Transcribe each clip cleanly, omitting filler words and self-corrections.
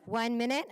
1 minute.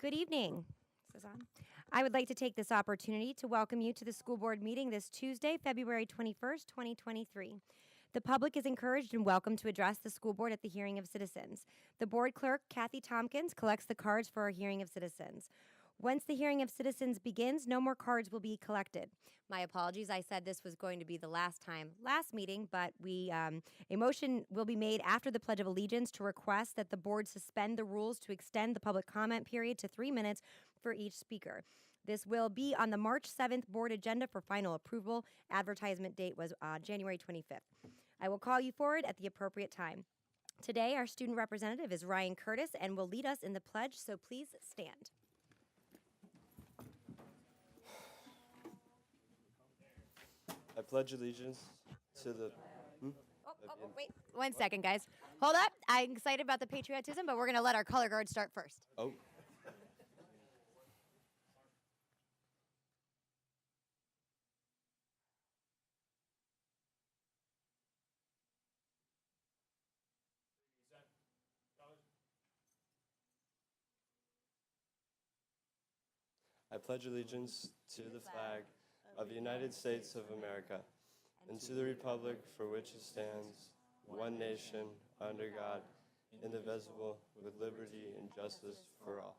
Good evening. Is this on? I would like to take this opportunity to welcome you to the school board meeting this Tuesday, February 21st, 2023. The public is encouraged and welcome to address the school board at the hearing of citizens. The board clerk, Kathy Tompkins, collects the cards for our hearing of citizens. Once the hearing of citizens begins, no more cards will be collected. My apologies, I said this was going to be the last meeting, but a motion will be made after the Pledge of Allegiance to request that the board suspend the rules to extend the public comment period to 3 minutes for each speaker. This will be on the March 7th board agenda for final approval. Advertisement date was January 25th. I will call you forward at the appropriate time. Today, our student representative is Ryan Curtis and will lead us in the pledge, so please stand. I pledge allegiance to the... Wait 1 second, guys. Hold up. I'm excited about the patriotism, but we're going to let our color guard start first. Oh. I pledge allegiance to the flag of the United States of America and to the republic for which it stands, one nation, under God, indivisible, with liberty and justice for all.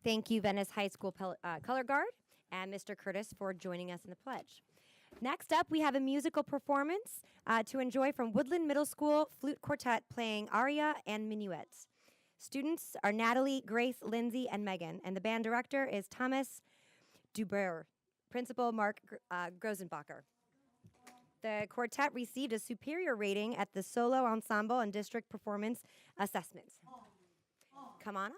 Thank you, Venice High School Color Guard and Mr. Curtis for joining us in the pledge. Next up, we have a musical performance to enjoy from Woodland Middle School Flute Quartet playing aria and minuets. Students are Natalie, Grace, Lindsay, and Megan, and the band director is Thomas Duber, Principal Mark Grosenbacher. The quartet received a superior rating at the Solo Ensemble and District Performance Assessments. Come on up.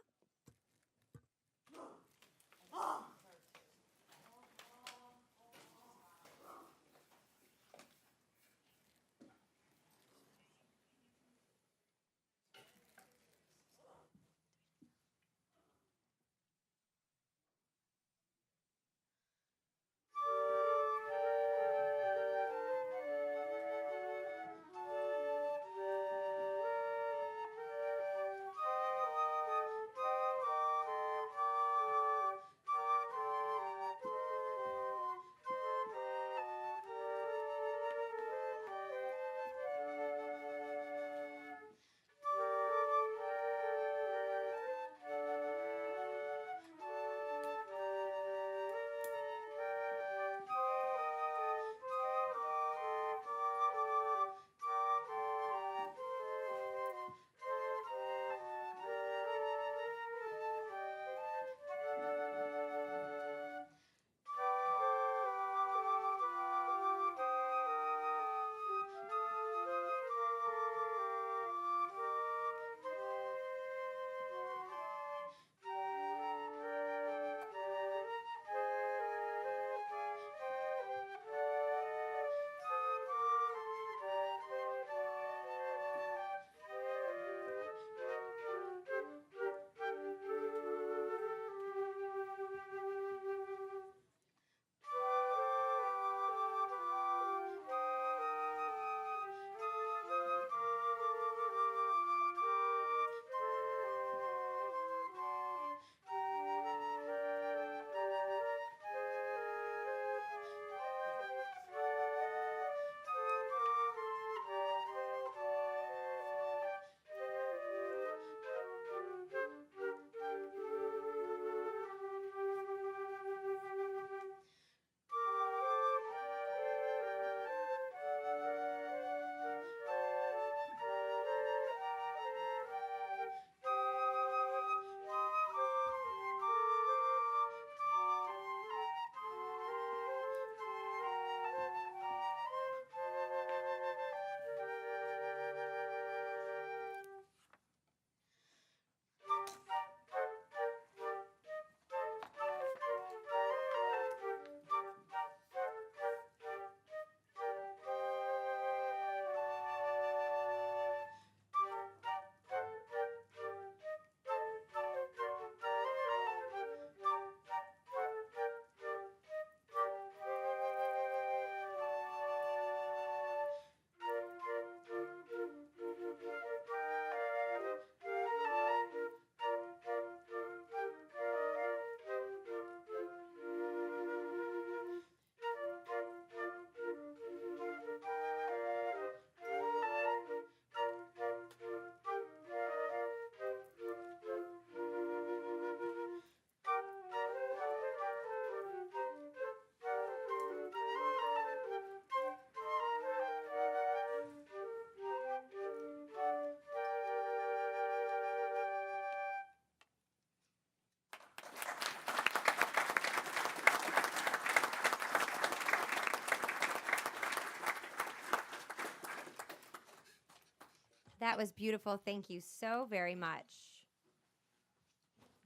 That was beautiful. Thank you so very much.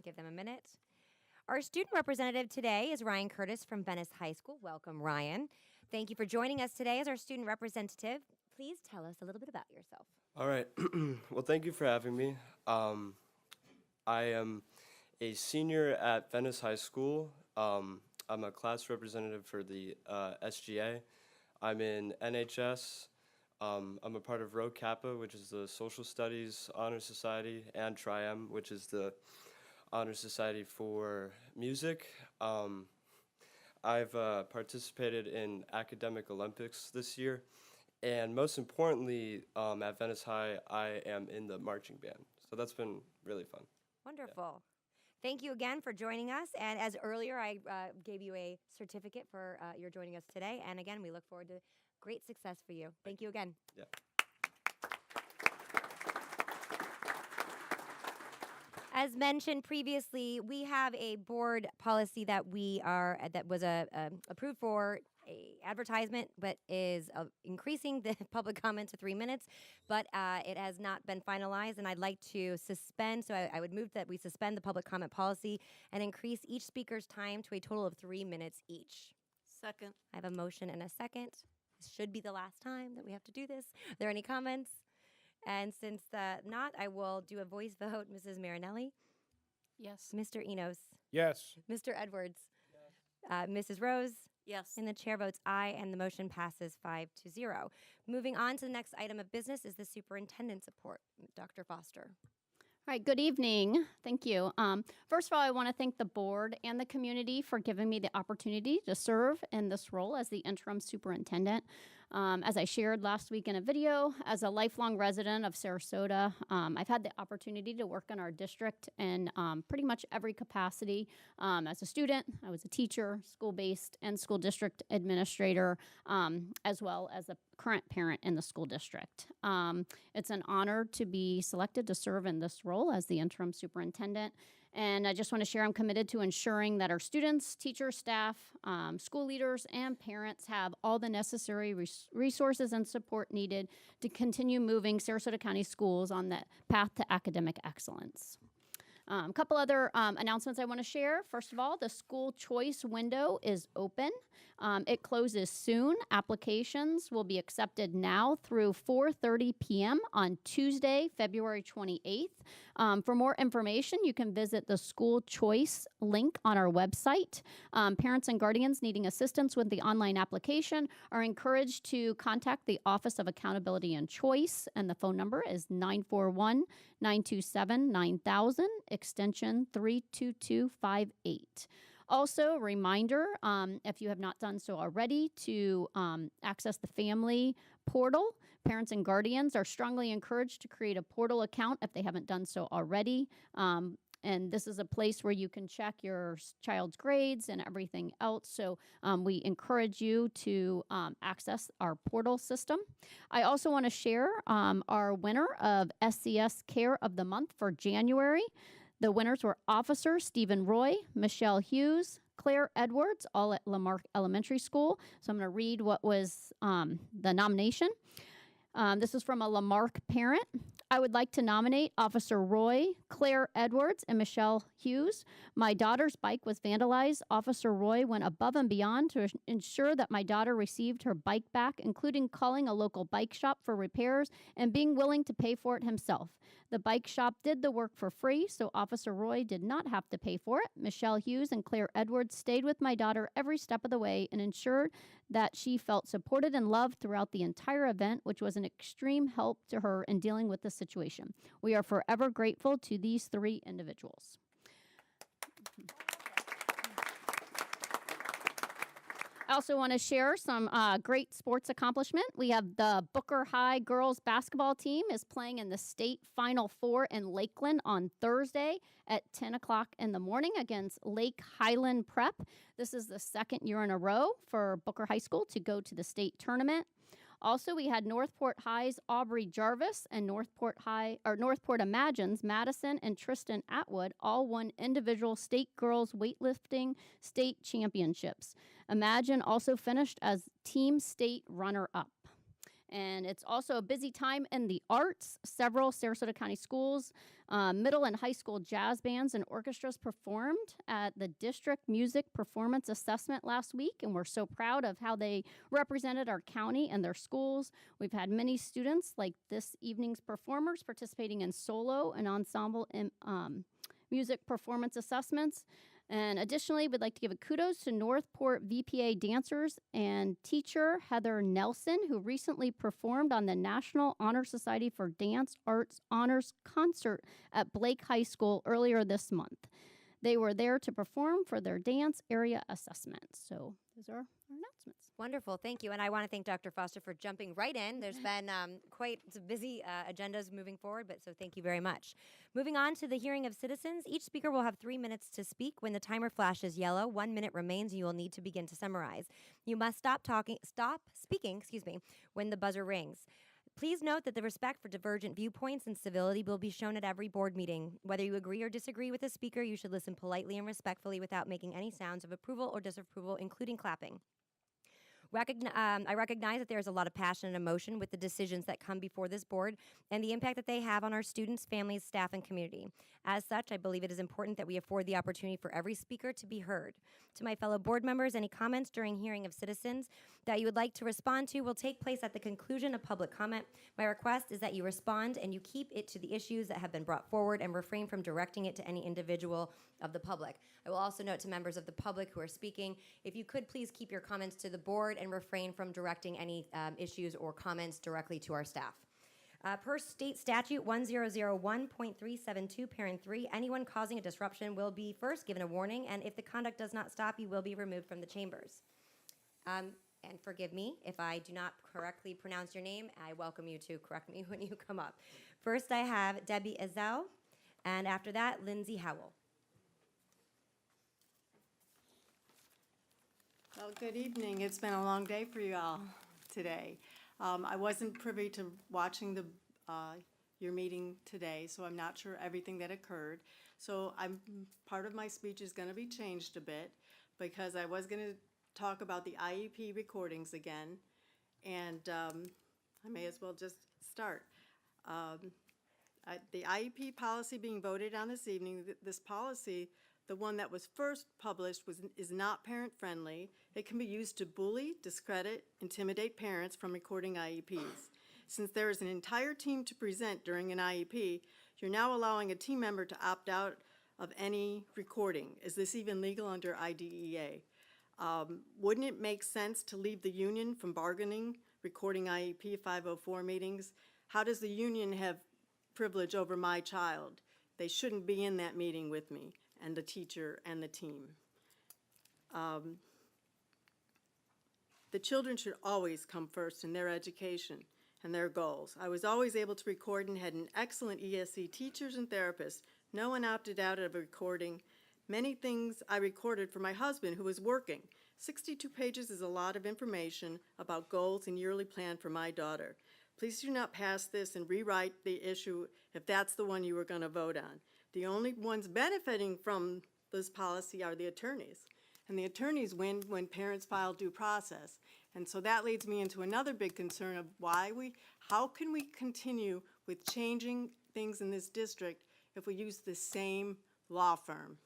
Give them a minute. Our student representative today is Ryan Curtis from Venice High School. Welcome, Ryan. Thank you for joining us today as our student representative. Please tell us a little bit about yourself. All right. Well, thank you for having me. I am a senior at Venice High School. I'm a class representative for the SGA. I'm in NHS. I'm a part of Rho Kappa, which is the Social Studies Honor Society, and Tri-M, which is the Honor Society for Music. I've participated in academic Olympics this year, and most importantly, at Venice High, I am in the marching band. So that's been really fun. Wonderful. Thank you again for joining us. And as earlier, I gave you a certificate for your joining us today. And again, we look forward to great success for you. Thank you again. Yeah. As mentioned previously, we have a board policy that that was approved for a advertisement, but is increasing the public comment to 3 minutes, but it has not been finalized, and I'd like to suspend, so I would move that we suspend the public comment policy and increase each speaker's time to a total of 3 minutes each. Second. I have a motion and a second. This should be the last time that we have to do this. Are there any comments? And since not, I will do a voice vote. Mrs. Marinelli? Yes. Mr. Enos? Yes. Mr. Edwards? Yes. Mrs. Rose? Yes. And the chair votes aye, and the motion passes 5-0. Moving on to the next item of business is the superintendent's report. Dr. Foster. All right, good evening. Thank you. First of all, I want to thank the board and the community for giving me the opportunity to serve in this role as the interim superintendent. As I shared last week in a video, as a lifelong resident of Sarasota, I've had the opportunity to work in our district in pretty much every capacity. As a student, I was a teacher, school-based, and school district administrator, as well as a current parent in the school district. It's an honor to be selected to serve in this role as the interim superintendent. And I just want to share I'm committed to ensuring that our students, teachers, staff, school leaders, and parents have all the necessary resources and support needed to continue moving Sarasota County schools on the path to academic excellence. A couple other announcements I want to share. First of all, the school choice window is open. It closes soon. Applications will be accepted now through 4:30 p.m. on Tuesday, February 28th. For more information, you can visit the school choice link on our website. Parents and guardians needing assistance with the online application are encouraged to contact the Office of Accountability and Choice, and the phone number is 941-927-9000, extension 32258. Also, reminder, if you have not done so already, to access the family portal. Parents and guardians are strongly encouraged to create a portal account if they haven't done so already. And this is a place where you can check your child's grades and everything else. So we encourage you to access our portal system. I also want to share our winner of SCS Care of the Month for January. The winners were Officer Stephen Roy, Michelle Hughes, Claire Edwards, all at Lamarck Elementary School. So I'm going to read what was the nomination. This is from a Lamarck parent. I would like to nominate Officer Roy, Claire Edwards, and Michelle Hughes. My daughter's bike was vandalized. Officer Roy went above and beyond to ensure that my daughter received her bike back, including calling a local bike shop for repairs and being willing to pay for it himself. The bike shop did the work for free, so Officer Roy did not have to pay for it. Michelle Hughes and Claire Edwards stayed with my daughter every step of the way and ensured that she felt supported and loved throughout the entire event, which was an extreme help to her in dealing with the situation. We are forever grateful to these three individuals. I also want to share some great sports accomplishment. We have the Booker High girls basketball team is playing in the state Final Four in Lakeland on Thursday at 10 o'clock in the morning against Lake Highland Prep. This is the second year in a row for Booker High School to go to the state tournament. Also, we had Northport High's Aubrey Jarvis and Northport Imagine's Madison and Tristan Atwood all won individual state girls weightlifting state championships. Imagine also finished as team state runner-up. And it's also a busy time in the arts. Several Sarasota County schools, middle and high school jazz bands and orchestras performed at the District Music Performance Assessment last week, and we're so proud of how they represented our county and their schools. We've had many students, like this evening's performers, participating in solo and ensemble music performance assessments. And additionally, we'd like to give a kudos to Northport VPA dancers and teacher Heather Nelson, who recently performed on the National Honor Society for Dance Arts Honors concert at Blake High School earlier this month. They were there to perform for their dance area assessment. So those are our announcements. Wonderful, thank you. And I want to thank Dr. Foster for jumping right in. There's been quite some busy agendas moving forward, but so thank you very much. Moving on to the hearing of citizens, each speaker will have 3 minutes to speak. When the timer flashes yellow, 1 minute remains, and you will need to begin to summarize. You must stop speaking, when the buzzer rings. Please note that the respect for divergent viewpoints and civility will be shown at every board meeting. Whether you agree or disagree with a speaker, you should listen politely and respectfully without making any sounds of approval or disapproval, including clapping. I recognize that there is a lot of passion and emotion with the decisions that come before this board and the impact that they have on our students, families, staff, and community. As such, I believe it is important that we afford the opportunity for every speaker to be heard. To my fellow board members, any comments during hearing of citizens that you would like to respond to will take place at the conclusion of public comment. My request is that you respond and you keep it to the issues that have been brought forward and refrain from directing it to any individual of the public. I will also note to members of the public who are speaking, if you could please keep your comments to the board and refrain from directing any issues or comments directly to our staff. Per state statute 1001.372, parent 3, anyone causing a disruption will be first given a warning, and if the conduct does not stop, you will be removed from the chambers. And forgive me if I do not correctly pronounce your name. I welcome you to correct me when you come up. First, I have Debbie Ezell, and after that, Lindsay Howell. Well, good evening. It's been a long day for you all today. I wasn't privy to watching your meeting today, so I'm not sure everything that occurred. So part of my speech is going to be changed a bit because I was going to talk about the IEP recordings again, and I may as well just start. The IEP policy being voted on this evening, this policy, the one that was first published, is not parent-friendly. It can be used to bully, discredit, intimidate parents from recording IEPs. Since there is an entire team to present during an IEP, you're now allowing a team member to opt out of any recording. Is this even legal under IDEA? Wouldn't it make sense to leave the union from bargaining recording IEP 504 meetings? How does the union have privilege over my child? They shouldn't be in that meeting with me and the teacher and the team. The children should always come first in their education and their goals. I was always able to record and had an excellent ESE teachers and therapists. No one opted out of a recording. Many things I recorded for my husband who was working. 62 pages is a lot of information about goals and yearly plan for my daughter. Please do not pass this and rewrite the issue if that's the one you were going to vote on. The only ones benefiting from this policy are the attorneys. And the attorneys win when parents file due process. And so that leads me into another big concern of how can we continue with changing things in this district if we use the same law firm?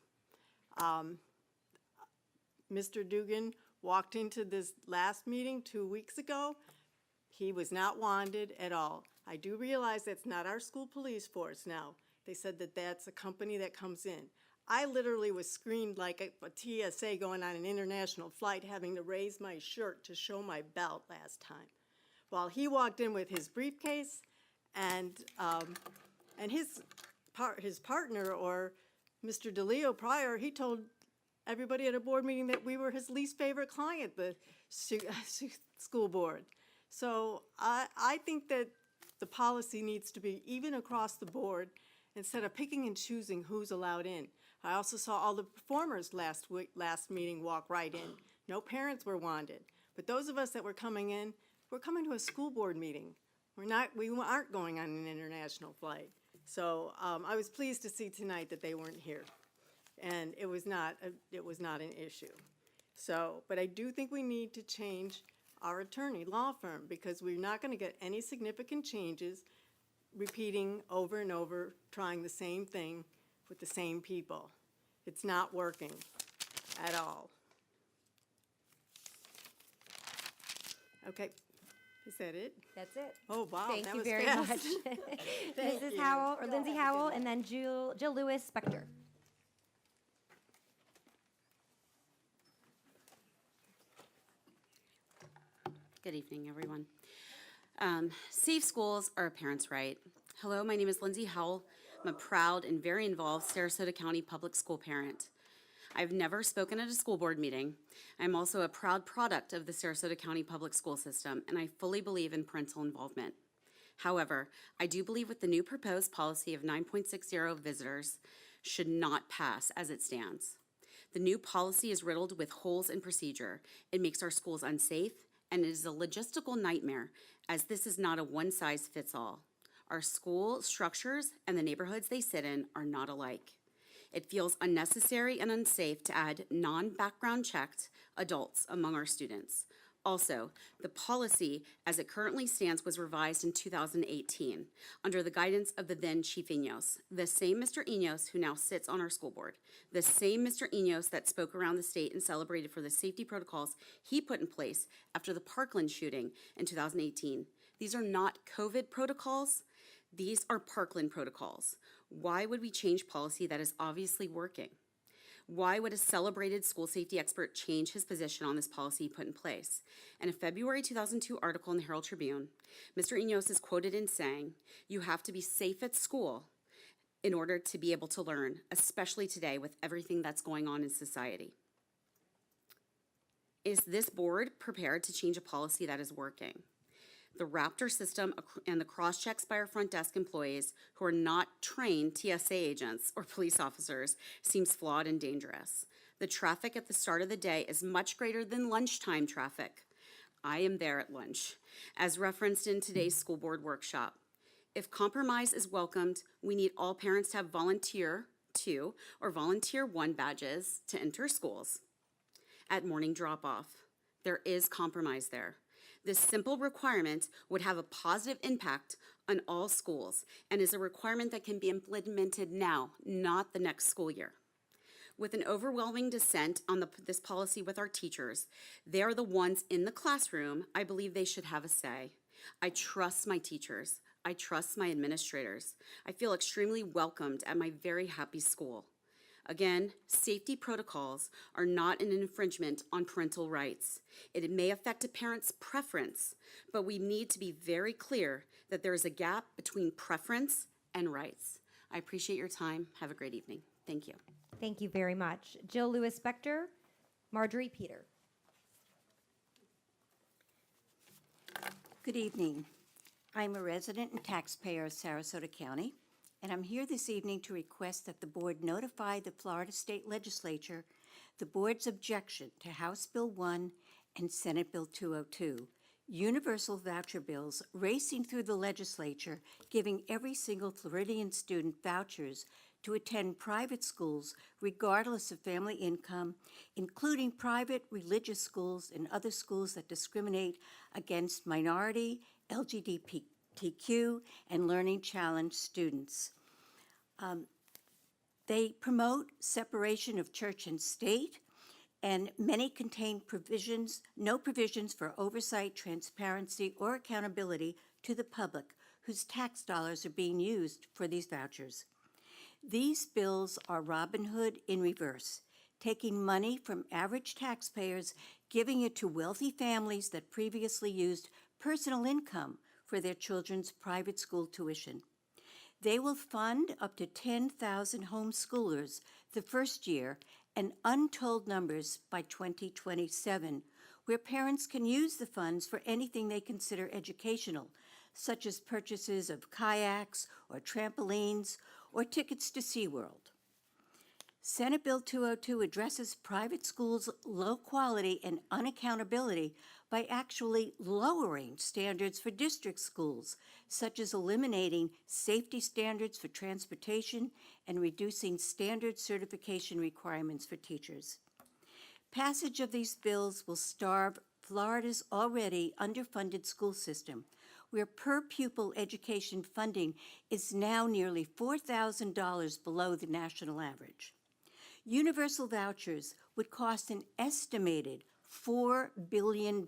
Mr. Dugan walked into this last meeting 2 weeks ago. He was not wanted at all. I do realize that's not our school police force now. They said that that's a company that comes in. I literally was screened like a TSA going on an international flight, having to raise my shirt to show my belt last time. While he walked in with his briefcase and his partner, or Mr. DeLeo prior, he told everybody at a board meeting that we were his least favorite client, the school board. So I think that the policy needs to be even across the board instead of picking and choosing who's allowed in. I also saw all the performers last meeting walk right in. No parents were wanted. But those of us that were coming in, we're coming to a school board meeting. We aren't going on an international flight. So I was pleased to see tonight that they weren't here. And it was not an issue. So, but I do think we need to change our attorney, law firm, because we're not going to get any significant changes repeating over and over, trying the same thing with the same people. It's not working at all. Okay, is that it? That's it. Oh, wow, Thank that you was very fast. much. Thank Mrs. you. Howell, or Y'all Lindsay have a Howell, good and then Jill Lewis Spector. Good evening, everyone. Safe schools are a parent's right. Hello, my name is Lindsay Howell. I'm a proud and very involved Sarasota County public school parent. I've never spoken at a school board meeting. I'm also a proud product of the Sarasota County public school system, and I fully believe in parental involvement. However, I do believe with the new proposed policy of 9.60 visitors should not pass as it stands. The new policy is riddled with holes in procedure. It makes our schools unsafe, and it is a logistical nightmare, as this is not a one-size-fits-all. Our school structures and the neighborhoods they sit in are not alike. It feels unnecessary and unsafe to add non-background checked adults among our students. Also, the policy as it currently stands was revised in 2018 under the guidance of the then Chief Inos, the same Mr. Inos who now sits on our school board, the same Mr. Inos that spoke around the state and celebrated for the safety protocols he put in place after the Parkland shooting in 2018. These are not COVID protocols, these are Parkland protocols. Why would we change policy that is obviously working? Why would a celebrated school safety expert change his position on this policy he put in place? In a February 2002 article in the Herald Tribune, Mr. Inos is quoted in saying, "You have to be safe at school in order to be able to learn, especially today with everything that's going on in society." Is this board prepared to change a policy that is working? The Raptor system and the cross-checks by our front desk employees who are not trained TSA agents or police officers seems flawed and dangerous. The traffic at the start of the day is much greater than lunchtime traffic. I am there at lunch, as referenced in today's school board workshop. If compromise is welcomed, we need all parents to have volunteer 2 or volunteer 1 badges to enter schools at morning drop-off. There is compromise there. This simple requirement would have a positive impact on all schools and is a requirement that can be implemented now, not the next school year. With an overwhelming dissent on this policy with our teachers, they are the ones in the classroom. I believe they should have a say. I trust my teachers. I trust my administrators. I feel extremely welcomed at my very happy school. Again, safety protocols are not an infringement on parental rights. It may affect a parent's preference, but we need to be very clear that there is a gap between preference and rights. I appreciate your time. Have a great evening. Thank you. Thank you very much. Jill Lewis Spector, Marjorie Peter. Good evening. I'm a resident and taxpayer of Sarasota County, and I'm here this evening to request that the board notify the Florida State Legislature the board's objection to House Bill 1 and Senate Bill 202, universal voucher bills racing through the legislature, giving every single Floridian student vouchers to attend private schools regardless of family income, including private religious schools and other schools that discriminate against minority, LGBTQ, and learning challenged students. They promote separation of church and state, and many contain no provisions for oversight, transparency, or accountability to the public whose tax dollars are being used for these vouchers. These bills are Robin Hood in reverse, taking money from average taxpayers, giving it to wealthy families that previously used personal income for their children's private school tuition. They will fund up to 10,000 homeschoolers the first year and untold numbers by 2027, where parents can use the funds for anything they consider educational, such as purchases of kayaks or trampolines or tickets to SeaWorld. Senate Bill 202 addresses private schools' low quality and unaccountability by actually lowering standards for district schools, such as eliminating safety standards for transportation and reducing standard certification requirements for teachers. Passage of these bills will starve Florida's already underfunded school system, where per pupil education funding is now nearly $4,000 below the national average. Universal vouchers would cost an estimated $4 billion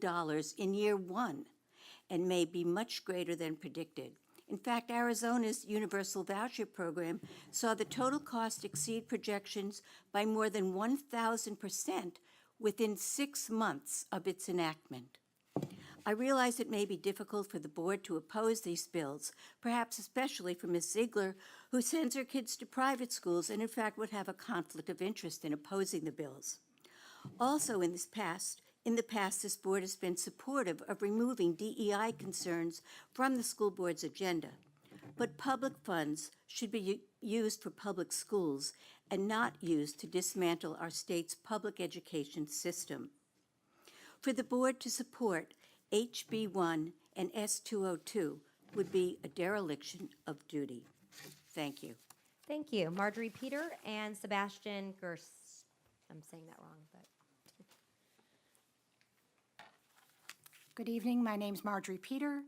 in year one and may be much greater than predicted. In fact, Arizona's universal voucher program saw the total cost exceed projections by more than 1,000% within 6 months of its enactment. I realize it may be difficult for the board to oppose these bills, perhaps especially for Ms. Ziegler, who sends her kids to private schools and in fact would have a conflict of interest in opposing the bills. Also in the past, this board has been supportive of removing DEI concerns from the school board's agenda. But public funds should be used for public schools and not used to dismantle our state's public education system. For the board to support HB 1 and S202 would be a dereliction of duty. Thank you. Thank you. Marjorie Peter and Sebastian Gers. I'm saying that wrong, but. Good evening. My name's Marjorie Peter,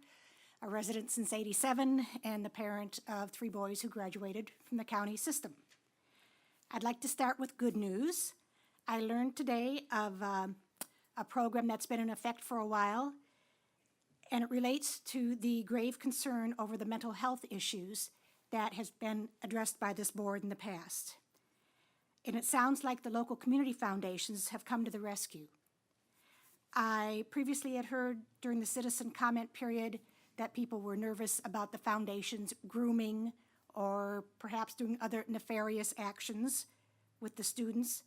a resident since '87 and the parent of 3 boys who graduated from the county system. I'd like to start with good news. I learned today of a program that's been in effect for a while, and it relates to the grave concern over the mental health issues that has been addressed by this board in the past. And it sounds like the local community foundations have come to the rescue. I previously had heard during the citizen comment period that people were nervous about the foundations grooming or perhaps doing other nefarious actions with the students,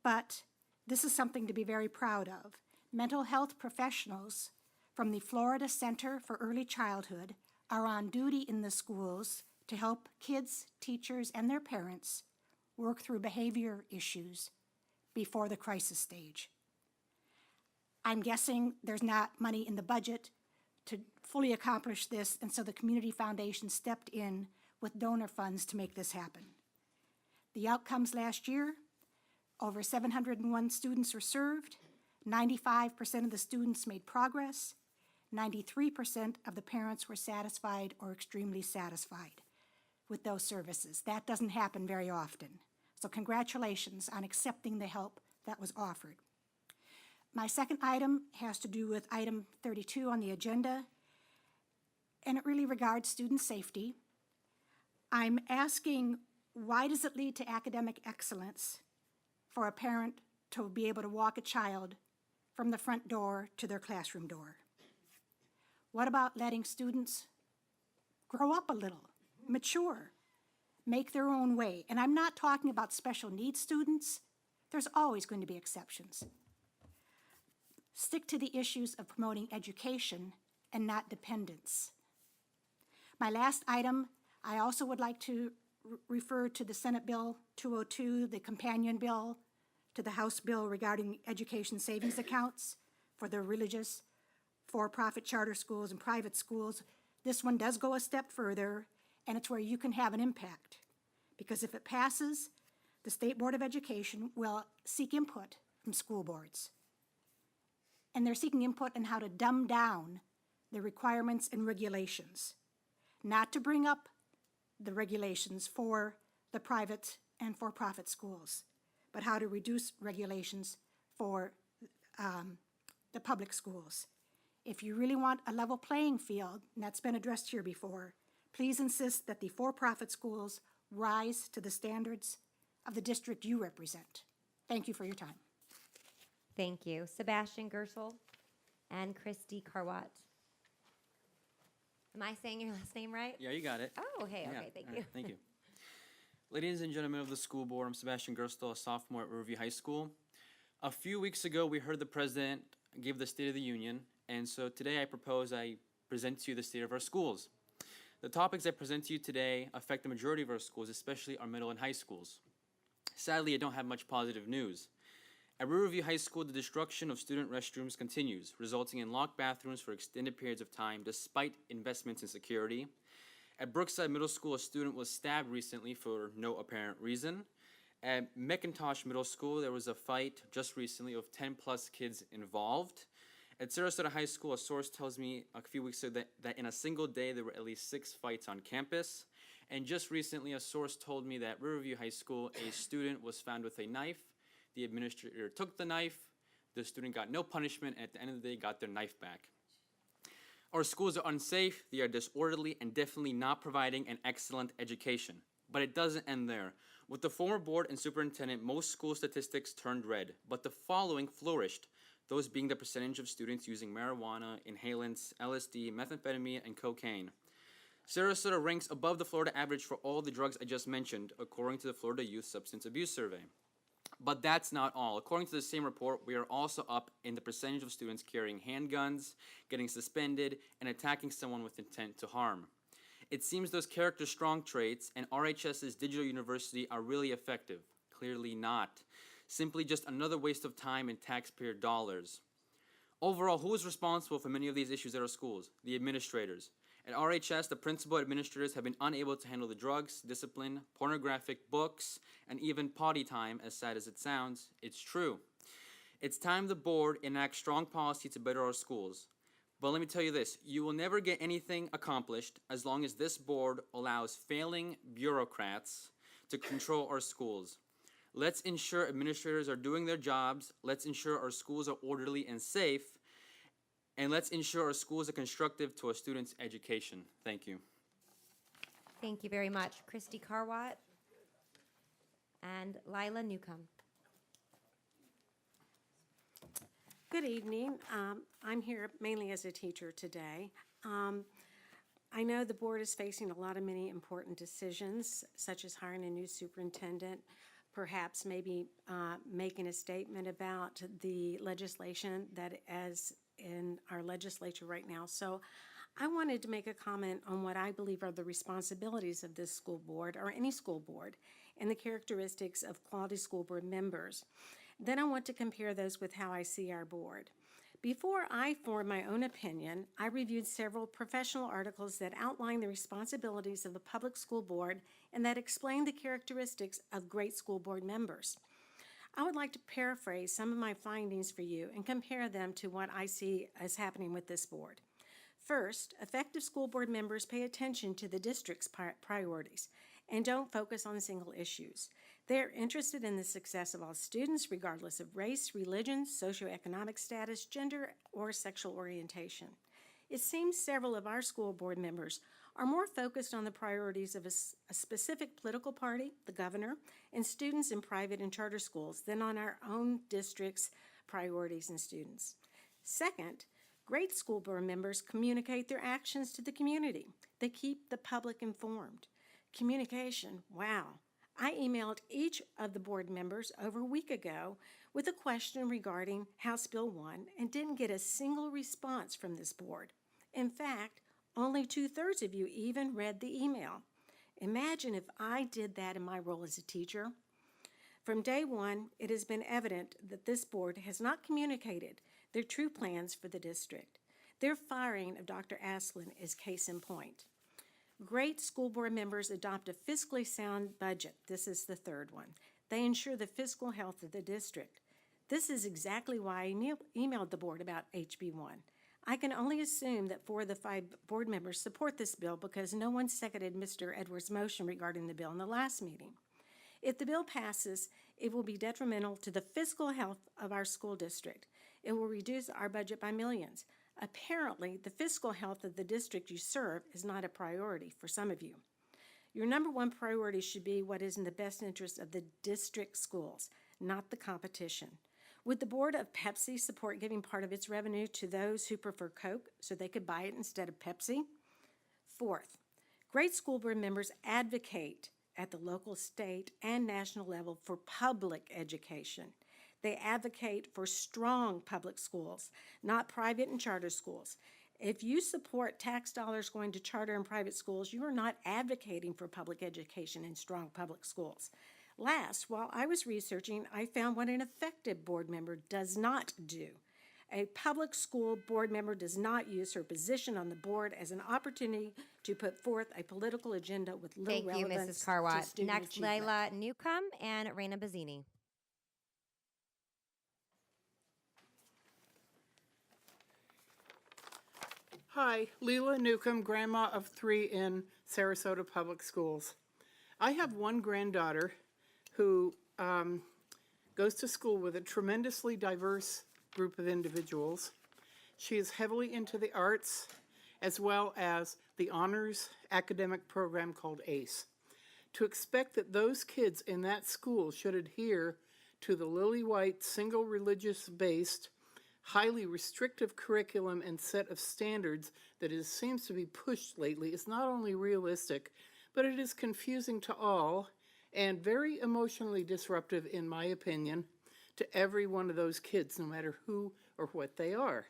but this is something to be very proud of. Mental health professionals from the Florida Center for Early Childhood are on duty in the schools to help kids, teachers, and their parents work through behavior issues before the crisis stage. I'm guessing there's not money in the budget to fully accomplish this, and so the Community Foundation stepped in with donor funds to make this happen. The outcomes last year, over 701 students were served, 95% of the students made progress, 93% of the parents were satisfied or extremely satisfied with those services. That doesn't happen very often. So congratulations on accepting the help that was offered. My second item has to do with item 32 on the agenda, and it really regards student safety. I'm asking, why does it lead to academic excellence for a parent to be able to walk a child from the front door to their classroom door? What about letting students grow up a little, mature, make their own way? And I'm not talking about special needs students. There's always going to be exceptions. Stick to the issues of promoting education and not dependence. My last item, I also would like to refer to the Senate Bill 202, the companion bill to the House bill regarding education savings accounts for the religious, for-profit charter schools and private schools. This one does go a step further, and it's where you can have an impact. Because if it passes, the State Board of Education will seek input from school boards. And they're seeking input on how to dumb down the requirements and regulations, not to bring up the regulations for the private and for-profit schools, but how to reduce regulations for the public schools. If you really want a level playing field, and that's been addressed here before, please insist that the for-profit schools rise to the standards of the district you represent. Thank you for your time. Thank you. Sebastian Gersel and Christy Carwat. Am I saying your last name right? Yeah, you got it. Oh, hey, Yeah, okay, thank all you. right, thank you. Ladies and gentlemen of the school board, I'm Sebastian Gerstel, a sophomore at Riverview High School. A few weeks ago, we heard the president give the State of the Union, and so today I propose I present to you the state of our schools. The topics I present to you today affect the majority of our schools, especially our middle and high schools. Sadly, I don't have much positive news. At Riverview High School, the destruction of student restrooms continues, resulting in locked bathrooms for extended periods of time despite investments in security. At Brookside Middle School, a student was stabbed recently for no apparent reason. At McIntosh Middle School, there was a fight just recently of 10 plus kids involved. At Sarasota High School, a source tells me a few weeks ago that in a single day there were at least 6 fights on campus. And just recently, a source told me that Riverview High School, a student was found with a knife. The administrator took the knife. The student got no punishment. At the end of the day, got their knife back. Our schools are unsafe. They are disorderly and definitely not providing an excellent education. But it doesn't end there. With the former board and superintendent, most school statistics turned red, but the following flourished, those being the percentage of students using marijuana, inhalants, LSD, methamphetamine, and cocaine. Sarasota ranks above the Florida average for all the drugs I just mentioned, according to the Florida Youth Substance Abuse Survey. But that's not all. According to the same report, we are also up in the percentage of students carrying handguns, getting suspended, and attacking someone with intent to harm. It seems those character strong traits and RHS's digital university are really effective. Clearly not. Simply just another waste of time and taxpayer dollars. Overall, who is responsible for many of these issues at our schools? The administrators. At RHS, the principal administrators have been unable to handle the drugs, discipline, pornographic books, and even potty time, as sad as it sounds. It's true. It's time the board enact strong policy to better our schools. But let me tell you this, you will never get anything accomplished as long as this board allows failing bureaucrats to control our schools. Let's ensure administrators are doing their jobs, let's ensure our schools are orderly and safe, and let's ensure our schools are constructive to a student's education. Thank you. Thank you very much. Christy Carwat and Lila Newcomb. Good evening. I'm here mainly as a teacher today. I know the board is facing a lot of many important decisions, such as hiring a new superintendent, perhaps maybe making a statement about the legislation that is in our legislature right now. So I wanted to make a comment on what I believe are the responsibilities of this school board, or any school board, and the characteristics of quality school board members. Then I want to compare those with how I see our board. Before I formed my own opinion, I reviewed several professional articles that outline the responsibilities of the public school board and that explain the characteristics of great school board members. I would like to paraphrase some of my findings for you and compare them to what I see as happening with this board. First, effective school board members pay attention to the district's priorities and don't focus on single issues. They are interested in the success of all students, regardless of race, religion, socioeconomic status, gender, or sexual orientation. It seems several of our school board members are more focused on the priorities of a specific political party, the governor, and students in private and charter schools than on our own district's priorities and students. Second, great school board members communicate their actions to the community. They keep the public informed. Communication, wow. I emailed each of the board members over a week ago with a question regarding House Bill 1 and didn't get a single response from this board. In fact, only 2/3 of you even read the email. Imagine if I did that in my role as a teacher. From day one, it has been evident that this board has not communicated their true plans for the district. Their firing of Dr. Aslan is case in point. Great school board members adopt a fiscally sound budget. This is the third one. They ensure the fiscal health of the district. This is exactly why I emailed the board about HB 1. I can only assume that 4 of the 5 board members support this bill because no one seconded Mr. Edwards' motion regarding the bill in the last meeting. If the bill passes, it will be detrimental to the fiscal health of our school district. It will reduce our budget by millions. Apparently, the fiscal health of the district you serve is not a priority for some of you. Your number one priority should be what is in the best interest of the district schools, not the competition. Would the board of Pepsi support giving part of its revenue to those who prefer Coke so they could buy it instead of Pepsi? Fourth, great school board members advocate at the local, state, and national level for public education. They advocate for strong public schools, not private and charter schools. If you support tax dollars going to charter and private schools, you are not advocating for public education and strong public schools. Last, while I was researching, I found what an effective board member does not do. A public school board member does not use her position on the board as an opportunity to put forth a political agenda with little Thank you, relevance Mrs. Carwat. to student Next, achievement. Layla Newcomb and Raina Bazzini. Hi, Leela Newcomb, grandma of 3 in Sarasota Public Schools. I have one granddaughter who goes to school with a tremendously diverse group of individuals. She is heavily into the arts as well as the honors academic program called ACE. To expect that those kids in that school should adhere to the lily-white, single religious-based, highly restrictive curriculum and set of standards that seems to be pushed lately is not only realistic, but it is confusing to all and very emotionally disruptive, in my opinion, to every one of those kids, no matter who or what they are.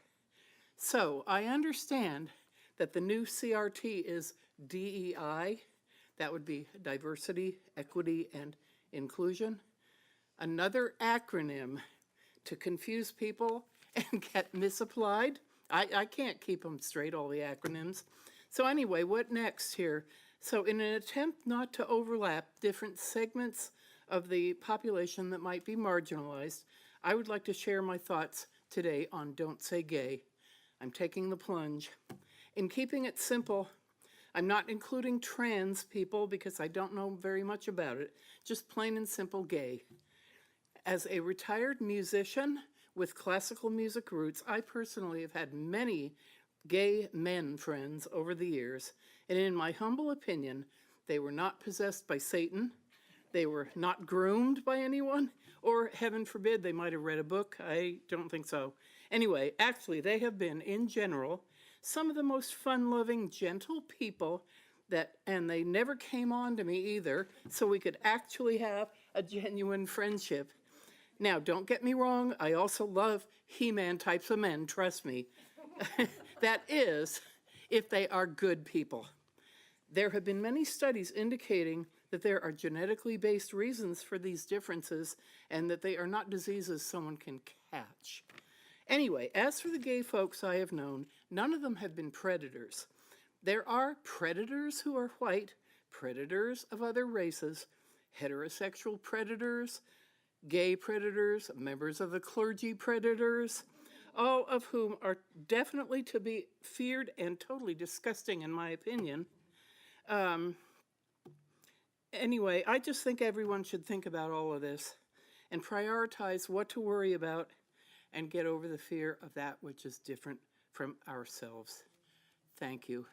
So I understand that the new CRT is DEI. That would be diversity, equity, and inclusion. Another acronym to confuse people and get misapplied. I can't keep them straight, all the acronyms. So anyway, what next here? So in an attempt not to overlap different segments of the population that might be marginalized, I would like to share my thoughts today on Don't Say Gay. I'm taking the plunge. In keeping it simple, I'm not including trans people because I don't know very much about it, just plain and simple gay. As a retired musician with classical music roots, I personally have had many gay men friends over the years, and in my humble opinion, they were not possessed by Satan, they were not groomed by anyone, or heaven forbid, they might have read a book. I don't think so. Anyway, actually, they have been, in general, some of the most fun-loving, gentle people and they never came on to me either, so we could actually have a genuine friendship. Now, don't get me wrong, I also love He-Man types of men, trust me. That is, if they are good people. There have been many studies indicating that there are genetically based reasons for these differences and that they are not diseases someone can catch. Anyway, as for the gay folks I have known, none of them have been predators. There are predators who are white, predators of other races, heterosexual predators, gay predators, members of the clergy predators, all of whom are definitely to be feared and totally disgusting in my opinion. Anyway, I just think everyone should think about all of this and prioritize what to worry about and get over the fear of that which is different from ourselves. Thank you.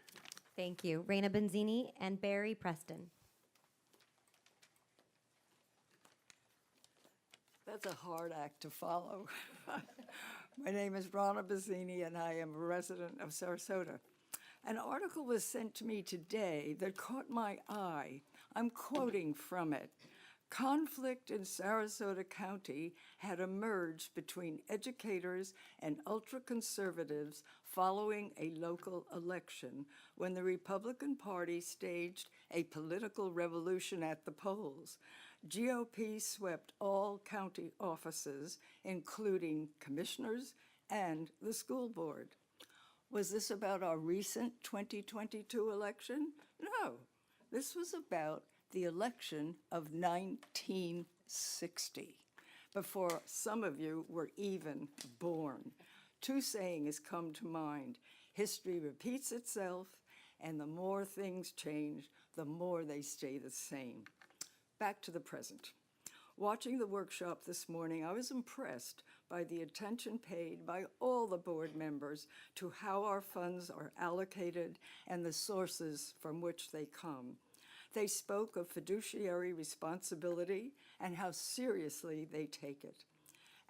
Thank you. Raina Benzini and Barry Preston. That's a hard act to follow. My name is Rana Bazzini, and I am a resident of Sarasota. An article was sent to me today that caught my eye. I'm quoting from it. Conflict in Sarasota County had emerged between educators and ultra-conservatives following a local election when the Republican Party staged a political revolution at the polls. GOP swept all county offices, including commissioners and the school board. Was this about our recent 2022 election? No, this was about the election of 1960, before some of you were even born. Two sayings come to mind. History repeats itself, and the more things change, the more they stay the same. Back to the present. Watching the workshop this morning, I was impressed by the attention paid by all the board members to how our funds are allocated and the sources from which they come. They spoke of fiduciary responsibility and how seriously they take it.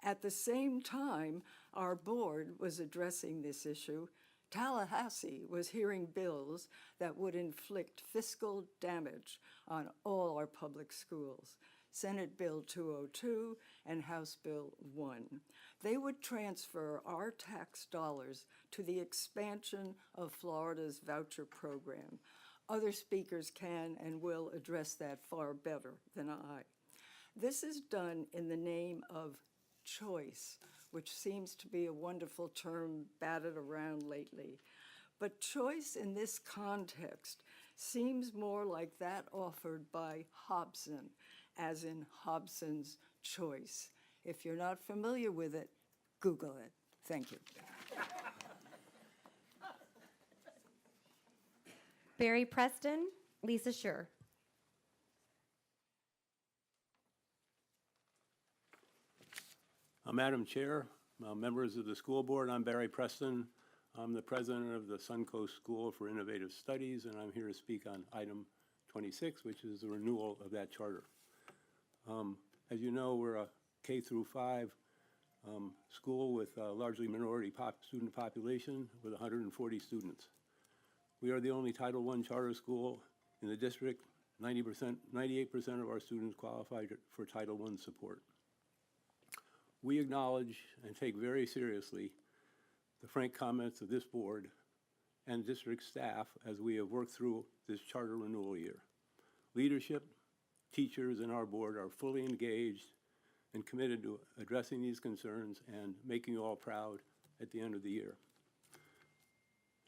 At the same time, our board was addressing this issue. Tallahassee was hearing bills that would inflict fiscal damage on all our public schools. Senate Bill 202 and House Bill 1. They would transfer our tax dollars to the expansion of Florida's voucher program. Other speakers can and will address that far better than I. This is done in the name of choice, which seems to be a wonderful term batted around lately. But choice in this context seems more like that offered by Hobson, as in Hobson's choice. If you're not familiar with it, Google it. Thank you. Barry Preston, Lisa Schur. Madam Chair, members of the school board, I'm Barry Preston. I'm the president of the Suncoast School for Innovative Studies, and I'm here to speak on item 26, which is the renewal of that charter. As you know, we're a K through 5 school with a largely minority student population with 140 students. We are the only Title I charter school in the district. 98% of our students qualify for Title I support. We acknowledge and take very seriously the frank comments of this board and district staff as we have worked through this charter renewal year. Leadership, teachers, and our board are fully engaged and committed to addressing these concerns and making you all proud at the end of the year.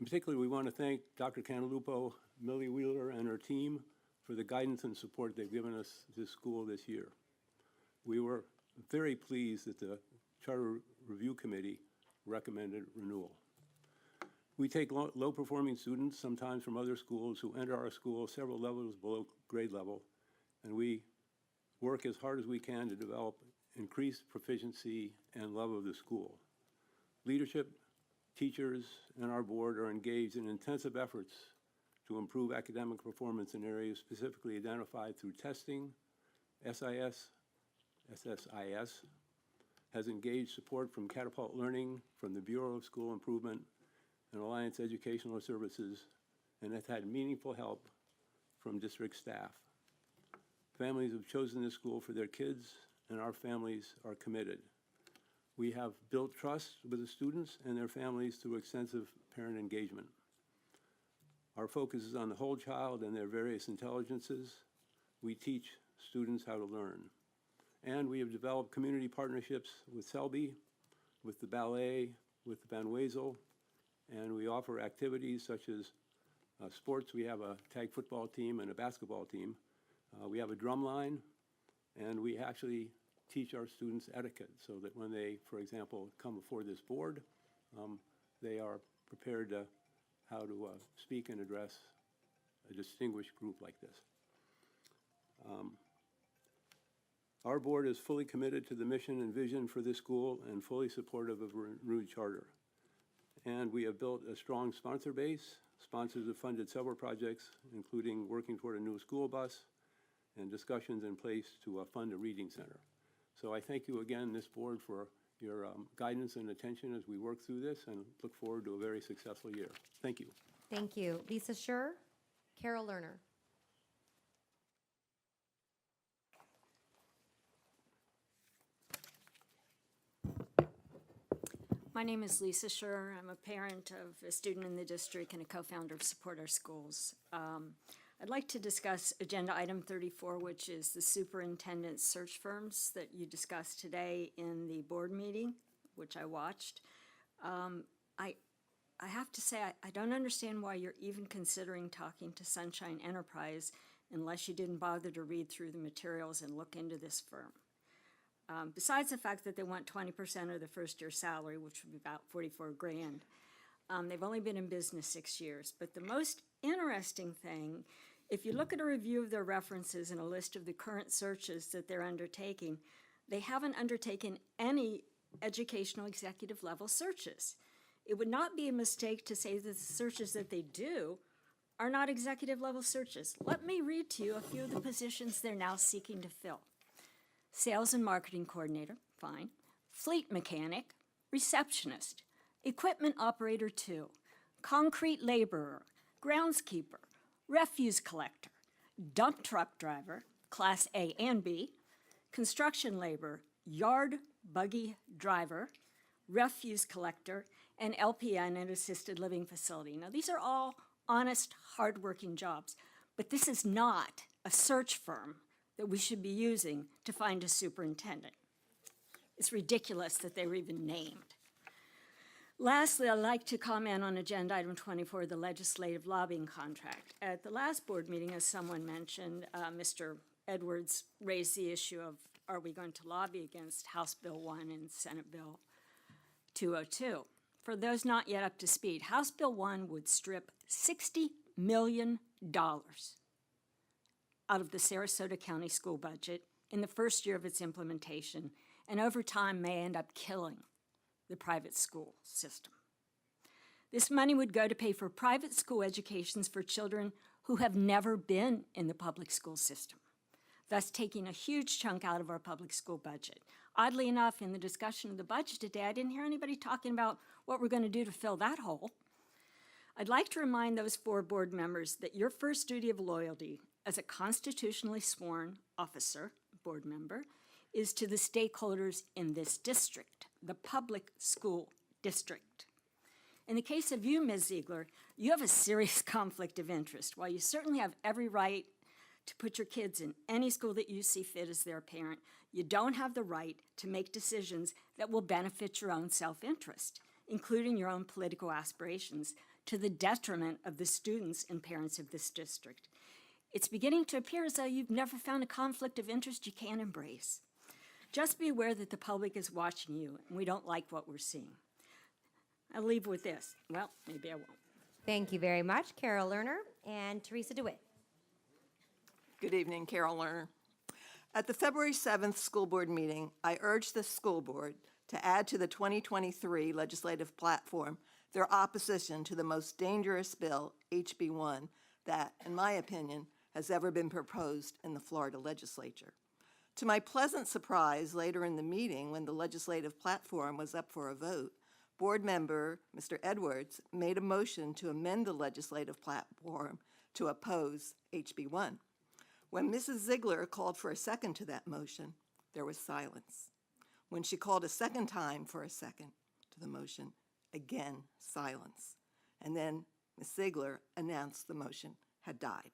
In particular, we want to thank Dr. Cantalupo, Millie Wheeler, and her team for the guidance and support they've given us this school this year. We were very pleased that the Charter Review Committee recommended renewal. We take low-performing students, sometimes from other schools, who enter our school several levels below grade level, and we work as hard as we can to develop increased proficiency and love of the school. Leadership, teachers, and our board are engaged in intensive efforts to improve academic performance in areas specifically identified through testing. SSIS has engaged support from Catapult Learning, from the Bureau of School Improvement, and Alliance Educational Services, and has had meaningful help from district staff. Families have chosen this school for their kids, and our families are committed. We have built trust with the students and their families through extensive parent engagement. Our focus is on the whole child and their various intelligences. We teach students how to learn. And we have developed community partnerships with Selby, with the ballet, with the Van Wezel, and we offer activities such as sports. We have a tag football team and a basketball team. We have a drum line, and we actually teach our students etiquette so that when they, for example, come before this board, they are prepared to how to speak and address a distinguished group like this. Our board is fully committed to the mission and vision for this school and fully supportive of a renewed charter. And we have built a strong sponsor base. Sponsors have funded several projects, including working toward a new school bus and discussions in place to fund a reading center. So I thank you again, this board, for your guidance and attention as we work through this, and look forward to a very successful year. Thank you. Thank you. Lisa Schur, Carol Lerner. My name is Lisa Schur. I'm a parent of a student in the district and a co-founder of Support Our Schools. I'd like to discuss agenda item 34, which is the superintendent search firms that you discussed today in the board meeting, which I watched. I have to say, I don't understand why you're even considering talking to Sunshine Enterprise unless you didn't bother to read through the materials and look into this firm. Besides the fact that they want 20% of the first year salary, which would be about $44,000, they've only been in business 6 years. But the most interesting thing, if you look at a review of their references and a list of the current searches that they're undertaking, they haven't undertaken any educational executive level searches. It would not be a mistake to say that the searches that they do are not executive level searches. Let me read to you a few of the positions they're now seeking to fill. Sales and marketing coordinator, fine. Fleet mechanic, receptionist, equipment operator 2, concrete laborer, groundskeeper, refuse collector, dump truck driver, class A and B, construction laborer, yard buggy driver, refuse collector, and LPN in assisted living facility. Now, these are all honest, hardworking jobs, but this is not a search firm that we should be using to find a superintendent. It's ridiculous that they were even named. Lastly, I'd like to comment on agenda item 24, the legislative lobbying contract. At the last board meeting, as someone mentioned, Mr. Edwards raised the issue of, are we going to lobby against House Bill 1 and Senate Bill 202? For those not yet up to speed, House Bill 1 would strip $60 million out of the Sarasota County school budget in the first year of its implementation, and over time may end up killing the private school system. This money would go to pay for private school educations for children who have never been in the public school system, thus taking a huge chunk out of our public school budget. Oddly enough, in the discussion of the budget today, I didn't hear anybody talking about what we're going to do to fill that hole. I'd like to remind those 4 board members that your first duty of loyalty as a constitutionally sworn officer, board member, is to the stakeholders in this district, the public school district. In the case of you, Ms. Ziegler, you have a serious conflict of interest. While you certainly have every right to put your kids in any school that you see fit as their parent, you don't have the right to make decisions that will benefit your own self-interest, including your own political aspirations, to the detriment of the students and parents of this district. It's beginning to appear as though you've never found a conflict of interest you can't embrace. Just be aware that the public is watching you, and we don't like what we're seeing. I'll leave with this. Well, maybe I won't. Thank you very much, Carol Lerner and Teresa DeWitt. Good evening, Carol Lerner. At the February 7th school board meeting, I urged the school board to add to the 2023 legislative platform their opposition to the most dangerous bill, HB 1, that, in my opinion, has ever been proposed in the Florida legislature. To my pleasant surprise, later in the meeting, when the legislative platform was up for a vote, board member Mr. Edwards made a motion to amend the legislative platform to oppose HB 1. When Mrs. Ziegler called for a second to that motion, there was silence. When she called a second time for a second to the motion, again, silence. And then Ms. Ziegler announced the motion had died.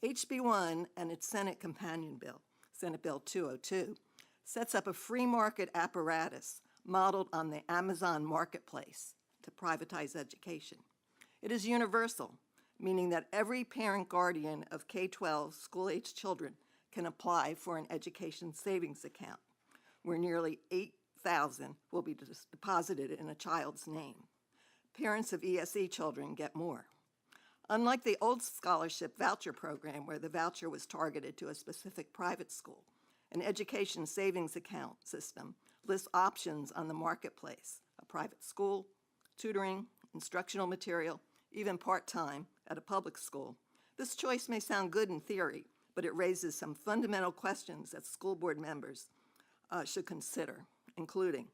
HB 1 and its Senate companion bill, Senate Bill 202, sets up a free market apparatus modeled on the Amazon marketplace to privatize education. It is universal, meaning that every parent guardian of K-12 school-age children can apply for an education savings account, where nearly $8,000 will be deposited in a child's name. Parents of ESE children get more. Unlike the old scholarship voucher program, where the voucher was targeted to a specific private school, an education savings account system lists options on the marketplace: a private school, tutoring, instructional material, even part-time at a public school. This choice may sound good in theory, but it raises some fundamental questions that school board members should consider, including,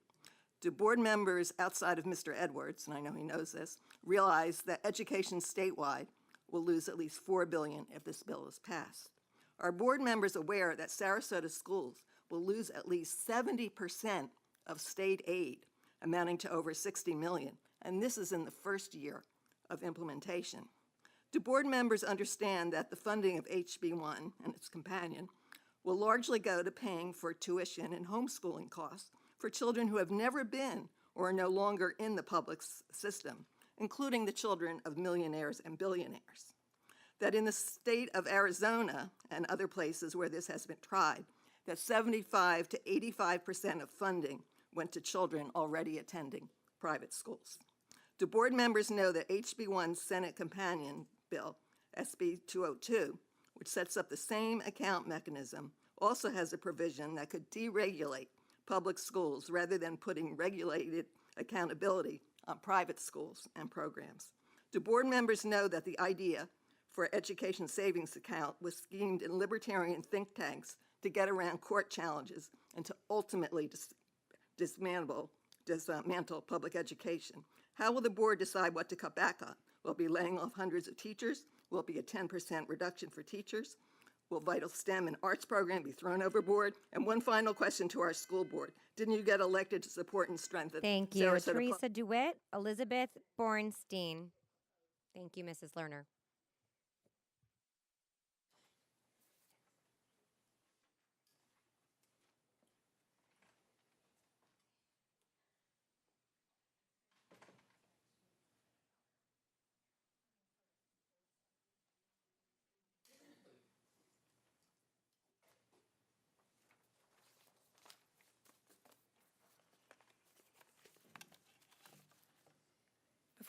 do board members outside of Mr. Edwards, and I know he knows this, realize that education statewide will lose at least $4 billion if this bill is passed? Are board members aware that Sarasota schools will lose at least 70% of state aid, amounting to over $60 million, and this is in the first year of implementation? Do board members understand that the funding of HB 1 and its companion will largely go to paying for tuition and homeschooling costs for children who have never been or are no longer in the public system, including the children of millionaires and billionaires? That in the state of Arizona and other places where this has been tried, that 75 to 85% of funding went to children already attending private schools? Do board members know that HB 1's Senate companion bill, SB 202, which sets up the same account mechanism, also has a provision that could deregulate public schools rather than putting regulated accountability on private schools and programs? Do board members know that the idea for education savings account was schemed in libertarian think tanks to get around court challenges and to ultimately dismantle public education? How will the board decide what to cut back on? Will it be laying off hundreds of teachers? Will it be a 10% reduction for teachers? Will vital STEM and arts program be thrown overboard? And one final question to our school board. Didn't you get elected to support and strengthen Thank you, Sarasota Teresa DeWitt, Elizabeth Bornstein. Thank you, Mrs. Lerner.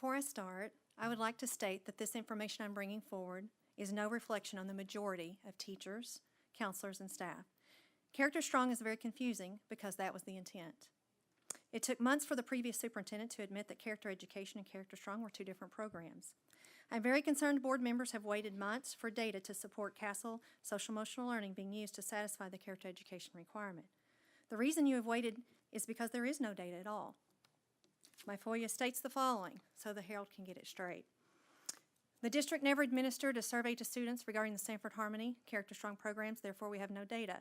Before I start, I would like to state that this information I'm bringing forward is no reflection on the majority of teachers, counselors, and staff. Character Strong is very confusing because that was the intent. It took months for the previous superintendent to admit that Character Education and Character Strong were two different programs. I'm very concerned board members have waited months for data to support CASEL social-emotional learning being used to satisfy the Character Education requirement. The reason you have waited is because there is no data at all. My FOIA states the following, so the Herald can get it straight. The district never administered a survey to students regarding the Sanford Harmony Character Strong programs, therefore we have no data.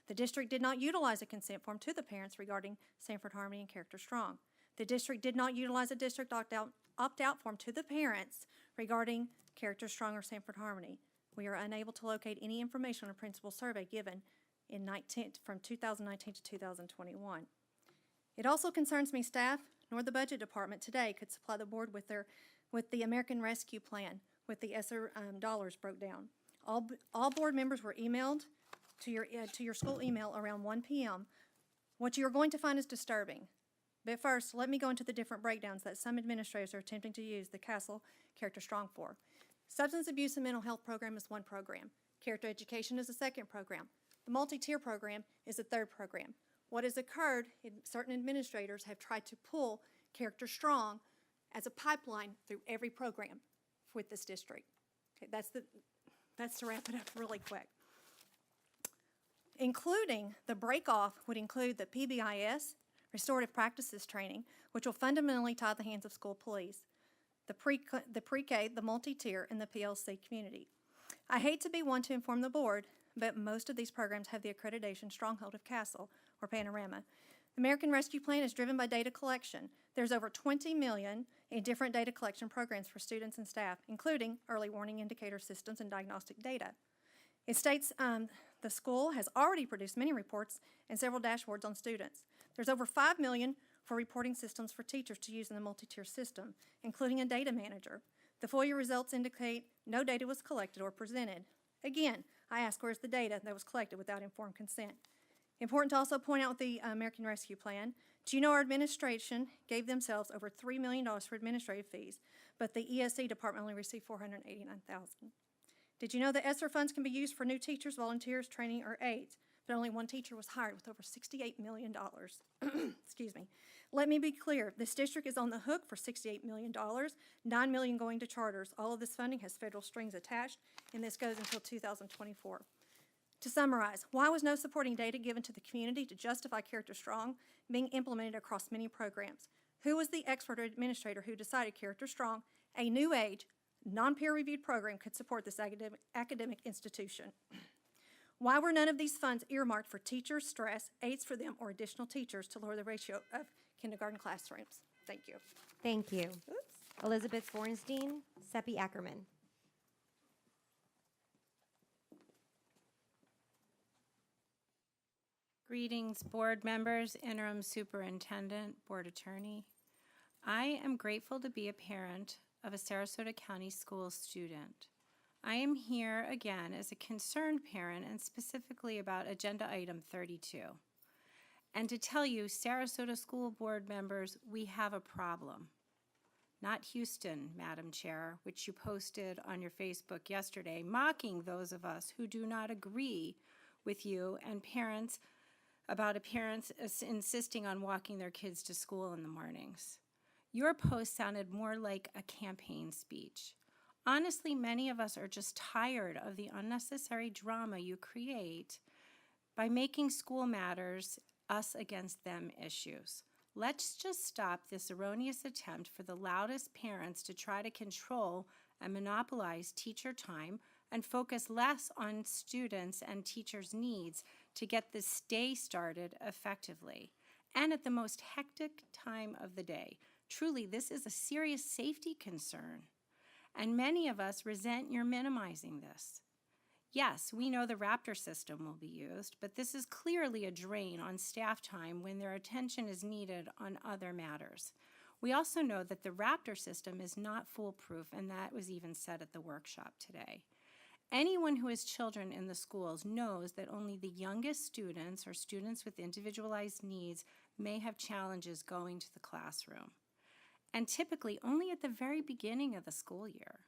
The district did not utilize a consent form to the parents regarding Sanford Harmony and Character Strong. The district did not utilize a district opt-out form to the parents regarding Character Strong or Sanford Harmony. We are unable to locate any information on a principal survey given in from 2019 to 2021. It also concerns me staff nor the budget department today could supply the board with the American Rescue Plan with the ESSER dollars broke down. All board members were emailed to your school email around 1 p.m. What you're going to find is disturbing. But first, let me go into the different breakdowns that some administrators are attempting to use the CASEL Character Strong for. Substance Abuse and Mental Health Program is one program. Character Education is a second program. The multi-tier program is a third program. What has occurred, certain administrators have tried to pull Character Strong as a pipeline through every program with this district. Okay, that's to wrap it up really quick. Including the break-off would include the PBIS, Restorative Practices Training, which will fundamentally tie the hands of school police, the pre-K, the multi-tier, and the PLC community. I hate to be one to inform the board, but most of these programs have the accreditation stronghold of CASEL or Panorama. The American Rescue Plan is driven by data collection. There's over 20 million in different data collection programs for students and staff, including early warning indicator systems and diagnostic data. It states the school has already produced many reports and several dashboards on students. There's over 5 million for reporting systems for teachers to use in the multi-tier system, including a data manager. The FOIA results indicate no data was collected or presented. Again, I ask, where's the data that was collected without informed consent? Important to also point out the American Rescue Plan. Do you know our administration gave themselves over $3 million for administrative fees, but the ESE department only received $489,000. Did you know that ESSER funds can be used for new teachers, volunteers, training, or aides, but only one teacher was hired with over $68 million? Excuse me. Let me be clear. This district is on the hook for $68 million, $9 million going to charters. All of this funding has federal strings attached, and this goes until 2024. To summarize, why was no supporting data given to the community to justify Character Strong being implemented across many programs? Who was the expert or administrator who decided Character Strong, a new age, non-peer-reviewed program, could support this academic institution? Why were none of these funds earmarked for teachers, stress, aids for them, or additional teachers to lower the ratio of kindergarten classrooms? Thank you. Thank you. Elizabeth Borenstein, Seppi Ackerman. Greetings, board members, interim superintendent, board attorney. I am grateful to be a parent of a Sarasota County school student. I am here again as a concerned parent and specifically about agenda item 32. And to tell you, Sarasota school board members, we have a problem. Not Houston, Madam Chair, which you posted on your Facebook yesterday, mocking those of us who do not agree with you and parents about parents insisting on walking their kids to school in the mornings. Your post sounded more like a campaign speech. Honestly, many of us are just tired of the unnecessary drama you create by making school matters us against them issues. Let's just stop this erroneous attempt for the loudest parents to try to control and monopolize teacher time and focus less on students' and teachers' needs to get this day started effectively and at the most hectic time of the day. Truly, this is a serious safety concern, and many of us resent your minimizing this. Yes, we know the Raptor system will be used, but this is clearly a drain on staff time when their attention is needed on other matters. We also know that the Raptor system is not foolproof, and that was even said at the workshop today. Anyone who has children in the schools knows that only the youngest students or students with individualized needs may have challenges going to the classroom. and typically only at the very beginning of the school year.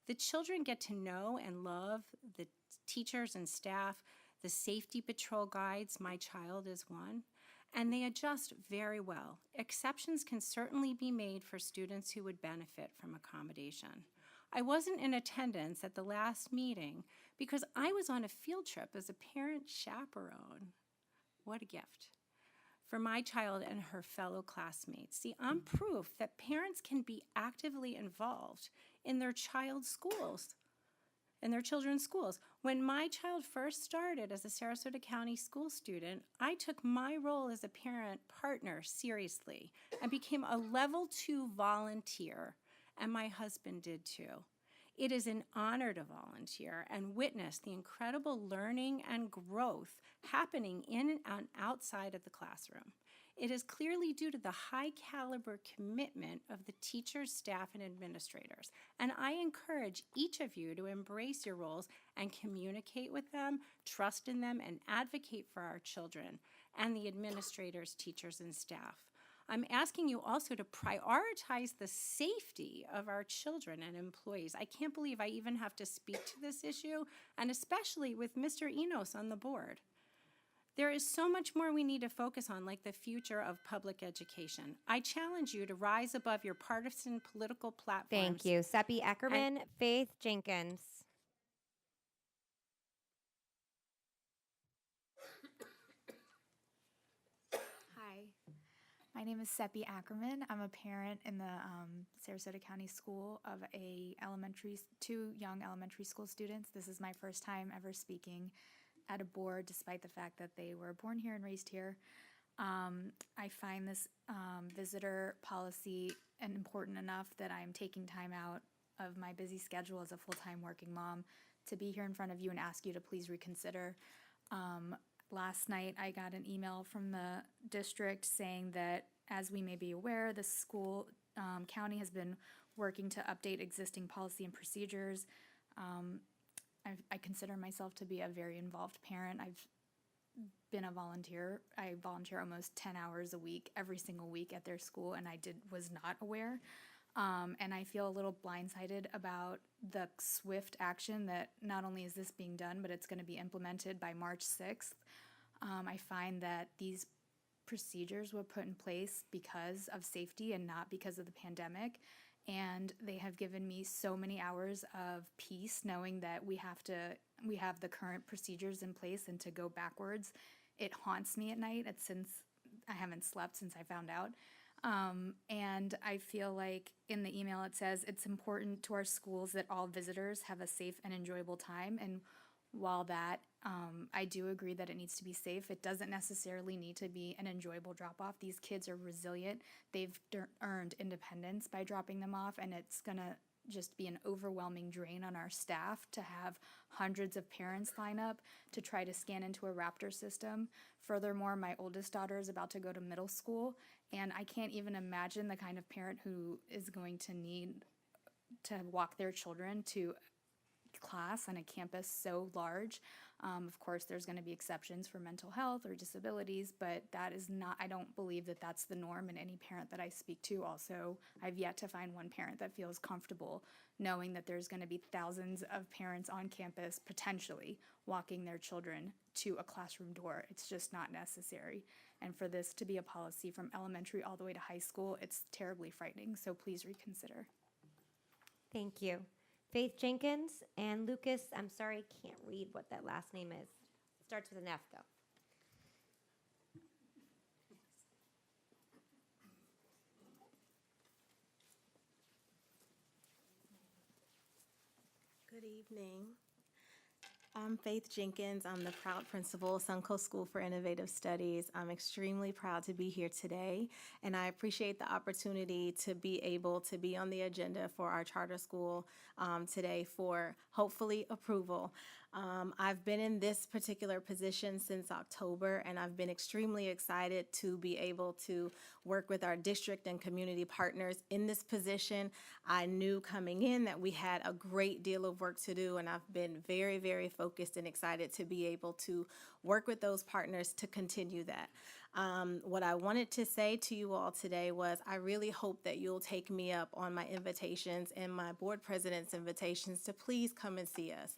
The children get to know and love the teachers and staff, the safety patrol guides, my child is one, and they adjust very well. Exceptions can certainly be made for students who would benefit from accommodation. I wasn't in attendance at the last meeting because I was on a field trip as a parent chaperone. What a gift for my child and her fellow classmates. See, I'm proof that parents can be actively involved in their child's schools, in their children's schools. When my child first started as a Sarasota County school student, I took my role as a parent partner seriously and became a level 2 volunteer, and my husband did too. It is an honor to volunteer and witness the incredible learning and growth happening in and outside of the classroom. It is clearly due to the high caliber commitment of the teachers, staff, and administrators. And I encourage each of you to embrace your roles and communicate with them, trust in them, and advocate for our children and the administrators, teachers, and staff. I'm asking you also to prioritize the safety of our children and employees. I can't believe I even have to speak to this issue, and especially with Mr. Enos on the board. There is so much more we need to focus on, like the future of public education. I challenge you to rise above your partisan political platforms. Thank you. Seppi Eckerman, Faith Jenkins. Hi, my name is Seppi Ackerman. I'm a parent in the Sarasota County School of two young elementary school students. This is my first time ever speaking at a board, despite the fact that they were born here and raised here. I find this visitor policy important enough that I'm taking time out of my busy schedule as a full-time working mom to be here in front of you and ask you to please reconsider. Last night, I got an email from the district saying that, as we may be aware, the school county has been working to update existing policy and procedures. I consider myself to be a very involved parent. I've been a volunteer. I volunteer almost 10 hours a week, every single week at their school, and I was not aware. And I feel a little blindsided about the swift action that not only is this being done, but it's going to be implemented by March 6th. I find that these procedures were put in place because of safety and not because of the pandemic. And they have given me so many hours of peace knowing that we have the current procedures in place, and to go backwards, it haunts me at night. Since I haven't slept since I found out. And I feel like in the email it says it's important to our schools that all visitors have a safe and enjoyable time. And while that, I do agree that it needs to be safe, it doesn't necessarily need to be an enjoyable drop-off. These kids are resilient. They've earned independence by dropping them off, and it's going to just be an overwhelming drain on our staff to have hundreds of parents line up to try to scan into a Raptor system. Furthermore, my oldest daughter is about to go to middle school, and I can't even imagine the kind of parent who is going to need to walk their children to class on a campus so large. Of course, there's going to be exceptions for mental health or disabilities, but that is not, I don't believe that that's the norm in any parent that I speak to. Also, I've yet to find one parent that feels comfortable knowing that there's going to be thousands of parents on campus potentially walking their children to a classroom door. It's just not necessary. And for this to be a policy from elementary all the way to high school, it's terribly frightening. So please reconsider. Thank you. Faith Jenkins and Lucas, I'm sorry, can't read what that last name is. Starts with an F, though. Good evening. I'm Faith Jenkins. I'm the proud principal of Suncoast School for Innovative Studies. I'm extremely proud to be here today, and I appreciate the opportunity to be able to be on the agenda for our charter school today for hopefully approval. I've been in this particular position since October, and I've been extremely excited to be able to work with our district and community partners in this position. I knew coming in that we had a great deal of work to do, and I've been very, very focused and excited to be able to work with those partners to continue that. What I wanted to say to you all today was I really hope that you'll take me up on my invitations and my board president's invitations to please come and see us.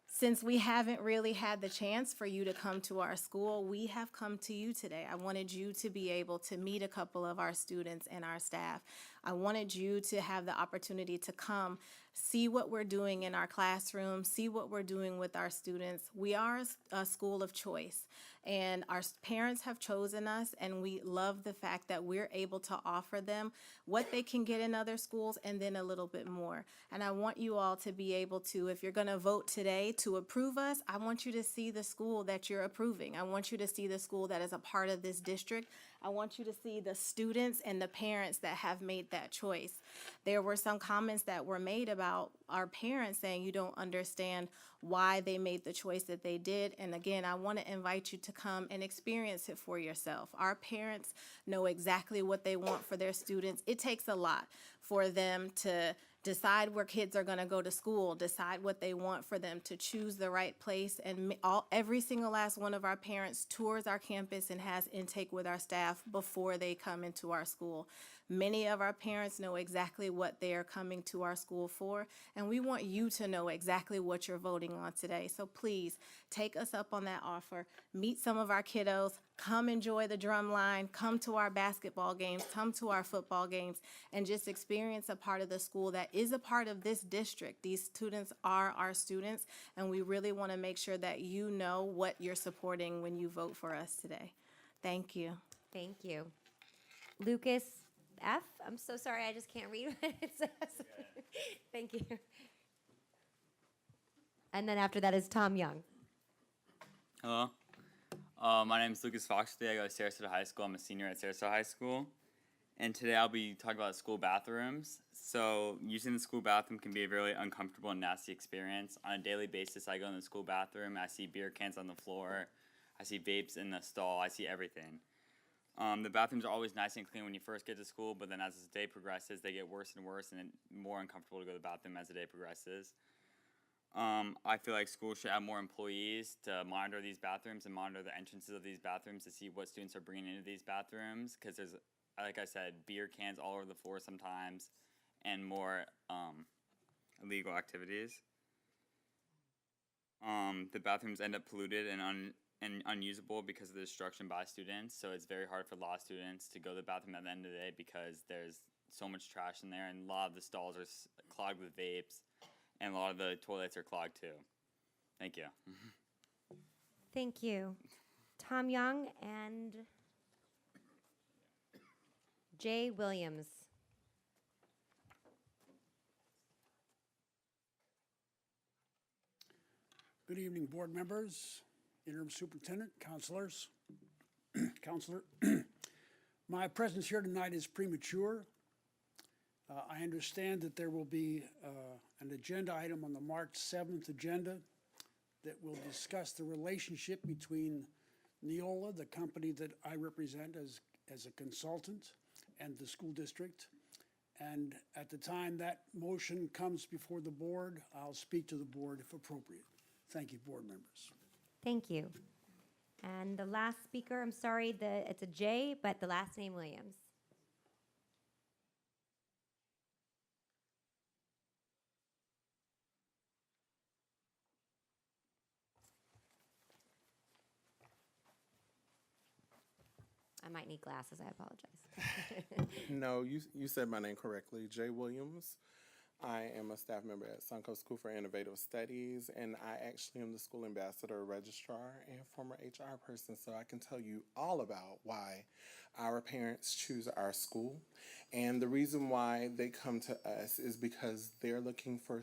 Since we haven't really had the chance for you to come to our school, we have come to you today. I wanted you to be able to meet a couple of our students and our staff. I wanted you to have the opportunity to come, see what we're doing in our classroom, see what we're doing with our students. We are a school of choice, and our parents have chosen us, and we love the fact that we're able to offer them what they can get in other schools and then a little bit more. And I want you all to be able to, if you're going to vote today to approve us, I want you to see the school that you're approving. I want you to see the school that is a part of this district. I want you to see the students and the parents that have made that choice. There were some comments that were made about our parents saying you don't understand why they made the choice that they did. And again, I want to invite you to come and experience it for yourself. Our parents know exactly what they want for their students. It takes a lot for them to decide where kids are going to go to school, decide what they want for them, to choose the right place. And every single last one of our parents tours our campus and has intake with our staff before they come into our school. Many of our parents know exactly what they are coming to our school for, and we want you to know exactly what you're voting on today. So please take us up on that offer. Meet some of our kiddos. Come enjoy the drum line. Come to our basketball games. Come to our football games, and just experience a part of the school that is a part of this district. These students are our students, and we really want to make sure that you know what you're supporting when you vote for us today. Thank you. Thank you. Lucas F. I'm so sorry, I just can't read what it says. Thank you. And then after that is Tom Young. Hello. My name is Lucas Foxley. I go to Sarasota High School. I'm a senior at Sarasota High School. And today I'll be talking about school bathrooms. So using the school bathroom can be a really uncomfortable and nasty experience. On a daily basis, I go in the school bathroom. I see beer cans on the floor. I see vapes in the stall. I see everything. The bathrooms are always nice and clean when you first get to school, but then as the day progresses, they get worse and worse and more uncomfortable to go to the bathroom as the day progresses. I feel like schools should have more employees to monitor these bathrooms and monitor the entrances of these bathrooms to see what students are bringing into these bathrooms, because there's, like I said, beer cans all over the floor sometimes and more illegal activities. The bathrooms end up polluted and unusable because of the destruction by students, so it's very hard for a lot of students to go to the bathroom at the end of the day because there's so much trash in there, and a lot of the stalls are clogged with vapes, and a lot of the toilets are clogged too. Thank you. Thank you. Tom Young and Jay Williams. Good evening, board members, interim superintendent, counselors, counselor. My presence here tonight is premature. I understand that there will be an agenda item on the March 7th agenda that will discuss the relationship between Neola, the company that I represent as a consultant, and the school district. And at the time that motion comes before the board, I'll speak to the board if appropriate. Thank you, board members. Thank you. And the last speaker, I'm sorry, it's a J, but the last name Williams. I might need glasses, I apologize. No, you said my name correctly. Jay Williams. I am a staff member at Suncoast School for Innovative Studies, and I actually am the school ambassador, registrar, and former HR person, so I can tell you all about why our parents choose our school. And the reason why they come to us is because they're looking for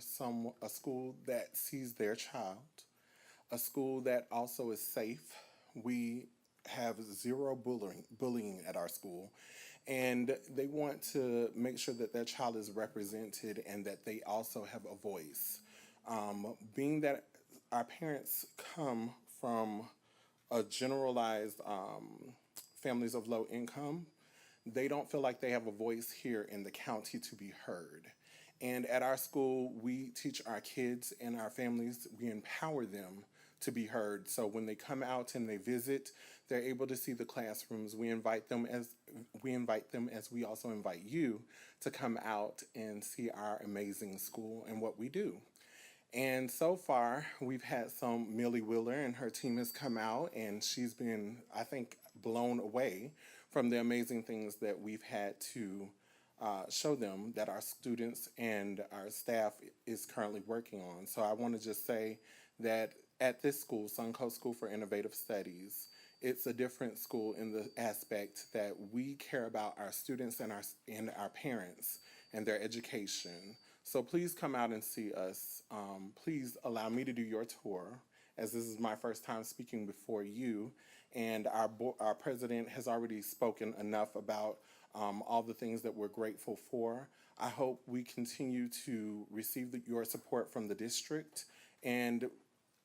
a school that sees their child, a school that also is safe. We have zero bullying at our school. And they want to make sure that their child is represented and that they also have a voice. Being that our parents come from a generalized families of low income, they don't feel like they have a voice here in the county to be heard. And at our school, we teach our kids and our families, we empower them to be heard. So when they come out and they visit, They're able to see the classrooms. We invite them as we also invite you to come out and see our amazing school and what we do. And so far, we've had Millie Wheeler and her team has come out, and she's been, I think, blown away from the amazing things that we've had to show them that our students and our staff is currently working on. So I want to just say that at this school, Suncoast School for Innovative Studies, it's a different school in the aspect that we care about our students and our parents and their education. So please come out and see us. Please allow me to do your tour, as this is my first time speaking before you. And our president has already spoken enough about all the things that we're grateful for. I hope we continue to receive your support from the district, and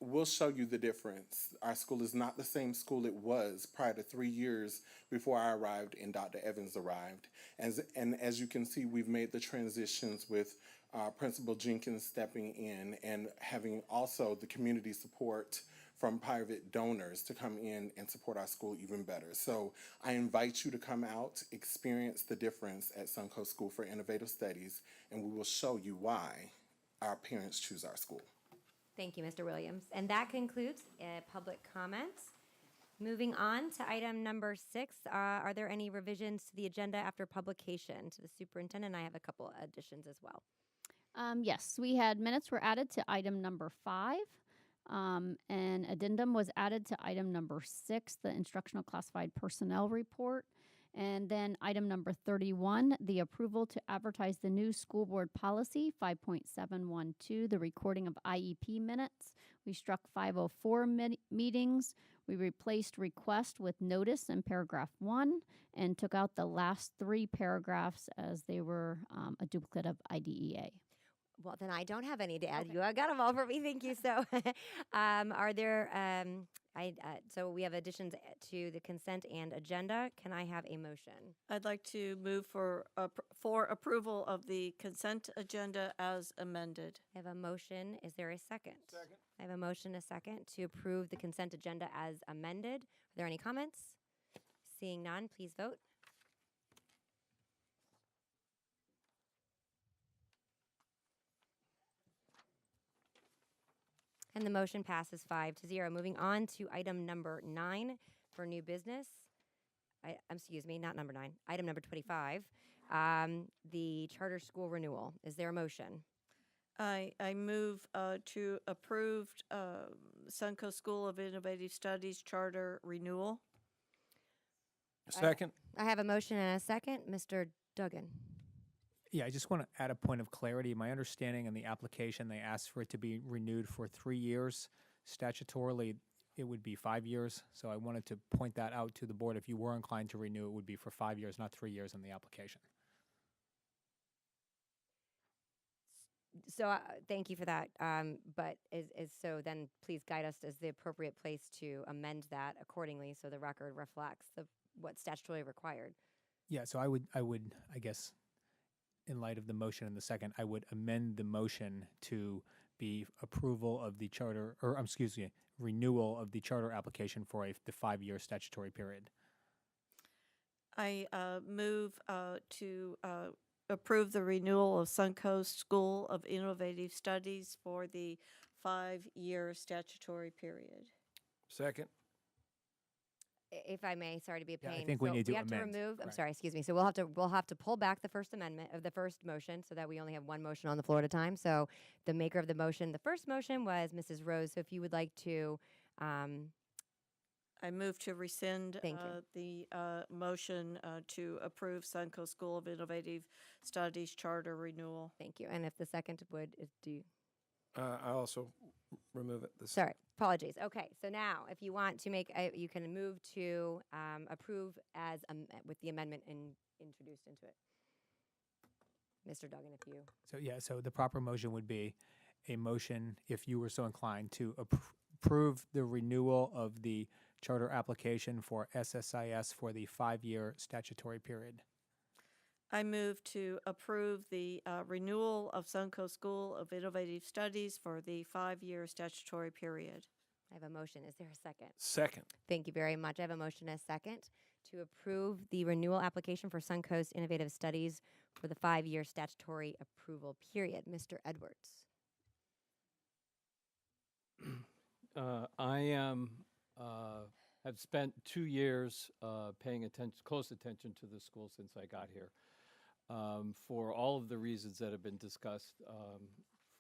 we'll show you the difference. Our school is not the same school it was prior to 3 years before I arrived and Dr. Evans arrived. And as you can see, we've made the transitions with Principal Jenkins stepping in and having also the community support from private donors to come in and support our school even better. So I invite you to come out, experience the difference at Suncoast School for Innovative Studies, and we will show you why our parents choose our school. Thank you, Mr. Williams. And that concludes public comments. Moving on to item number 6, are there any revisions to the agenda after publication? To the superintendent, I have a couple additions as well. Yes, we had minutes were added to item number 5. An addendum was added to item number 6, the instructional classified personnel report. And then item number 31, the approval to advertise the new school board policy 5.712, the recording of IEP minutes. We struck 504 meetings. We replaced request with notice in paragraph 1 and took out the last 3 paragraphs as they were a duplicate of IDEA. Well, then I don't have any to add. You got them all for me. Thank you. So, are there? So we have additions to the consent and agenda. Can I have a motion? I'd like to move for approval of the consent agenda as amended. I have a motion. Is there a second? Second. I have a motion, a second, to approve the consent agenda as amended. Are there any comments? Seeing none, please vote. And the motion passes 5-0. Moving on to item number 9 for new business. Excuse me, not number 9. Item number 25, the charter school renewal. Is there a motion? I move to approve Suncoast School of Innovative Studies charter renewal. Second. I have a motion and a second. Mr. Duggan. Yeah, I just want to add a point of clarity. My understanding in the application, they asked for it to be renewed for 3 years. Statutorily, it would be 5 years. So I wanted to point that out to the board. If you were inclined to renew, it would be for 5 years, not 3 years in the application. So thank you for that. But so then please guide us as the appropriate place to amend that accordingly so the record reflects what's statutorily required. Yeah, so I would, I guess, in light of the motion in the second, I would amend the motion to be approval of the charter, or excuse me, renewal of the charter application for the 5-year statutory period. I move to approve the renewal of Suncoast School of Innovative Studies for the 5-year statutory period. Second. If I may, sorry to be a pain. Yeah, I think we need to have amend. to remove. I'm Right. sorry, excuse me. So we'll have to pull back the first amendment of the first motion so that we only have one motion on the floor at a time. So the maker of the motion, the first motion was Mrs. Rose. So if you would like to, I move to rescind the motion to approve Suncoast School of Innovative Studies charter renewal. Thank you. And if the second would do. I also remove it. Sorry, apologies. Okay, so now if you want to make, you can move to approve as with the amendment introduced into it. Mr. Duggan, if you. So the proper motion would be a motion, if you were so inclined, to approve the renewal of the charter application for SSIS for the 5-year statutory period. I move to approve the renewal of Suncoast School of Innovative Studies for the 5-year statutory period. I have a motion. Is there a second? Second. Thank you very much. I have a motion and a second to approve the renewal application for Suncoast Innovative Studies for the 5-year statutory approval period. Mr. Edwards. I am have spent 2 years paying close attention to the school since I got here, for all of the reasons that have been discussed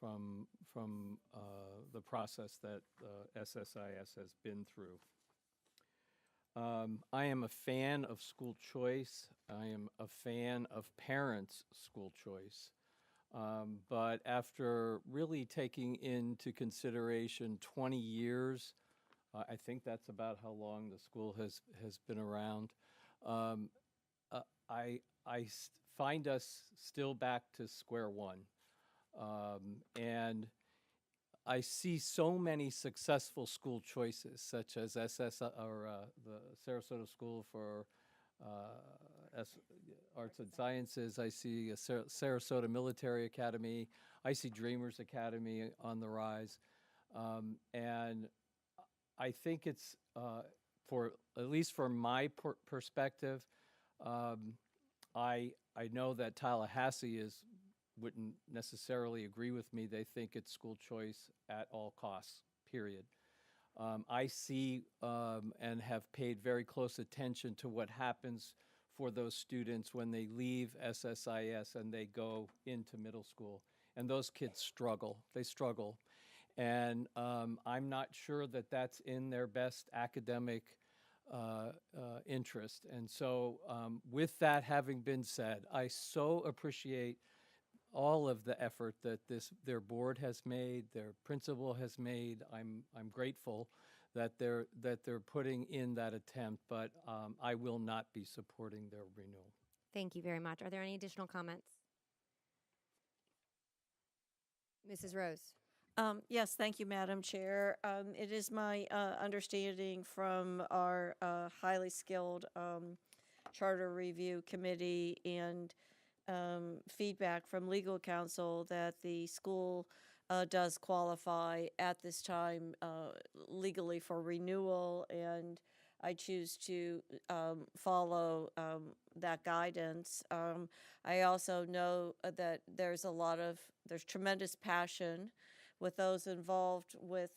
from the process that SSIS has been through. I am a fan of school choice. I am a fan of parents' school choice. But after really taking into consideration 20 years, I think that's about how long the school has been around, I find us still back to square one. And I see so many successful school choices, such as the Sarasota School for Arts and Sciences. I see a Sarasota Military Academy. I see Dreamers Academy on the rise. And I think it's, at least from my perspective, I know that Tallahassee wouldn't necessarily agree with me. They think it's school choice at all costs, period. I see and have paid very close attention to what happens for those students when they leave SSIS and they go into middle school. And those kids struggle. They struggle. And I'm not sure that that's in their best academic interest. And so with that having been said, I so appreciate all of the effort that their board has made, their principal has made. I'm grateful that they're putting in that attempt, but I will not be supporting their renewal. Thank you very much. Are there any additional comments? Mrs. Rose. Yes, thank you, Madam Chair. It is my understanding from our highly skilled Charter Review Committee and feedback from legal counsel that the school does qualify at this time legally for renewal, and I choose to follow that guidance. I also know that there's tremendous passion with those involved with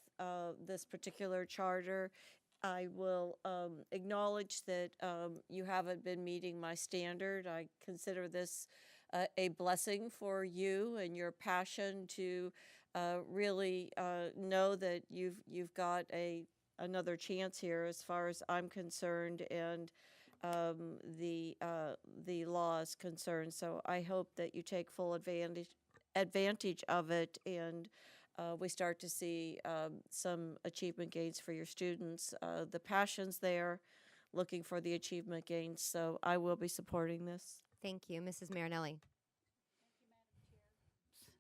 this particular charter. I will acknowledge that you haven't been meeting my standard. I consider this a blessing for you and your passion to really know that you've got another chance here as far as I'm concerned, and the law is concerned. So I hope that you take full advantage of it, and we start to see some achievement gains for your students. The passion's there, looking for the achievement gains, so I will be supporting this. Thank you. Mrs. Marinelli.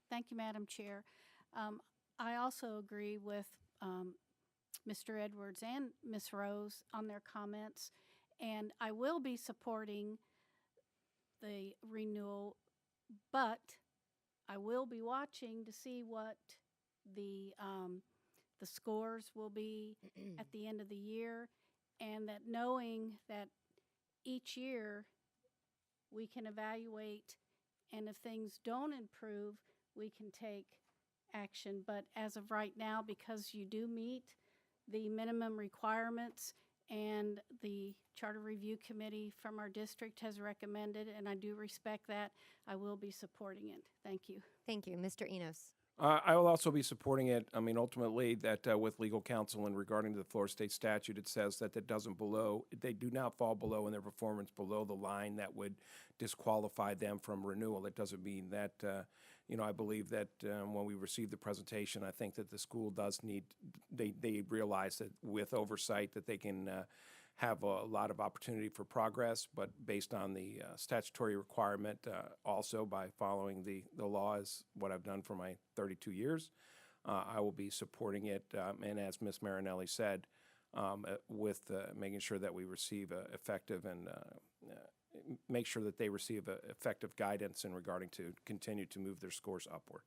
Thank you, Madam Chair. I also agree with Mr. Edwards and Ms. Rose on their comments, and I will be supporting the renewal, but I will be watching to see what the scores will be at the end of the year, and that knowing that each year we can evaluate, and if things don't improve, we can take action. But as of right now, because you do meet the minimum requirements and the Charter Review Committee from our district has recommended, and I do respect that, I will be supporting it. Thank you. Thank you. Mr. Enos. I will also be supporting it. I mean, ultimately, that with legal counsel and regarding to the Florida State statute, it says that they do not fall below in their performance below the line that would disqualify them from renewal. It doesn't mean that, I believe that when we receive the presentation, I think that the school does need, they realize that with oversight that they can have a lot of opportunity for progress, but based on the statutory requirement, also by following the law is what I've done for my 32 years. I will be supporting it, and as Ms. Marinelli said, with making sure that we receive effective and make sure that they receive effective guidance in regarding to continue to move their scores upward.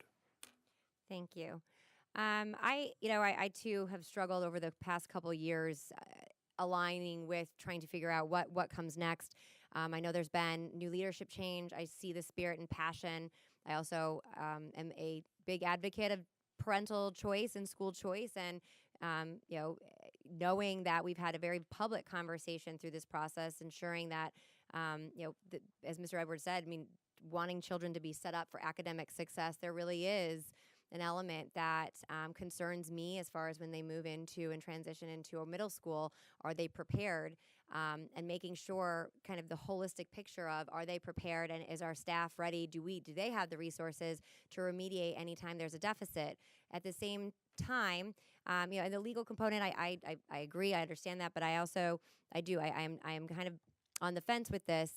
Thank you. I too have struggled over the past couple years aligning with trying to figure out what comes next. I know there's been new leadership change. I see the spirit and passion. I also am a big advocate of parental choice and school choice, and knowing that we've had a very public conversation through this process, ensuring that as Mr. Edwards said, I mean, wanting children to be set up for academic success, there really is an element that concerns me as far as when they move into and transition into a middle school. Are they prepared? And making sure kind of the holistic picture of, are they prepared, and is our staff ready? Do they have the resources to remediate anytime there's a deficit? At the same time, and the legal component, I agree, I understand that, but I am kind of on the fence with this.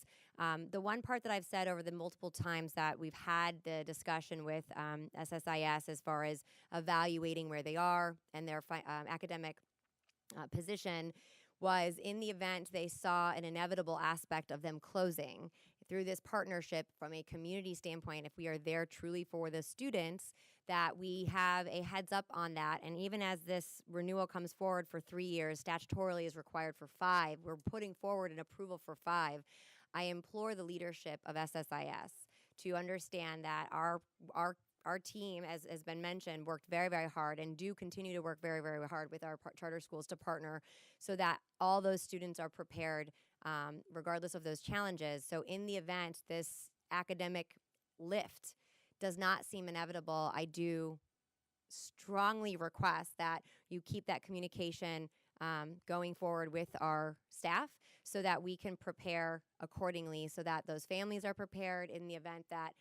The one part that I've said over the multiple times that we've had the discussion with SSIS as far as evaluating where they are and their academic position was, in the event they saw an inevitable aspect of them closing through this partnership from a community standpoint, if we are there truly for the students, that we have a heads up on that. And even as this renewal comes forward for 3 years, statutorily is required for 5. We're putting forward an approval for 5. I implore the leadership of SSIS to understand that our team, as has been mentioned, worked very, very hard and do continue to work very, very hard with our charter schools to partner so that all those students are prepared regardless of those challenges. So in the event this academic lift does not seem inevitable, I do strongly request that you keep that communication going forward with our staff so that we can prepare accordingly, so that those families are prepared in the event that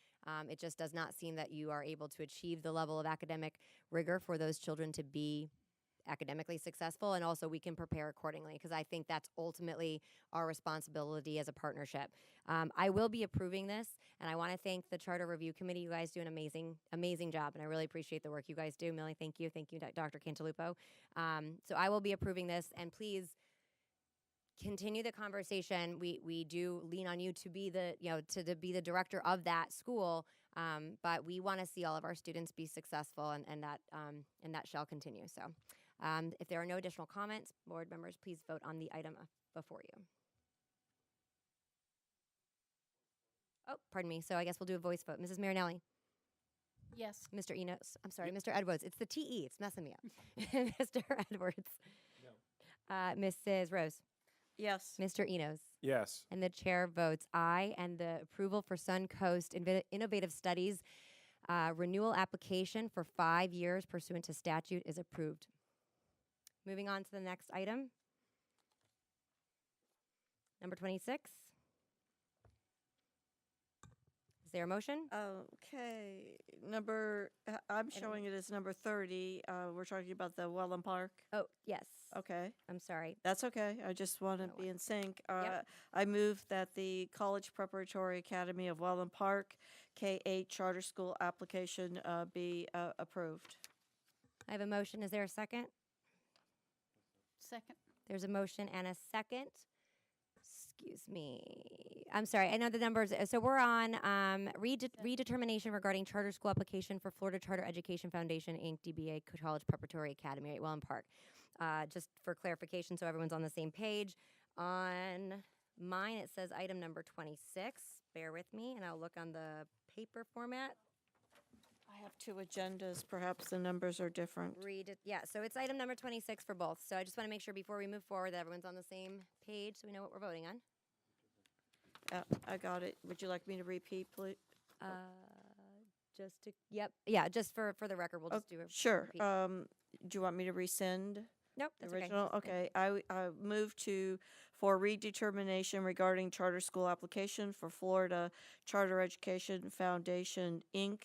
it just does not seem that you are able to achieve the level of academic rigor for those children to be academically successful, and also we can prepare accordingly, because I think that's ultimately our responsibility as a partnership. I will be approving this, and I want to thank the Charter Review Committee. You guys do an amazing job, and I really appreciate the work you guys do. Millie, thank you. Thank you, Dr. Cantalupo. So I will be approving this, and please continue the conversation. We do lean on you to be to be the director of that school, but we want to see all of our students be successful, and that shall continue. So. If there are no additional comments, board members, please vote on the item before you. Oh, pardon me. So I guess we'll do a voice vote. Mrs. Marinelli? Yes. Mr. Enos? I'm sorry, Mr. Edwards. It's the TE. It's messing me up. Mr. Edwards? No. Mrs. Rose? Yes. Mr. Enos? Yes. And the chair votes aye, and the approval for Suncoast Innovative Studies renewal application for 5 years pursuant to statute is approved. Moving on to the next item. Number 26. Is there a motion? Okay, I'm showing it as number 30. We're talking about the Welland Park. Oh, yes. Okay. I'm sorry. That's okay. I just want to be in sync. Yep. I move that the College Preparatory Academy of Welland Park K-8 charter school application be approved. I have a motion. Is there a second? Second. There's a motion and a second. Excuse me. I'm sorry. I know the numbers. So we're on redetermination regarding charter school application for Florida Charter Education Foundation, Inc., DBA College Preparatory Academy at Welland Park. Just for clarification, so everyone's on the same page. On mine, it says item number 26. Bear with me, and I'll look on the paper format. I have 2 agendas. Perhaps the numbers are different. Yeah, so it's item number 26 for both. So I just want to make sure before we move forward that everyone's on the same page so we know what we're voting on. I got it. Would you like me to repeat, please? Just for the record, we'll just do it. Sure. Do you want me to rescind? Nope, that's the original? okay. I move for redetermination regarding charter school application for Florida Charter Education Foundation, Inc.,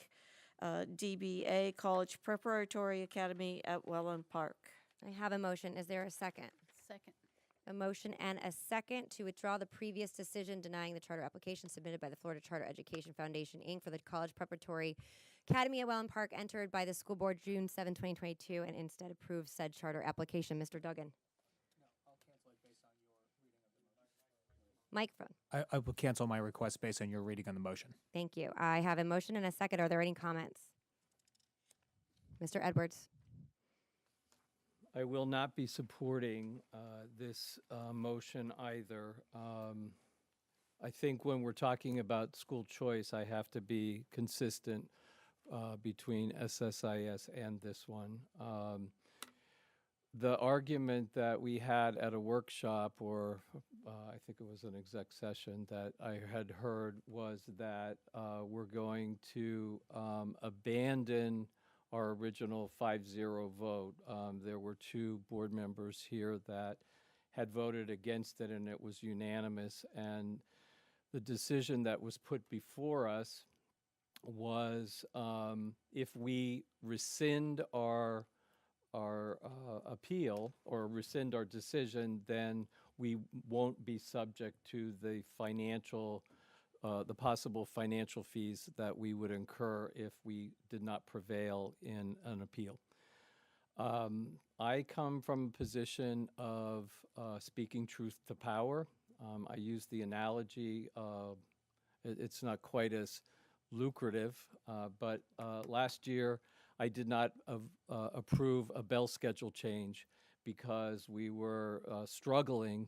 DBA College Preparatory Academy at Welland Park. I have a motion. Is there a second? Second. A motion and a second to withdraw the previous decision denying the charter application submitted by the Florida Charter Education Foundation, Inc. for the College Preparatory Academy at Welland Park, entered by the school board June 7, 2022, and instead approve said charter application. Mr. Duggan. Microphone. I will cancel my request based on your reading on the motion. Thank you. I have a motion and a second. Are there any comments? Mr. Edwards. I will not be supporting this motion either. I think when we're talking about school choice, I have to be consistent between SSIS and this one. The argument that we had at a workshop, or I think it was an exec session that I had heard, was that we're going to abandon our original 5-0 vote. There were 2 board members here that had voted against it, and it was unanimous. And the decision that was put before us was if we rescind our appeal or rescind our decision, then we won't be subject to the possible financial fees that we would incur if we did not prevail in an appeal. I come from a position of speaking truth to power. I use the analogy, it's not quite as lucrative, but last year I did not approve a bell schedule change because we were struggling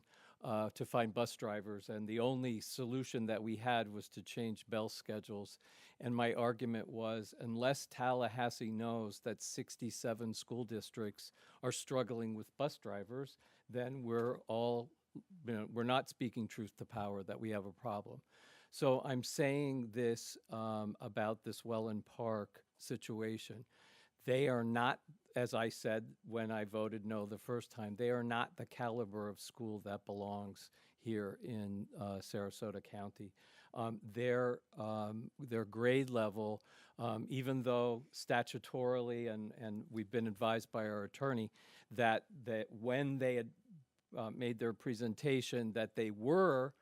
to find bus drivers, and the only solution that we had was to change bell schedules. And my argument was, unless Tallahassee knows that 67 school districts are struggling with bus drivers, then we're not speaking truth to power that we have a problem. So I'm saying this about this Welland Park situation. They are not, as I said when I voted no the first time, they are not the caliber of school that belongs here in Sarasota County. Their grade level, even though statutorily, and we've been advised by our attorney, that when they had made their presentation that they were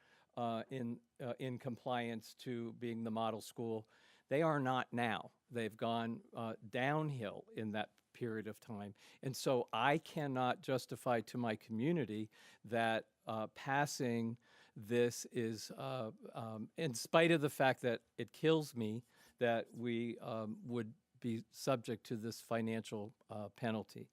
in compliance to being the model school, they are not now. They've gone downhill in that period of time. And so I cannot justify to my community that passing this is, in spite of the fact that it kills me, that we would be subject to this financial penalty.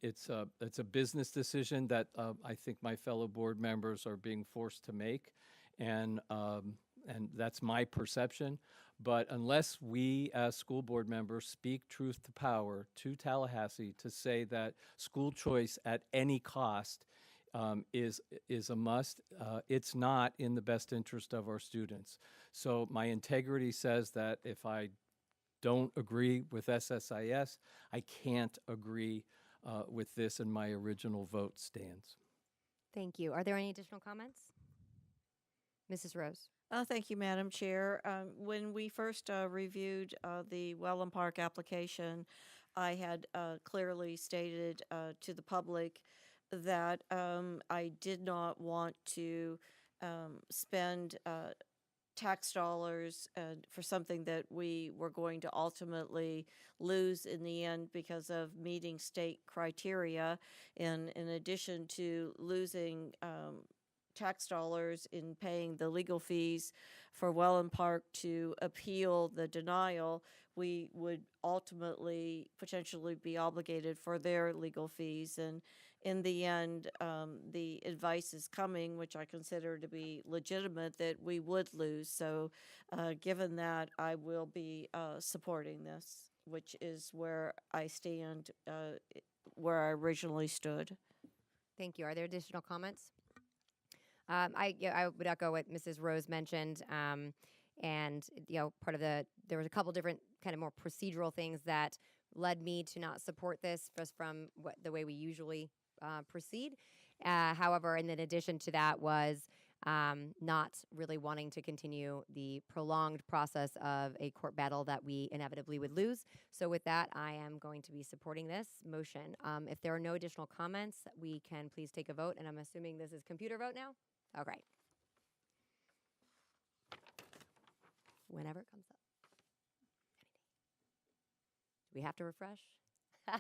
It's a business decision that I think my fellow board members are being forced to make, and that's my perception. But unless we as school board members speak truth to power to Tallahassee to say that school choice at any cost is a must, it's not in the best interest of our students. So my integrity says that if I don't agree with SSIS, I can't agree with this, and my original vote stands. Thank you. Are there any additional comments? Mrs. Rose. Thank you, Madam Chair. When we first reviewed the Welland Park application, I had clearly stated to the public that I did not want to spend tax dollars for something that we were going to ultimately lose in the end because of meeting state criteria, and in addition to losing tax dollars in paying the legal fees for Welland Park to appeal the denial, we would ultimately potentially be obligated for their legal fees. And in the end, the advice is coming, which I consider to be legitimate, that we would lose. So given that, I will be supporting this, which is where I stand, where I originally stood. Thank you. Are there additional comments? I would echo what Mrs. Rose mentioned, and part of there was a couple different kind of more procedural things that led me to not support this just from the way we usually proceed. However, and in addition to that was not really wanting to continue the prolonged process of a court battle that we inevitably would lose. So with that, I am going to be supporting this motion. If there are no additional comments, we can please take a vote, and I'm assuming this is computer vote now? Okay. Whenever it comes up. Do we have to refresh?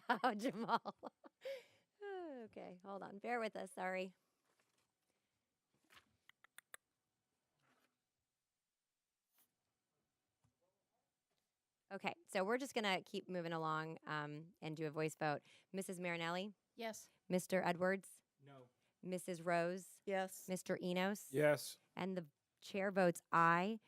Oh, Jamal. Okay, hold on. Bear with us. Sorry. Okay, so we're just going to keep moving along and do a voice vote. Mrs. Marinelli? Yes. Mr. Edwards? No. Mrs. Rose? Yes. Mr. Enos? Yes. And the chair votes aye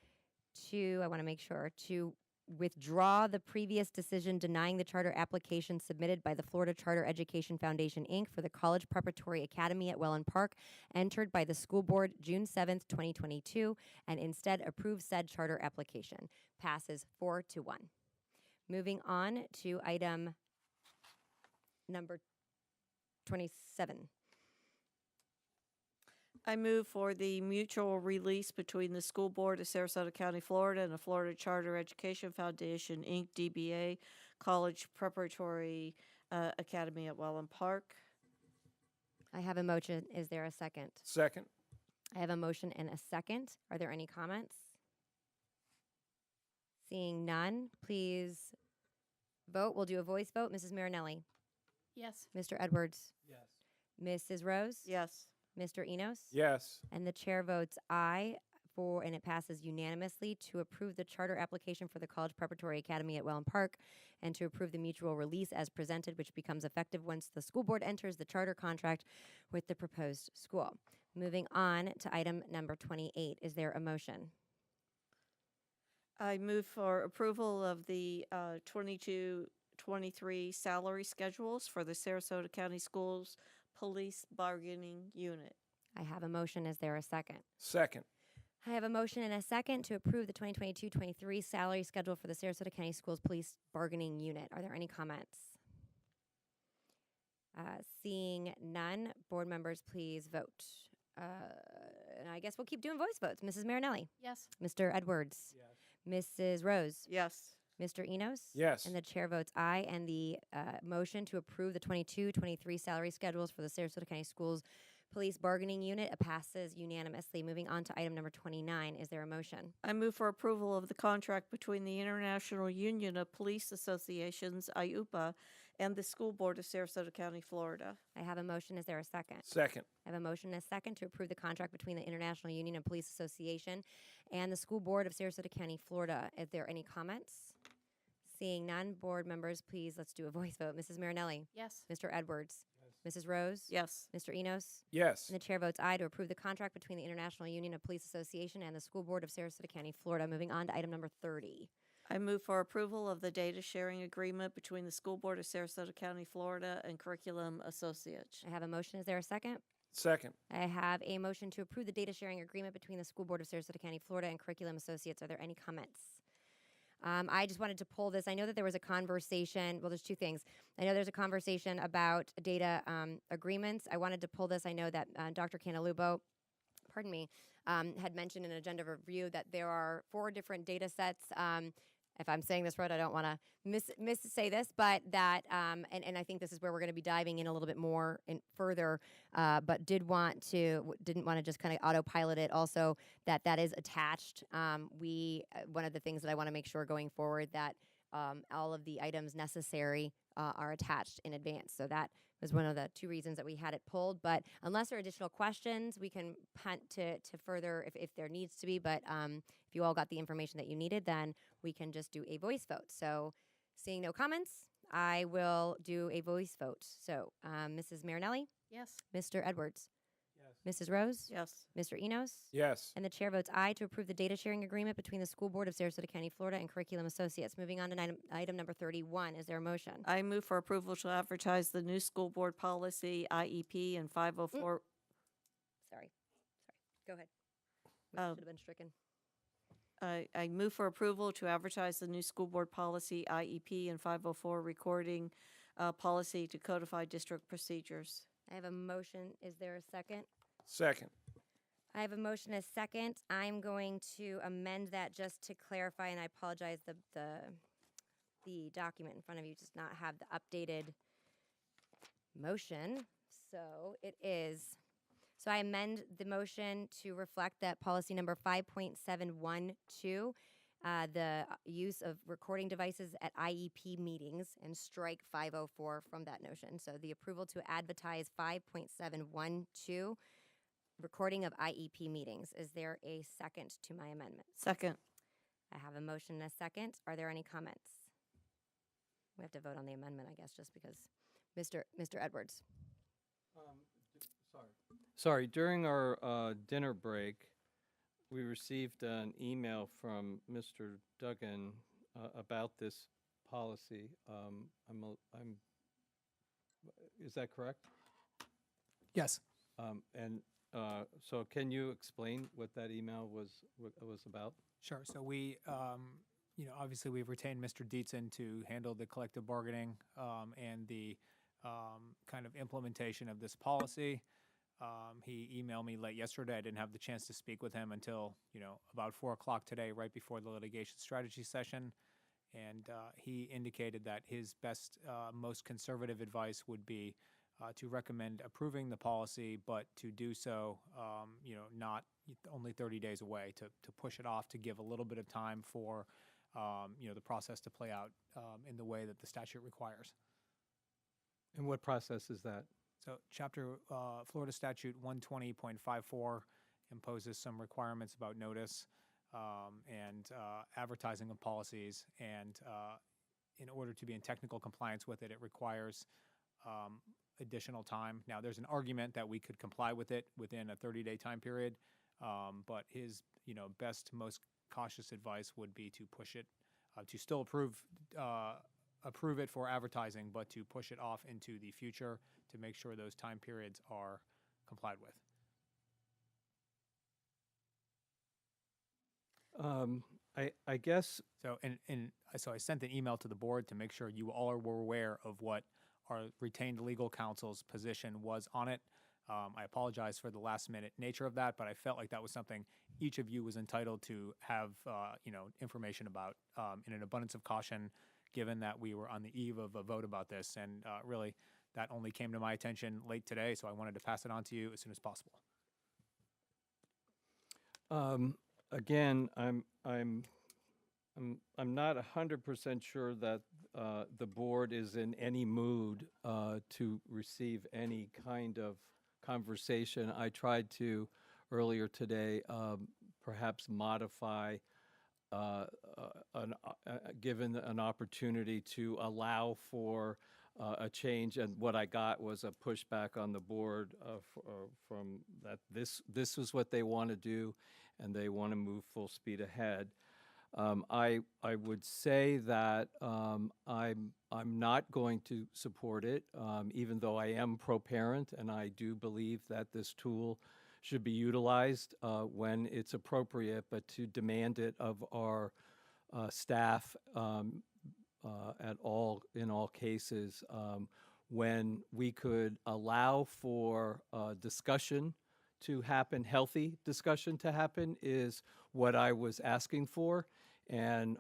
I want to make sure, to withdraw the previous decision denying the charter application submitted by the Florida Charter Education Foundation, Inc. for the College Preparatory Academy at Welland Park, entered by the school board June 7th, 2022, and instead approve said charter application. Passes 4-1. Moving on to item number 27. I move for the mutual release between the School Board of Sarasota County, Florida and the Florida Charter Education Foundation, Inc., DBA, College Preparatory Academy at Welland Park. I have a motion. Is there a second? Second. I have a motion and a second. Are there any comments? Seeing none, please vote. We'll do a voice vote. Mrs. Marinelli? Yes. Mr. Edwards? Yes. Mrs. Rose? Yes. Mr. Enos? Yes. And the chair votes aye and it passes unanimously to approve the charter application for the College Preparatory Academy at Welland Park and to approve the mutual release as presented, which becomes effective once the school board enters the charter contract with the proposed school. Moving on to item number 28. Is there a motion? I move for approval of the 22-23 salary schedules for the Sarasota County Schools Police Bargaining Unit. I have a motion. Is there a second? Second. I have a motion and a second to approve the 2022-23 salary schedule for the Sarasota County Schools Police Bargaining Unit. Are there any comments? Seeing none, board members, please vote. And I guess we'll keep doing voice votes. Mrs. Marinelli? Yes. Mr. Edwards? Yes. Mrs. Rose? Yes. Mr. Enos? Yes. And the chair votes aye. And the motion to approve the 22-23 salary schedules for the Sarasota County Schools Police Bargaining Unit passes unanimously. Moving on to item number 29. Is there a motion? I move for approval of the contract between the International Union of Police Associations, IUPA, and the School Board of Sarasota County, Florida. I have a motion. Is there a second? Second. I have a motion and a second to approve the contract between the International Union of Police Association and the School Board of Sarasota County, Florida. Is there any comments? Seeing none, board members, please, let's do a voice vote. Mrs. Marinelli? Yes. Mr. Edwards? Mrs. Rose? Yes. Mr. Enos? Yes. And the chair votes aye to approve the contract between the International Union of Police Association and the School Board of Sarasota County, Florida. Moving on to item number 30. I move for approval of the data sharing agreement between the School Board of Sarasota County, Florida and Curriculum Associates. I have a motion. Is there a second? Second. I have a motion to approve the data sharing agreement between the School Board of Sarasota County, Florida and Curriculum Associates. Are there any comments? I just wanted to pull this. I know that there was a conversation. Well, there's two things. I know there's a conversation about data agreements. I wanted to pull this. I know that Dr. Cantalupo, pardon me, had mentioned in agenda review that there are 4 different data sets. If I'm saying this right, I don't want to miss-say this, but that, and I think this is where we're going to be diving in a little bit more and further, but didn't want to just kind of autopilot it. Also, that is attached. One of the things that I want to make sure going forward that all of the items necessary are attached in advance. So that was one of the 2 reasons that we had it pulled. But unless there are additional questions, we can punt to further if there needs to be. But if you all got the information that you needed, then we can just do a voice vote. So seeing no comments, I will do a voice vote. So Mrs. Marinelli? Yes. Mr. Edwards? Yes. Mrs. Rose? Yes. Mr. Enos? Yes. And the chair votes aye to approve the data sharing agreement between the School Board of Sarasota County, Florida and Curriculum Associates. Moving on to item number 31. Is there a motion? I move for approval to advertise the new school board policy, IEP, and 504. Sorry. Go ahead. Oh. Should have been stricken. I move for approval to advertise the new school board policy, IEP, and 504 recording policy to codify district procedures. I have a motion. Is there a second? Second. I have a motion and a second. I'm going to amend that just to clarify, and I apologize, the document in front of you does not have the updated motion. So it is. So I amend the motion to reflect that policy number 5.712, the use of recording devices at IEP meetings, and strike 504 from that notion. So the approval to advertise 5.712, recording of IEP meetings. Is there a second to my amendment? Second. I have a motion and a second. Are there any comments? We have to vote on the amendment, I guess, just because. Mr. Edwards. Sorry, during our dinner break, we received an email from Mr. Duggan about this policy. Is that correct? Yes. So can you explain what that email was about? Sure. So we, obviously we've retained Mr. Dietzen to handle the collective bargaining and the kind of implementation of this policy. He emailed me late yesterday. I didn't have the chance to speak with him until, about 4 o'clock today, right before the litigation strategy session. And he indicated that his best, most conservative advice would be to recommend approving the policy, but to do so, not only 30 days away, to push it off, to give a little bit of time for, the process to play out in the way that the statute requires. And what process is that? So Florida Statute 120.54 imposes some requirements about notice and advertising of policies, and in order to be in technical compliance with it, it requires additional time. Now, there's an argument that we could comply with it within a 30-day time period, but his, best, most cautious advice would be to push it, to still approve it for advertising, but to push it off into the future to make sure those time periods are complied with. I guess. So, so I sent an email to the board to make sure you all were aware of what our retained legal counsel's position was on it. I apologize for the last minute nature of that, but I felt like that was something each of you was entitled to have, information about in an abundance of caution, given that we were on the eve of a vote about this. And really, that only came to my attention late today, so I wanted to pass it on to you as soon as possible. Again, I'm not 100% sure that the board is in any mood to receive any kind of conversation. I tried to earlier today perhaps modify, given an opportunity to allow for a change, and what I got was a pushback on the board from that this was what they want to do, and they want to move full speed ahead. I would say that I'm not going to support it, even though I am pro-parent, and I do believe that this tool should be utilized when it's appropriate, but to demand it of our staff in all cases, when we could allow for discussion to happen, healthy discussion to happen, is what I was asking for, and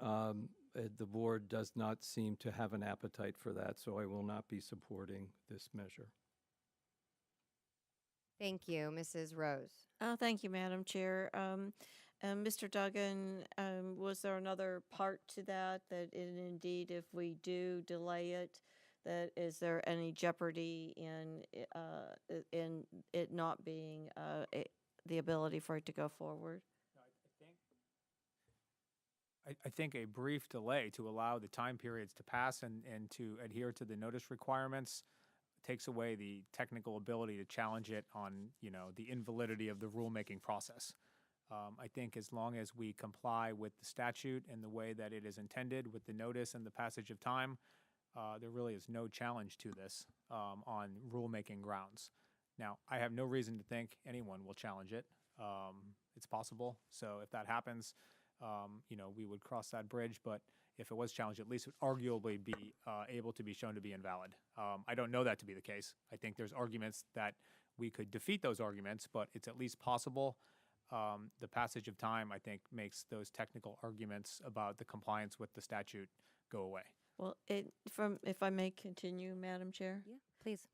the board does not seem to have an appetite for that, so I will not be supporting this measure. Thank you. Mrs. Rose. Thank you, Madam Chair. Mr. Duggan, was there another part to that indeed, if we do delay it, that is there any jeopardy in it not being the ability for it to go forward? I think a brief delay to allow the time periods to pass and to adhere to the notice requirements takes away the technical ability to challenge it on, the invalidity of the rulemaking process. I think as long as we comply with the statute and the way that it is intended with the notice and the passage of time, there really is no challenge to this on rulemaking grounds. Now, I have no reason to think anyone will challenge it. It's possible. So if that happens, we would cross that bridge. But if it was challenged, at least it would arguably be able to be shown to be invalid. I don't know that to be the case. I think there's arguments that we could defeat those arguments, but it's at least possible. The passage of time, I think, makes those technical arguments about the compliance with the statute go away. Well, if I may continue, Madam Chair? Yeah, please.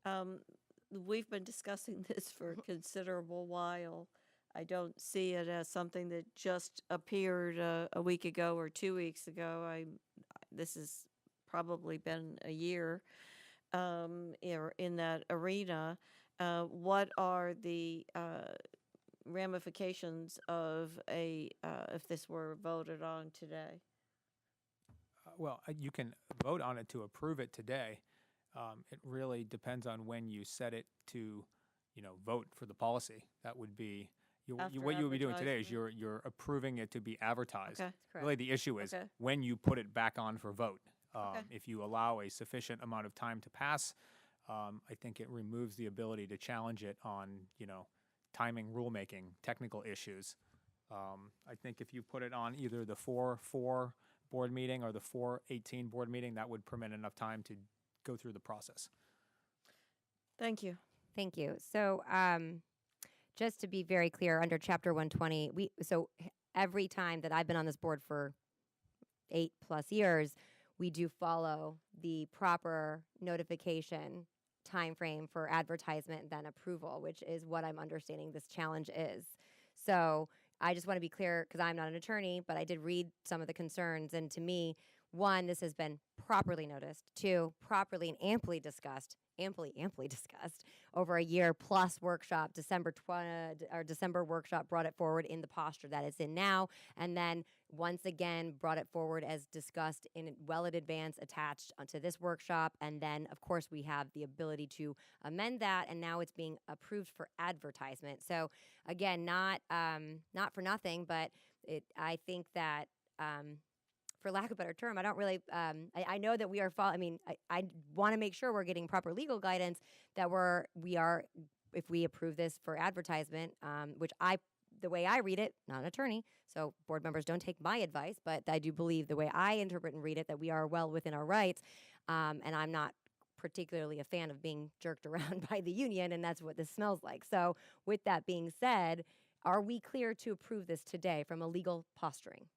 We've been discussing this for a considerable while. I don't see it as something that just appeared a week ago or 2 weeks ago. This has probably been a year in that arena. What are the ramifications of if this were voted on today? Well, you can vote on it to approve it today. It really depends on when you set it to, vote for the policy. That would be, After what you would be doing today is advertisement. you're approving it to be advertised. Okay. Really, the issue is Okay. when you put it back on for vote. Okay. If you allow a sufficient amount of time to pass, I think it removes the ability to challenge it on, timing, rulemaking, technical issues. I think if you put it on either the 4/4 board meeting or the 4/18 board meeting, that would permit enough time to go through the process. Thank you. Thank you. So, just to be very clear, under Chapter 120, every time that I've been on this board for 8+ years, we do follow the proper notification timeframe for advertisement and then approval, which is what I'm understanding this challenge is. So I just want to be clear, because I'm not an attorney, but I did read some of the concerns, and to me, one, this has been properly noticed. Two, properly and amply discussed over a year plus workshop. December workshop brought it forward in the posture that it's in now, and then once again brought it forward as discussed in advance attached onto this workshop, and then of course we have the ability to amend that, and now it's being approved for advertisement. So again, not for nothing, but I think that for lack of a better term, I don't really, I know that we are, I want to make sure we're getting proper legal guidance, that we are, if we approve this for advertisement, which the way I read it, not an attorney, so board members don't take my advice, but I do believe the way I interpret and read it, that we are well within our rights, and I'm not particularly a fan of being jerked around by the union, and that's what this smells like. So with that being said, are we clear to approve this today from a legal posturing?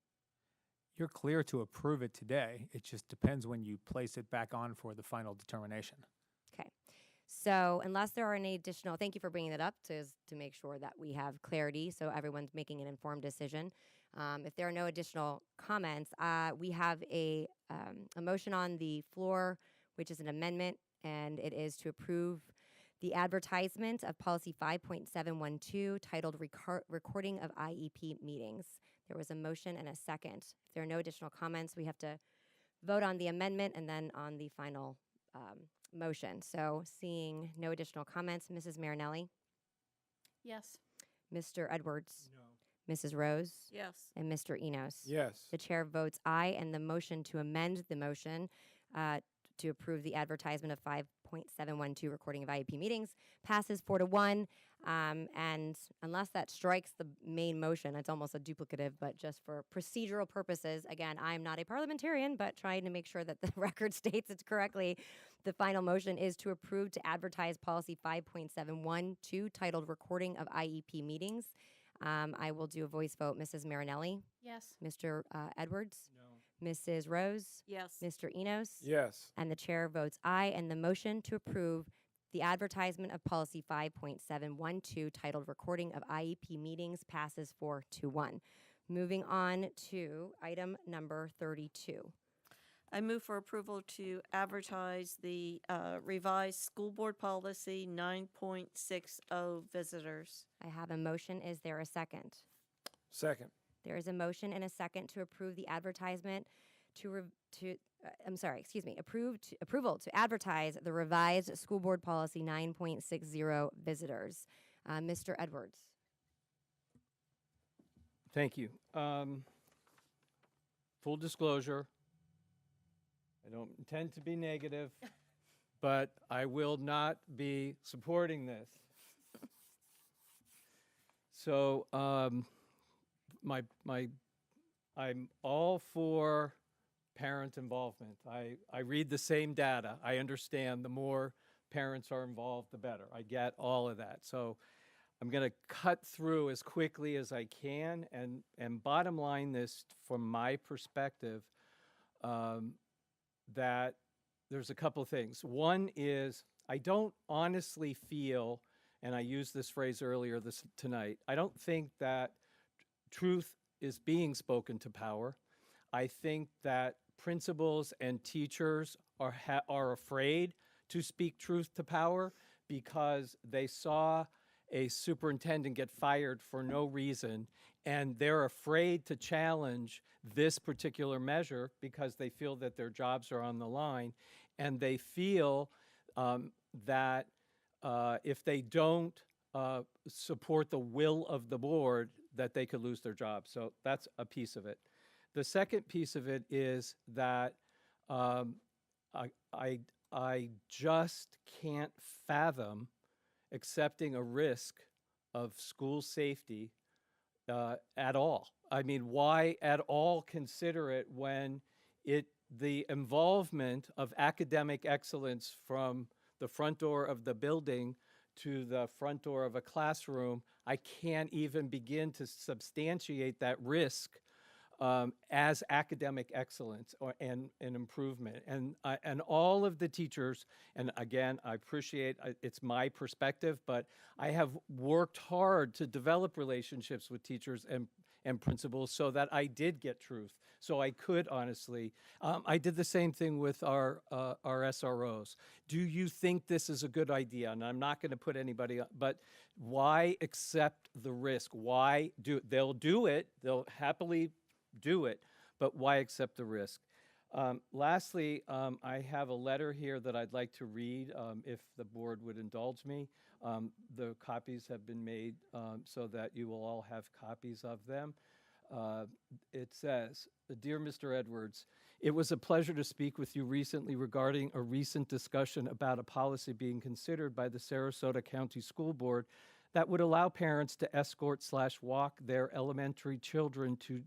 You're clear to approve it today. It just depends when you place it back on for the final determination. Okay. So unless there are any additional, thank you for bringing that up to make sure that we have clarity so everyone's making an informed decision. If there are no additional comments, we have a motion on the floor, which is an amendment, and it is to approve the advertisement of policy 5.712 titled Recording of IEP Meetings. There was a motion and a second. If there are no additional comments, we have to vote on the amendment and then on the final motion. So seeing no additional comments, Mrs. Marinelli, Yes. Mr. Edwards, Mrs. Rose, Yes. and Mr. Enos. Yes. The chair votes aye, and the motion to amend the motion to approve the advertisement of 5.712 recording of IEP meetings passes 4-1. And unless that strikes the main motion, it's almost a duplicative, but just for procedural purposes, again, I'm not a parliamentarian, but trying to make sure that the record states it correctly. The final motion is to approve to advertise policy 5.712 titled Recording of IEP Meetings. I will do a voice vote. Mrs. Marinelli? Yes. Mr. Edwards? No. Mrs. Rose? Yes. Mr. Enos? Yes. And the chair votes aye, and the motion to approve the advertisement of policy 5.712 titled Recording of IEP Meetings passes 4-1. Moving on to item number 32. I move for approval to advertise the revised school board policy 9.60 visitors. I have a motion. Is there a second? Second. There is a motion and a second to approve the advertisement approval to advertise the revised school board policy 9.60 visitors. Mr. Edwards. Thank you. Full disclosure, I don't intend to be negative, but I will not be supporting this. So I'm all for parent involvement. I read the same data. I understand the more parents are involved, the better. I get all of that. So I'm going to cut through as quickly as I can and bottom line this from my perspective, that there's a couple things. One is I don't honestly feel, and I used this phrase earlier tonight, I don't think that truth is being spoken to power. I think that principals and teachers are afraid to speak truth to power because they saw a superintendent get fired for no reason, and they're afraid to challenge this particular measure because they feel that their jobs are on the line, and they feel that if they don't support the will of the board, that they could lose their job. So that's a piece of it. The second piece of it is that I just can't fathom accepting a risk of school safety at all. I mean, why at all consider it when the involvement of academic excellence from the front door of the building to the front door of a classroom, I can't even begin to substantiate that risk as academic excellence and improvement. And all of the teachers, and again, I appreciate it's my perspective, but I have worked hard to develop relationships with teachers and principals so that I did get truth. So I could honestly, I did the same thing with our SROs. Do you think this is a good idea? And I'm not going to put anybody on, but why accept the risk? Why they'll do it, they'll happily do it, but why accept the risk? Lastly, I have a letter here that I'd like to read if the board would indulge me. The copies have been made so that you will all have copies of them. It says, "Dear Mr. Edwards, it was a pleasure to speak with you recently regarding a recent discussion about a policy being considered by the Sarasota County School Board that would allow parents to escort/walk their elementary children to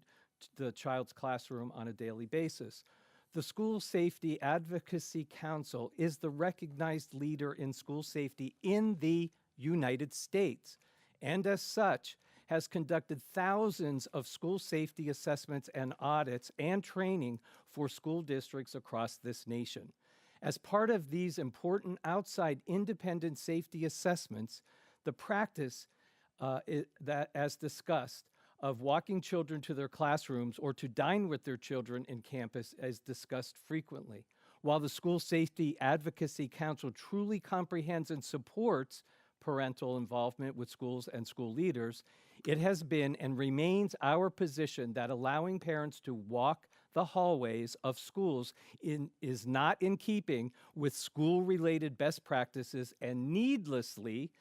the child's classroom on a daily basis. The School Safety Advocacy Council is the recognized leader in school safety in the United States, and as such, has conducted thousands of school safety assessments and audits and training for school districts across this nation. As part of these important outside independent safety assessments, the practice that, as discussed, of walking children to their classrooms or to dine with their children in campus is discussed frequently. While the School Safety Advocacy Council truly comprehends and supports parental involvement with schools and school leaders, it has been and remains our position that allowing parents to walk the hallways of schools is not in keeping with school-related best practices and needlessly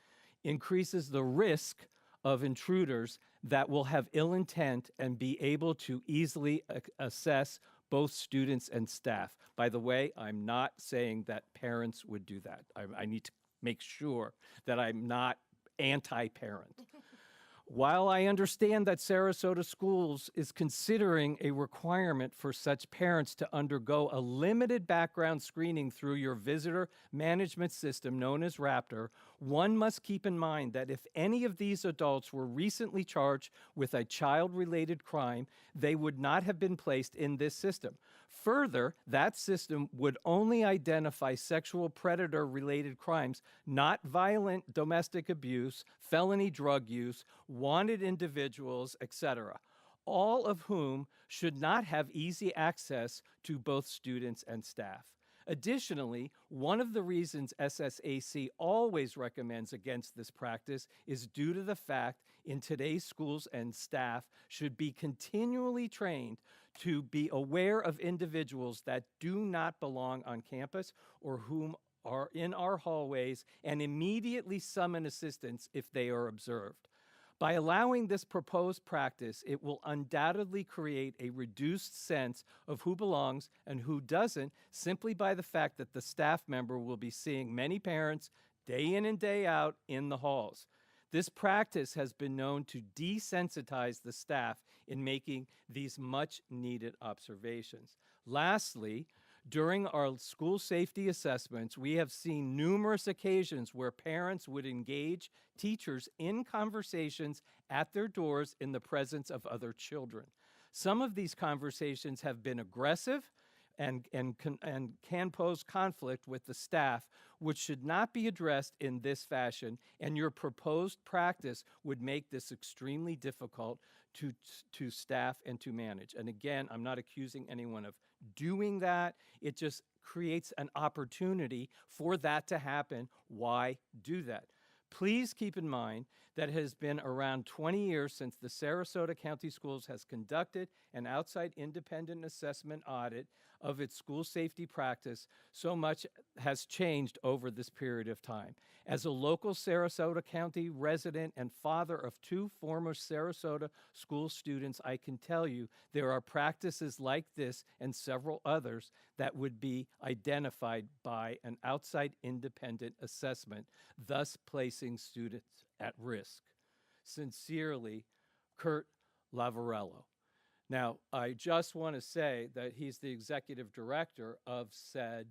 increases the risk of intruders that will have ill intent and be able to easily assess both students and staff. By the way, I'm not saying that parents would do that. I need to make sure that I'm not anti-parent. While I understand that Sarasota Schools is considering a requirement for such parents to undergo a limited background screening through your visitor management system known as Raptor, one must keep in mind that if any of these adults were recently charged with a child-related crime, they would not have been placed in this system. Further, that system would only identify sexual predator-related crimes, not violent domestic abuse, felony drug use, wanted individuals, etc., all of whom should not have easy access to both students and staff. Additionally, one of the reasons SSAC always recommends against this practice is due to the fact in today's schools and staff should be continually trained to be aware of individuals that do not belong on campus or whom are in our hallways and immediately summon assistance if they are observed. By allowing this proposed practice, it will undoubtedly create a reduced sense of who belongs and who doesn't, simply by the fact that the staff member will be seeing many parents day in and day out in the halls. This practice has been known to desensitize the staff in making these much-needed observations. Lastly, during our school safety assessments, we have seen numerous occasions where parents would engage teachers in conversations at their doors in the presence of other children. Some of these conversations have been aggressive and can pose conflict with the staff, which should not be addressed in this fashion, and your proposed practice would make this extremely difficult to staff and to manage. And again, I'm not accusing anyone of doing that. It just creates an opportunity for that to happen. Why do that? Please keep in mind that it has been around 20 years since the Sarasota County Schools has conducted an outside independent assessment audit of its school safety practice. So much has changed over this period of time. As a local Sarasota County resident and father of 2 former Sarasota school students, I can tell you there are practices like this and several others that would be identified by an outside independent assessment, thus placing students at risk. Sincerely, Kurt Lavarello. Now, I just want to say that he's the executive director of said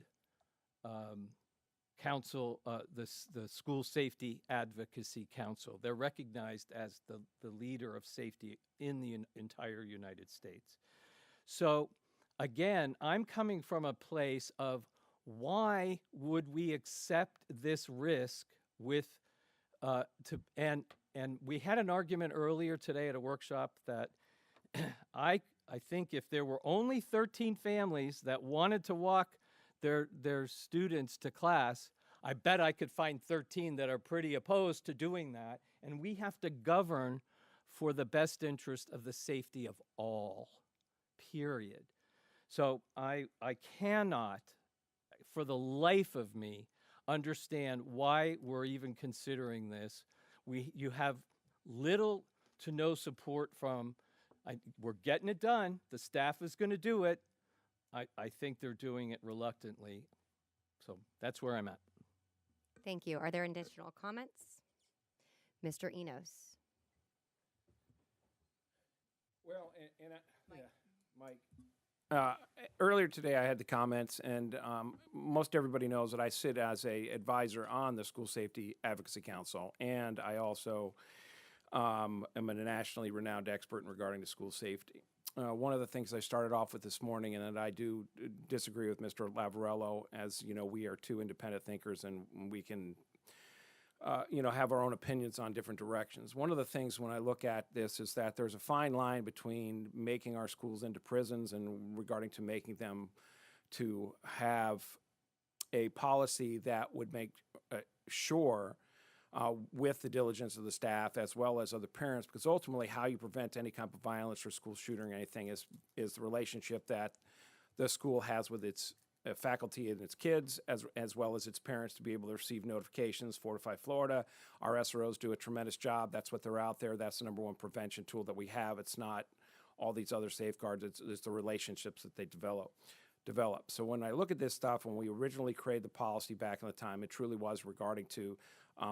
council, the School Safety Advocacy Council. They're recognized as the leader of safety in the entire United States. So again, I'm coming from a place of why would we accept this risk with, and we had an argument earlier today at a workshop that I think if there were only 13 families that wanted to walk their students to class, I bet I could find 13 that are pretty opposed to doing that. And we have to govern for the best interest of the safety of all, period. So I cannot, for the life of me, understand why we're even considering this. You have little to no support from, we're getting it done. The staff is going to do it. I think they're doing it reluctantly. So that's where I'm at. Thank you. Are there additional comments? Mr. Enos. Well, Mike. Earlier today, I had the comments, and most everybody knows that I sit as a advisor on the School Safety Advocacy Council, and I also am a nationally renowned expert regarding the school safety. One of the things I started off with this morning, and that I do disagree with Mr. Lavarello, as you know, we are 2 independent thinkers, and we can have our own opinions on different directions. One of the things when I look at this is that there's a fine line between making our schools into prisons and regarding to making them to have a policy that would make sure with the diligence of the staff as well as other parents, because ultimately how you prevent any kind of violence or school shooting or anything is the relationship that the school has with its faculty and its kids, as well as its parents, to be able to receive notifications. Fortify Florida, our SROs do a tremendous job. That's what they're out there. That's the #1 prevention tool that we have. It's not all these other safeguards. It's the relationships that they develop. So when I look at this stuff, when we originally created the policy back in the time, it truly was regarding to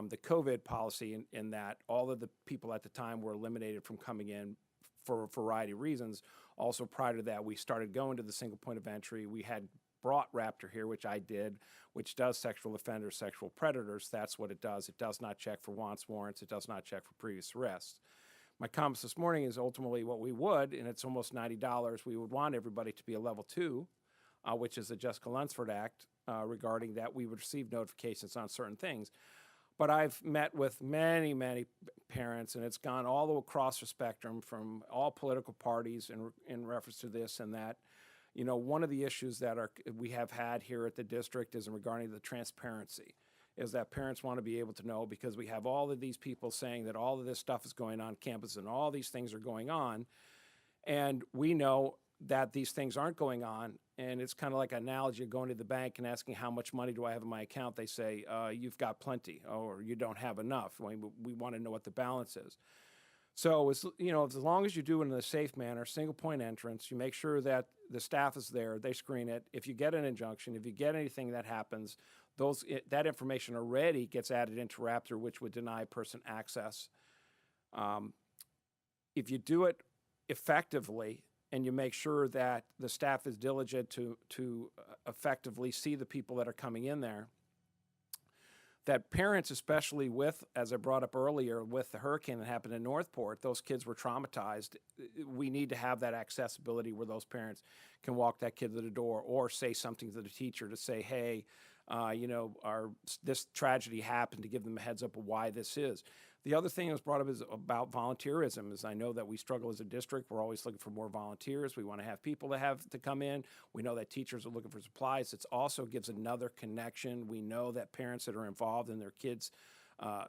the COVID policy, in that all of the people at the time were eliminated from coming in for a variety of reasons. Also, prior to that, we started going to the single point of entry. We had brought Raptor here, which I did, which does sexual offenders, sexual predators. That's what it does. It does not check for wants, warrants. It does not check for previous arrests. My comments this morning is ultimately what we would, and it's almost $90, we would want everybody to be a level 2, which is the Jessica Lunsford Act, regarding that we would receive notifications on certain things. But I've met with many, many parents, and it's gone all across the spectrum from all political parties in reference to this and that. You know, one of the issues that we have had here at the district is regarding the transparency, is that parents want to be able to know, because we have all of these people saying that all of this stuff is going on campus and all these things are going on, and we know that these things aren't going on. And it's kind of like an analogy of going to the bank and asking how much money do I have in my account. They say, you've got plenty, or you don't have enough. We want to know what the balance is. So, as long as you do it in a safe manner, single point entrance, you make sure that the staff is there, they screen it. If you get an injunction, if you get anything that happens, that information already gets added into Raptor, which would deny a person access. If you do it effectively, and you make sure that the staff is diligent to effectively see the people that are coming in there, that parents, especially with, as I brought up earlier, with the hurricane that happened in Northport, those kids were traumatized. We need to have that accessibility where those parents can walk that kid to the door or say something to the teacher to say, hey, this tragedy happened, to give them a heads up of why this is. The other thing that was brought up is about volunteerism. Is I know that we struggle as a district. We're always looking for more volunteers. We want to have people to come in. We know that teachers are looking for supplies. It also gives another connection. We know that parents that are involved in their kids'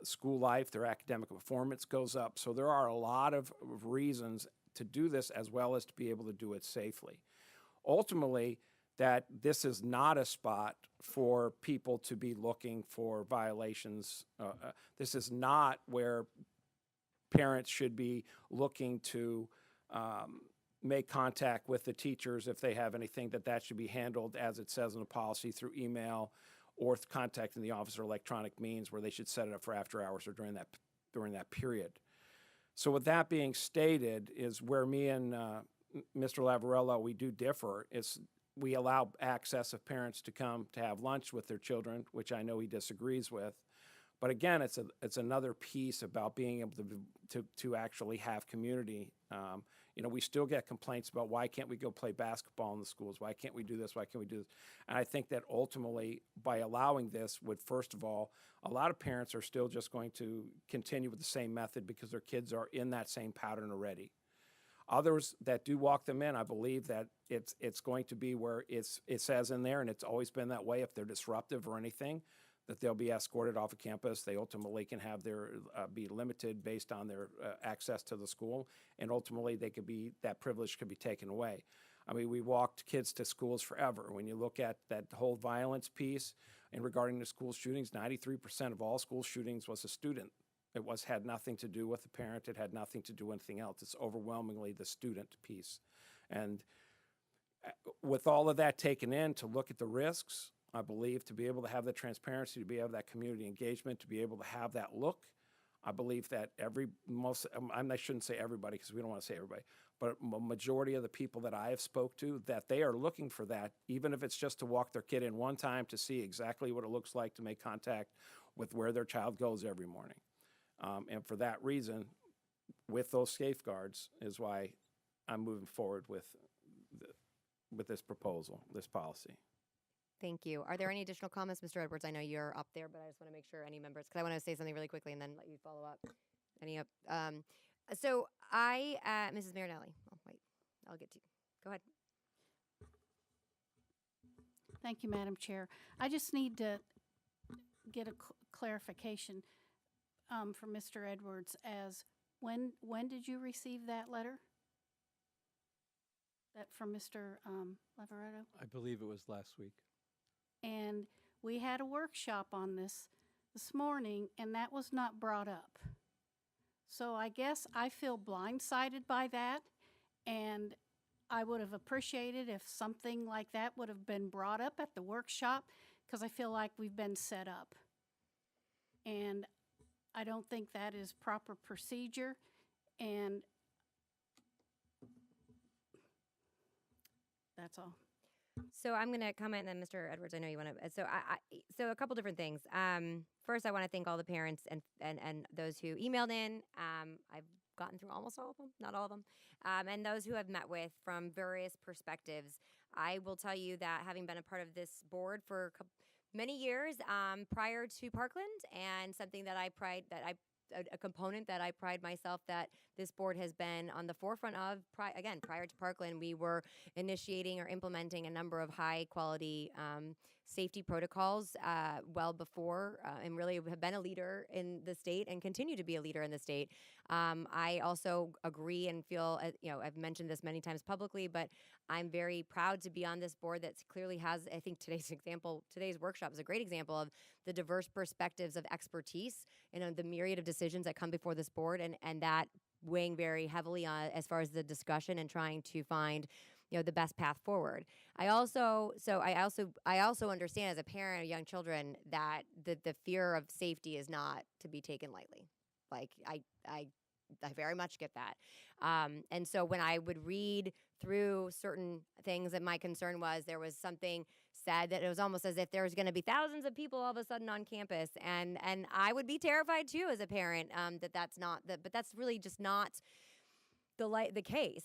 school life, their academic performance goes up. So there are a lot of reasons to do this, as well as to be able to do it safely. Ultimately, that this is not a spot for people to be looking for violations. This is not where parents should be looking to make contact with the teachers if they have anything. That should be handled, as it says in the policy, through email or contacting the office or electronic means, where they should set it up for after hours or during that period. So with that being stated, is where me and Mr. Lavarello, we do differ. We allow access of parents to come to have lunch with their children, which I know he disagrees with. But again, it's another piece about being able to actually have community. We still get complaints about, why can't we go play basketball in the schools? Why can't we do this? Why can't we do this? And I think that ultimately, by allowing this, would, first of all, a lot of parents are still just going to continue with the same method because their kids are in that same pattern already. Others that do walk them in, I believe that it's going to be where it says in there, and it's always been that way, if they're disruptive or anything, that they'll be escorted off of campus. They ultimately can have their be limited based on their access to the school, and ultimately that privilege could be taken away. I mean, we walked kids to schools forever. When you look at that whole violence piece and regarding the school shootings, 93% of all school shootings was a student. It had nothing to do with the parent. It had nothing to do with anything else. It's overwhelmingly the student piece. And with all of that taken in, to look at the risks, I believe, to be able to have the transparency, to be able to have that community engagement, to be able to have that look, I believe that I shouldn't say everybody, because we don't want to say everybody, but a majority of the people that I have spoke to, that they are looking for that, even if it's just to walk their kid in one time to see exactly what it looks like to make contact with where their child goes every morning. And for that reason, with those safeguards, is why I'm moving forward with this proposal, this policy. Thank you. Are there any additional comments, Mr. Edwards? I know you're up there, but I just want to make sure any members, because I want to say something really quickly and then let you follow up. So Mrs. Marinelli. Oh, wait, I'll get to you. Go ahead. Thank you, Madam Chair. I just need to get a clarification from Mr. Edwards as when did you receive that letter? That from Mr. Lavaretto? I believe it was last week. And we had a workshop on this morning, and that was not brought up. So I guess I feel blindsided by that, and I would have appreciated if something like that would have been brought up at the workshop, because I feel like we've been set up. And I don't think that is proper procedure, and that's all. So I'm going to comment, and then Mr. Edwards, I know you want to. So a couple different things. First, I want to thank all the parents and those who emailed in. I've gotten through almost all of them, not all of them, and those who have met with from various perspectives. I will tell you that having been a part of this board for many years prior to Parkland, and something that a component that I pride myself that this board has been on the forefront of. Prior to Parkland, we were initiating or implementing a number of high quality safety protocols well before, and really have been a leader in the state and continue to be a leader in the state. I also agree and feel, I've mentioned this many times publicly, but I'm very proud to be on this board that clearly has, I think today's workshop is a great example of the diverse perspectives of expertise, the myriad of decisions that come before this board, and that weighing very heavily on as far as the discussion and trying to find the best path forward. I also understand as a parent of young children that the fear of safety is not to be taken lightly. Like I very much get that. And so when I would read through certain things, that my concern was there was something said that it was almost as if there was going to be thousands of people all of a sudden on campus, and I would be terrified too as a parent that's not but that's really just not the case.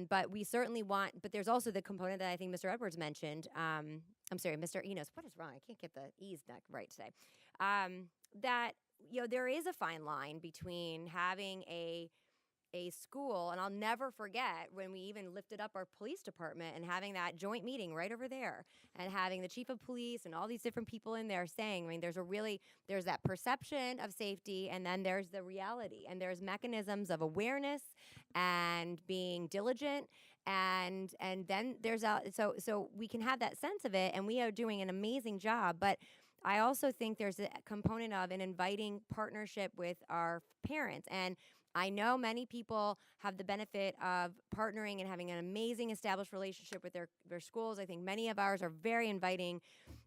But we certainly want. But there's also the component that I think Mr. Edwards mentioned. I'm sorry, Mr. Enos. What is wrong? I can't get the E's right today. That there is a fine line between having a a school, and I'll never forget when we even lifted up our police department and having that joint meeting right over there and having the chief of police and all these different people in there saying, I mean, there's that perception of safety, and then there's the reality, and there's mechanisms of awareness and being diligent, and then there's so we can have that sense of it, and we are doing an amazing job. But I also think there's a component of an inviting partnership with our parents. And I know many people have the benefit of partnering and having an amazing established relationship with their schools. I think many of ours are very inviting.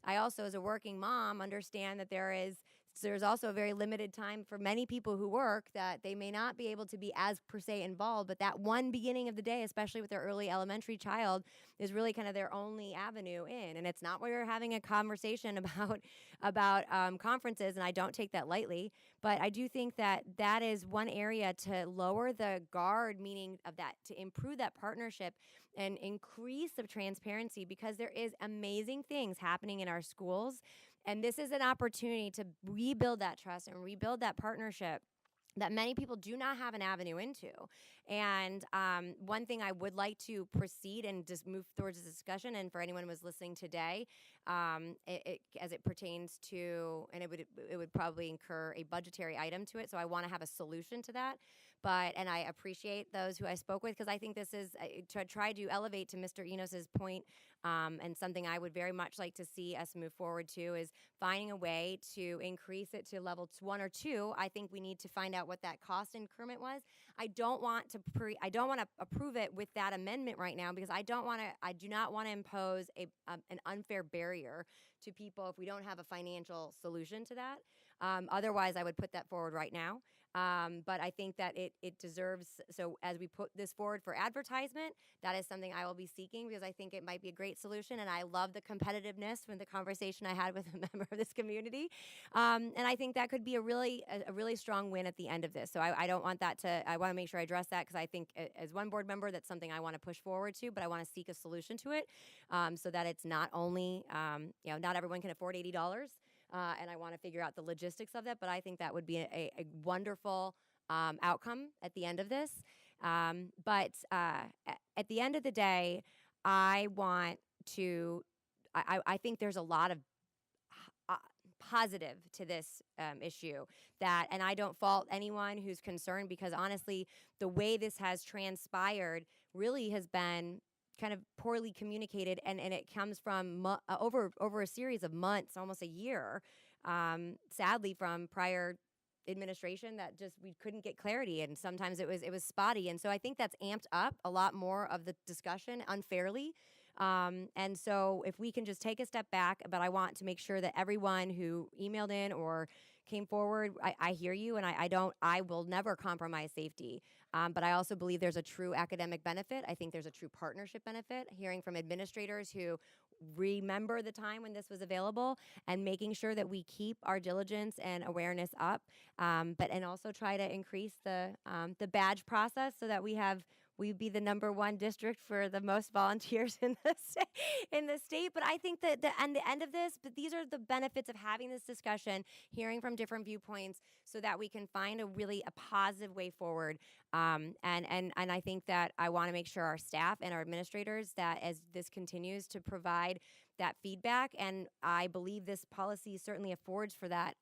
I also, as a working mom, understand that there's also a very limited time for many people who work that they may not be able to be as per se involved, but that one beginning of the day, especially with their early elementary child, is really kind of their only avenue in. And it's not where you're having a conversation about conferences, and I don't take that lightly, but I do think that that is one area to lower the guard, meaning of that, to improve that partnership and increase the transparency, because there is amazing things happening in our schools. And this is an opportunity to rebuild that trust and rebuild that partnership that many people do not have an avenue into. And one thing I would like to proceed and just move towards this discussion, and for anyone who was listening today, as it pertains to, and it would probably incur a budgetary item to it, so I want to have a solution to that. And I appreciate those who I spoke with, because I think this is to try to elevate to Mr. Enos's point, and something I would very much like to see us move forward to is finding a way to increase it to level 1 or 2. I think we need to find out what that cost increment was. I don't want to approve it with that amendment right now, because I do not want to impose an unfair barrier to people if we don't have a financial solution to that. Otherwise, I would put that forward right now. But I think that it deserves, so as we put this forward for advertisement, that is something I will be seeking, because I think it might be a great solution, and I love the competitiveness from the conversation I had with a member of this community. And I think that could be a really strong win at the end of this. So I don't want that I want to make sure I address that, because I think as one board member, that's something I want to push forward to, but I want to seek a solution to it, so that it's not only, not everyone can afford $80. And I want to figure out the logistics of that, but I think that would be a wonderful outcome at the end of this. But at the end of the day, I think there's a lot of positive to this issue, and I don't fault anyone who's concerned, because honestly, the way this has transpired really has been kind of poorly communicated, and it comes from over a series of months, almost a year, sadly, from prior administration, that just we couldn't get clarity, and sometimes it was spotty, and so I think that's amped up a lot more of the discussion unfairly. And so if we can just take a step back, but I want to make sure that everyone who emailed in or came forward, I hear you, and I will never compromise safety. But I also believe there's a true academic benefit. I think there's a true partnership benefit, hearing from administrators who remember the time when this was available, and making sure that we keep our diligence and awareness up, and also try to increase the badge process, so that we'd be the #1 district for the most volunteers in the state. But I think that the end of this, but these are the benefits of having this discussion, hearing from different viewpoints, so that we can find a positive way forward. And I think that I want to make sure our staff and our administrators, that as this continues, to provide that feedback, and I believe this policy certainly affords for that,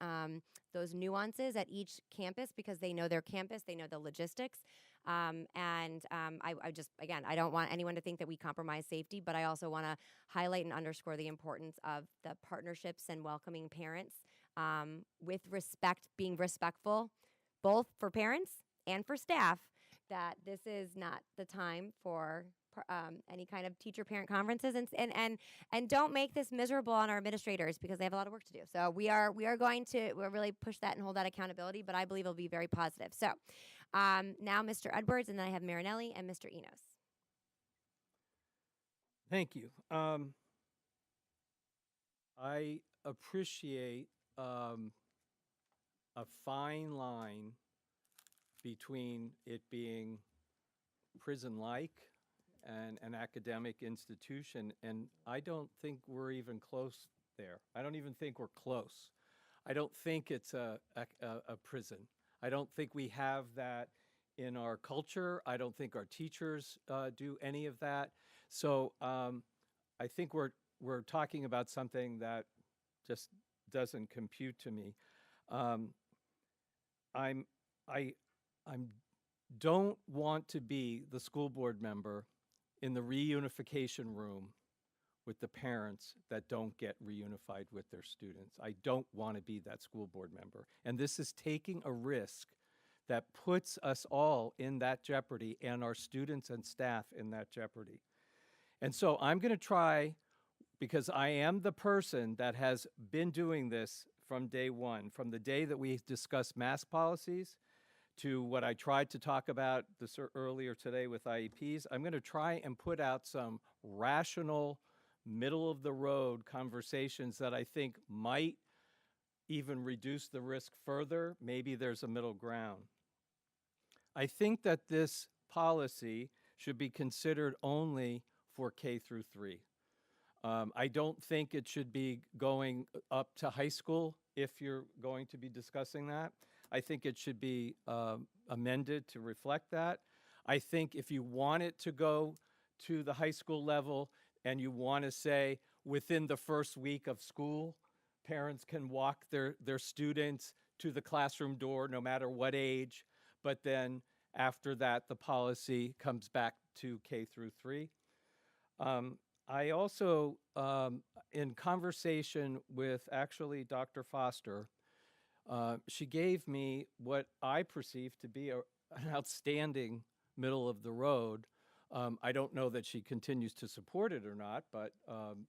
those nuances at each campus, because they know their campus, they know the logistics. I just, again, I don't want anyone to think that we compromise safety, but I also want to highlight and underscore the importance of the partnerships and welcoming parents, with respect, being respectful, both for parents and for staff, that this is not the time for any kind of teacher-parent conferences, and don't make this miserable on our administrators, because they have a lot of work to do. So we're really push that and hold that accountability, but I believe it'll be very positive. So now Mr. Edwards, and then I have Marinelli and Mr. Enos. Thank you. I appreciate a fine line between it being prison-like and an academic institution, and I don't think we're even close there. I don't even think we're close. I don't think it's a prison. I don't think we have that in our culture. I don't think our teachers do any of that. So I think we're talking about something that just doesn't compute to me. I don't want to be the school board member in the reunification room with the parents that don't get reunified with their students. I don't want to be that school board member. And this is taking a risk that puts us all in that jeopardy and our students and staff in that jeopardy. And so I'm going to try, because I am the person that has been doing this from day one, from the day that we discussed mask policies to what I tried to talk about earlier today with IEPs. I'm going to try and put out some rational, middle-of-the-road conversations that I think might even reduce the risk further. Maybe there's a middle ground. I think that this policy should be considered only for K through 3. I don't think it should be going up to high school if you're going to be discussing that. I think it should be amended to reflect that. I think if you want it to go to the high school level and you want to say within the first week of school, parents can walk their students to the classroom door no matter what age, but then after that, the policy comes back to K through 3. I also, in conversation with actually Dr. Foster, she gave me what I perceive to be an outstanding middle of the road. I don't know that she continues to support it or not, but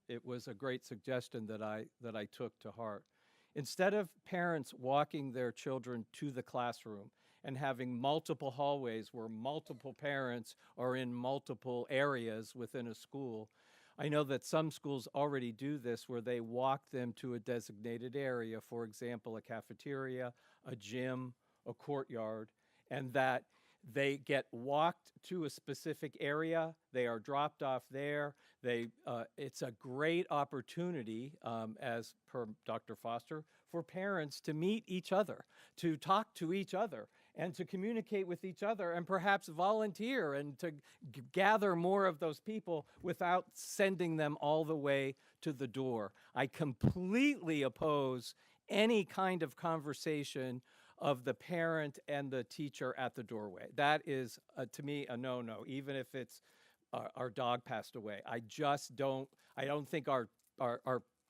it was a great suggestion that I took to heart. Instead of parents walking their children to the classroom and having multiple hallways where multiple parents are in multiple areas within a school, I know that some schools already do this where they walk them to a designated area, for example, a cafeteria, a gym, a courtyard, and that they get walked to a specific area. They are dropped off there. It's a great opportunity, as per Dr. Foster, for parents to meet each other, to talk to each other, and to communicate with each other, and perhaps volunteer and to gather more of those people without sending them all the way to the door. I completely oppose any kind of conversation of the parent and the teacher at the doorway. That is, to me, a no-no, even if it's our dog passed away. I don't think our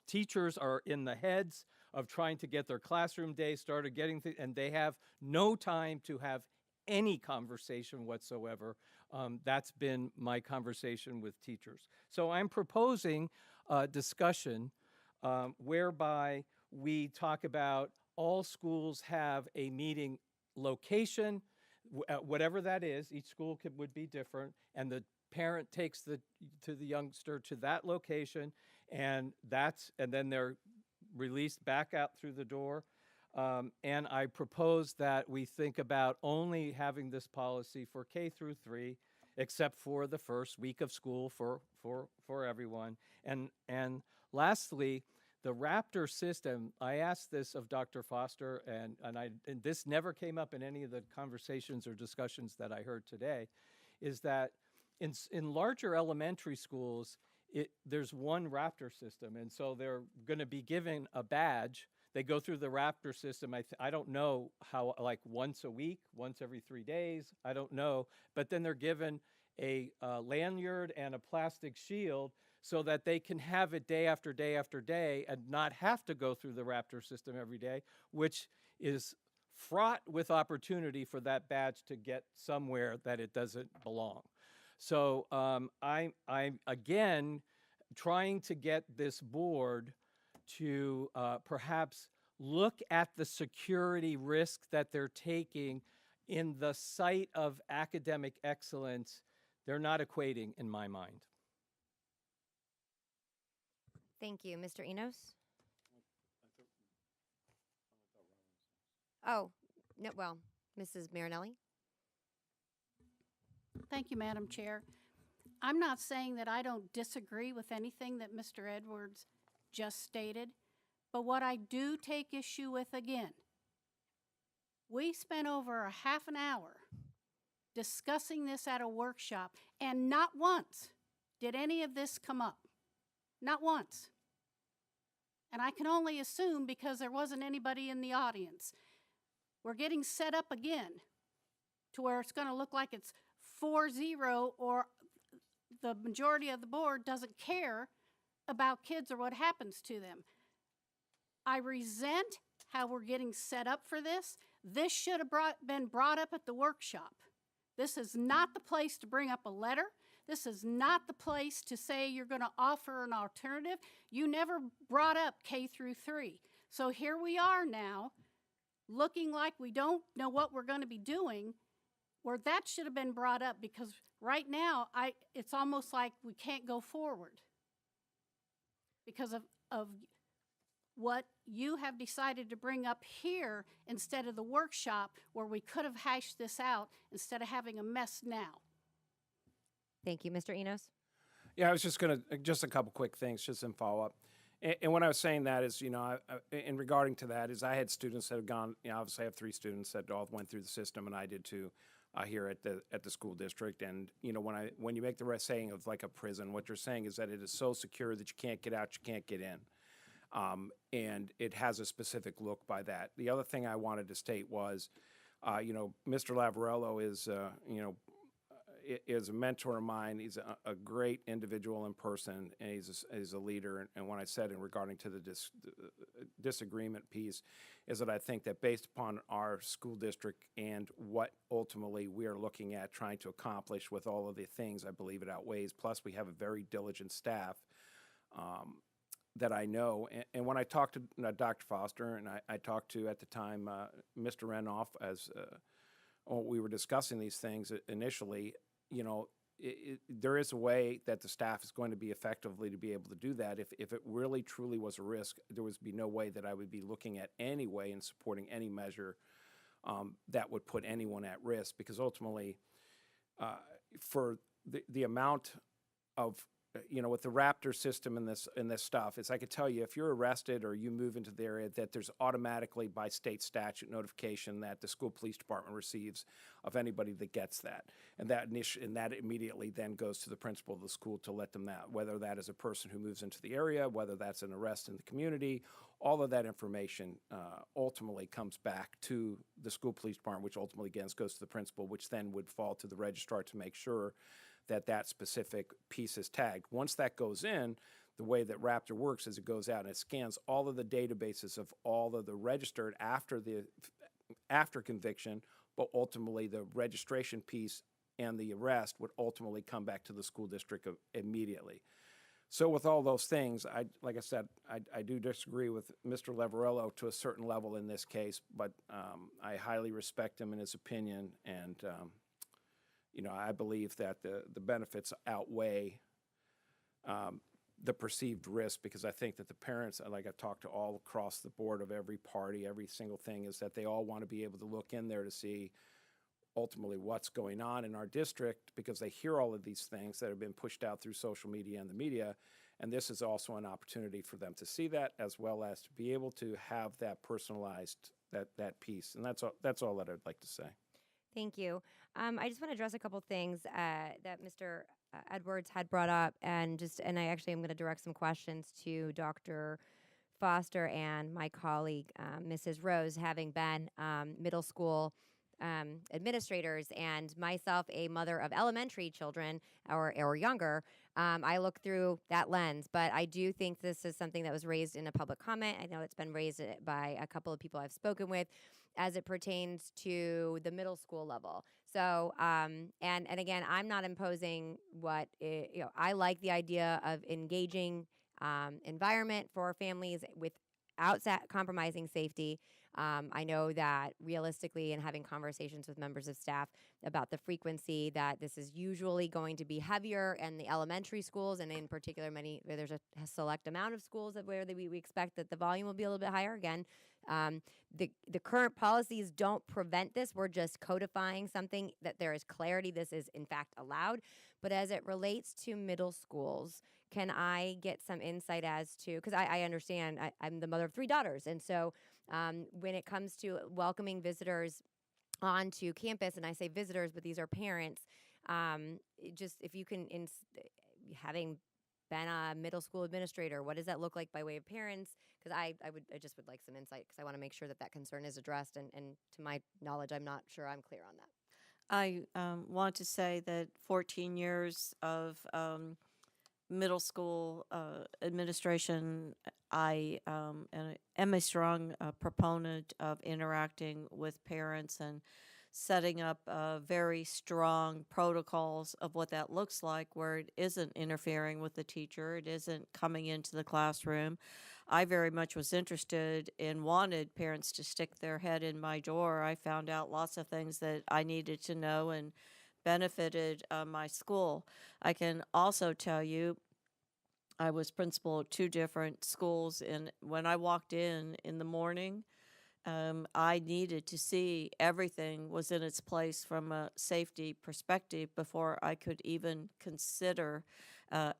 teachers are in the heads of trying to get their classroom day started, and they have no time to have any conversation whatsoever. That's been my conversation with teachers. So I'm proposing a discussion whereby we talk about all schools have a meeting location, whatever that is. Each school would be different, and the parent takes the youngster to that location, and then they're released back out through the door. And I propose that we think about only having this policy for K through 3, except for the first week of school for everyone. And lastly, the Raptor system, I asked this of Dr. Foster, and this never came up in any of the conversations or discussions that I heard today, is that in larger elementary schools, there's one Raptor system, and so they're going to be given a badge. They go through the Raptor system, I don't know how, like once a week, once every 3 days, I don't know, but then they're given a lanyard and a plastic shield so that they can have it day after day after day and not have to go through the Raptor system every day, which is fraught with opportunity for that badge to get somewhere that it doesn't belong. So I'm again trying to get this board to perhaps look at the security risk that they're taking in the sight of academic excellence. They're not equating in my mind. Thank you. Mr. Enos? Oh, no, well, Mrs. Marinelli? Thank you, Madam Chair. I'm not saying that I don't disagree with anything that Mr. Edwards just stated, but what I do take issue with again, we spent over a half an hour discussing this at a workshop, and not once did any of this come up. Not once. And I can only assume because there wasn't anybody in the audience. We're getting set up again to where it's going to look like it's 4-0, or the majority of the board doesn't care about kids or what happens to them. I resent how we're getting set up for this. This should have been brought up at the workshop. This is not the place to bring up a letter. This is not the place to say you're going to offer an alternative. You never brought up K through 3. So here we are now, looking like we don't know what we're going to be doing, where that should have been brought up, because right now it's almost like we can't go forward because of what you have decided to bring up here instead of the workshop, where we could have hashed this out instead of having a mess now. Thank you. Mr. Enos? Yeah, I was just going to, just a couple quick things, just in follow-up. And when I was saying that is, in regarding to that is I had students that have gone, obviously I have 3 students that all went through the system, and I did too here at the school district. And, when you make the rest saying of like a prison, what you're saying is that it is so secure that you can't get out, you can't get in. And it has a specific look by that. The other thing I wanted to state was, Mr. Lavarello is a mentor of mine. He's a great individual in person, and he's a leader. And when I said in regarding to the disagreement piece, is that I think that based upon our school district and what ultimately we are looking at trying to accomplish with all of the things, I believe it outweighs. Plus, we have a very diligent staff that I know. And when I talked to Dr. Foster, and I talked to, at the time, Mr. Renoff, as we were discussing these things initially, there is a way that the staff is going to be effectively to be able to do that. If it really truly was a risk, there would be no way that I would be looking at any way and supporting any measure that would put anyone at risk, because ultimately, for the amount of with the Raptor system in this stuff, is I could tell you, if you're arrested or you move into the area, that there's automatically by state statute notification that the school police department receives of anybody that gets that, and that immediately then goes to the principal of the school to let them know, whether that is a person who moves into the area, whether that's an arrest in the community. All of that information ultimately comes back to the school police department, which ultimately again goes to the principal, which then would fall to the registrar to make sure that specific piece is tagged. Once that goes in, the way that Raptor works is it goes out and it scans all of the databases of all of the registered after conviction, but ultimately the registration piece and the arrest would ultimately come back to the school district immediately. So with all those things, like I said, I do disagree with Mr. Lavarello to a certain level in this case, but I highly respect him and his opinion, and I believe that the benefits outweigh the perceived risk, because I think that the parents, like I talked to all across the board of every party, every single thing, is that they all want to be able to look in there to see ultimately what's going on in our district, because they hear all of these things that have been pushed out through social media and the media, and this is also an opportunity for them to see that, as well as to be able to have that personalized, that piece. And that's all that I'd like to say. Thank you. I just want to address a couple things that Mr. Edwards had brought up, and I actually am going to direct some questions to Dr. Foster and my colleague, Mrs. Rose, having been middle school administrators, and myself, a mother of elementary children or younger. I look through that lens, but I do think this is something that was raised in a public comment. I know it's been raised by a couple of people I've spoken with, as it pertains to the middle school level. So, and again, I'm not imposing I like the idea of engaging environment for families without compromising safety. I know that realistically, and having conversations with members of staff about the frequency, that this is usually going to be heavier in the elementary schools, and in particular, there's a select amount of schools where we expect that the volume will be a little bit higher. Again, the current policies don't prevent this. We're just codifying something that there is clarity this is in fact allowed. But as it relates to middle schools, can I get some insight as to, because I understand I'm the mother of 3 daughters, and so when it comes to welcoming visitors onto campus, and I say visitors, but these are parents. Just if you can, having been a middle school administrator, what does that look like by way of parents? Because I just would like some insight, because I want to make sure that that concern is addressed. And to my knowledge, I'm not sure I'm clear on that. I want to say that 14 years of middle school administration, I am a strong proponent of interacting with parents and setting up very strong protocols of what that looks like, where it isn't interfering with the teacher, it isn't coming into the classroom. I very much was interested and wanted parents to stick their head in my door. I found out lots of things that I needed to know and benefited my school. I can also tell you, I was principal at 2 different schools, and when I walked in the morning, I needed to see everything was in its place from a safety perspective before I could even consider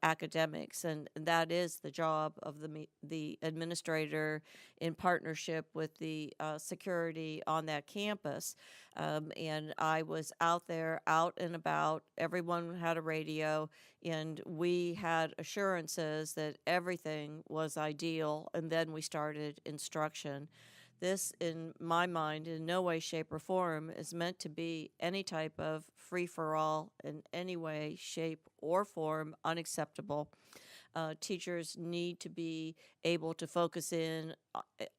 academics, and that is the job of the administrator in partnership with the security on that campus. And I was out there, out and about. Everyone had a radio, and we had assurances that everything was ideal, and then we started instruction. This, in my mind, in no way, shape, or form is meant to be any type of free-for-all in any way, shape, or form unacceptable. Teachers need to be able to focus in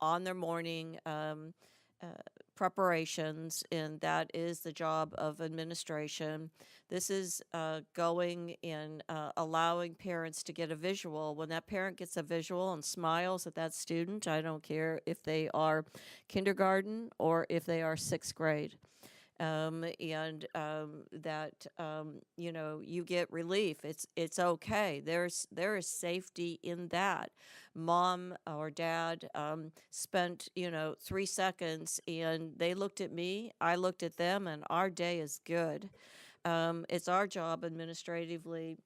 on their morning preparations, and that is the job of administration. This is going and allowing parents to get a visual. When that parent gets a visual and smiles at that student, I don't care if they are kindergarten or if they are 6th grade. You get relief. It's okay. There is safety in that. Mom or dad spent 3 seconds, and they looked at me, I looked at them, and our day is good. It's our job administratively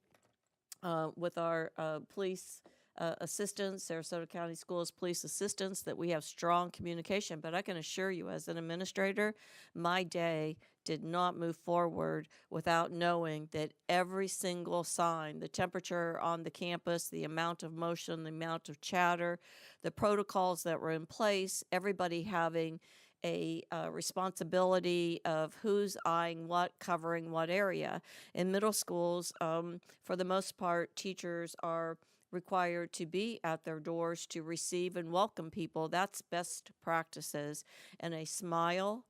with our police assistants, Sarasota County Schools police assistants, that we have strong communication. But I can assure you, as an administrator, my day did not move forward without knowing that every single sign, the temperature on the campus, the amount of motion, the amount of chatter, the protocols that were in place, everybody having a responsibility of who's eyeing what, covering what area. In middle schools, for the most part, teachers are required to be at their doors to receive and welcome people. That's best practices. And a smile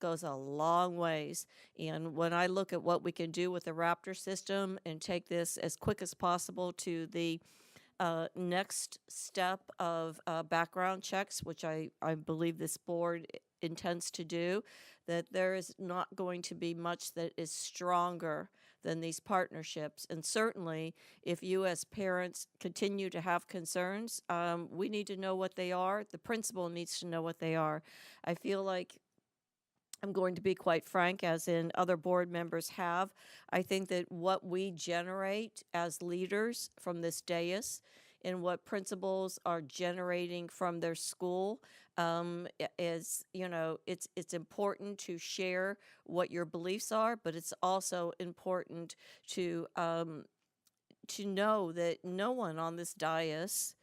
goes a long ways. And when I look at what we can do with the Raptor system and take this as quick as possible to the next step of background checks, which I believe this board intends to do, that there is not going to be much that is stronger than these partnerships. And certainly, if you as parents continue to have concerns, we need to know what they are. The principal needs to know what they are. I feel like, I'm going to be quite frank, as in other board members have, I think that what we generate as leaders from this dais and what principals are generating from their school is, it's important to share what your beliefs are, but it's also important to know that no one on this dais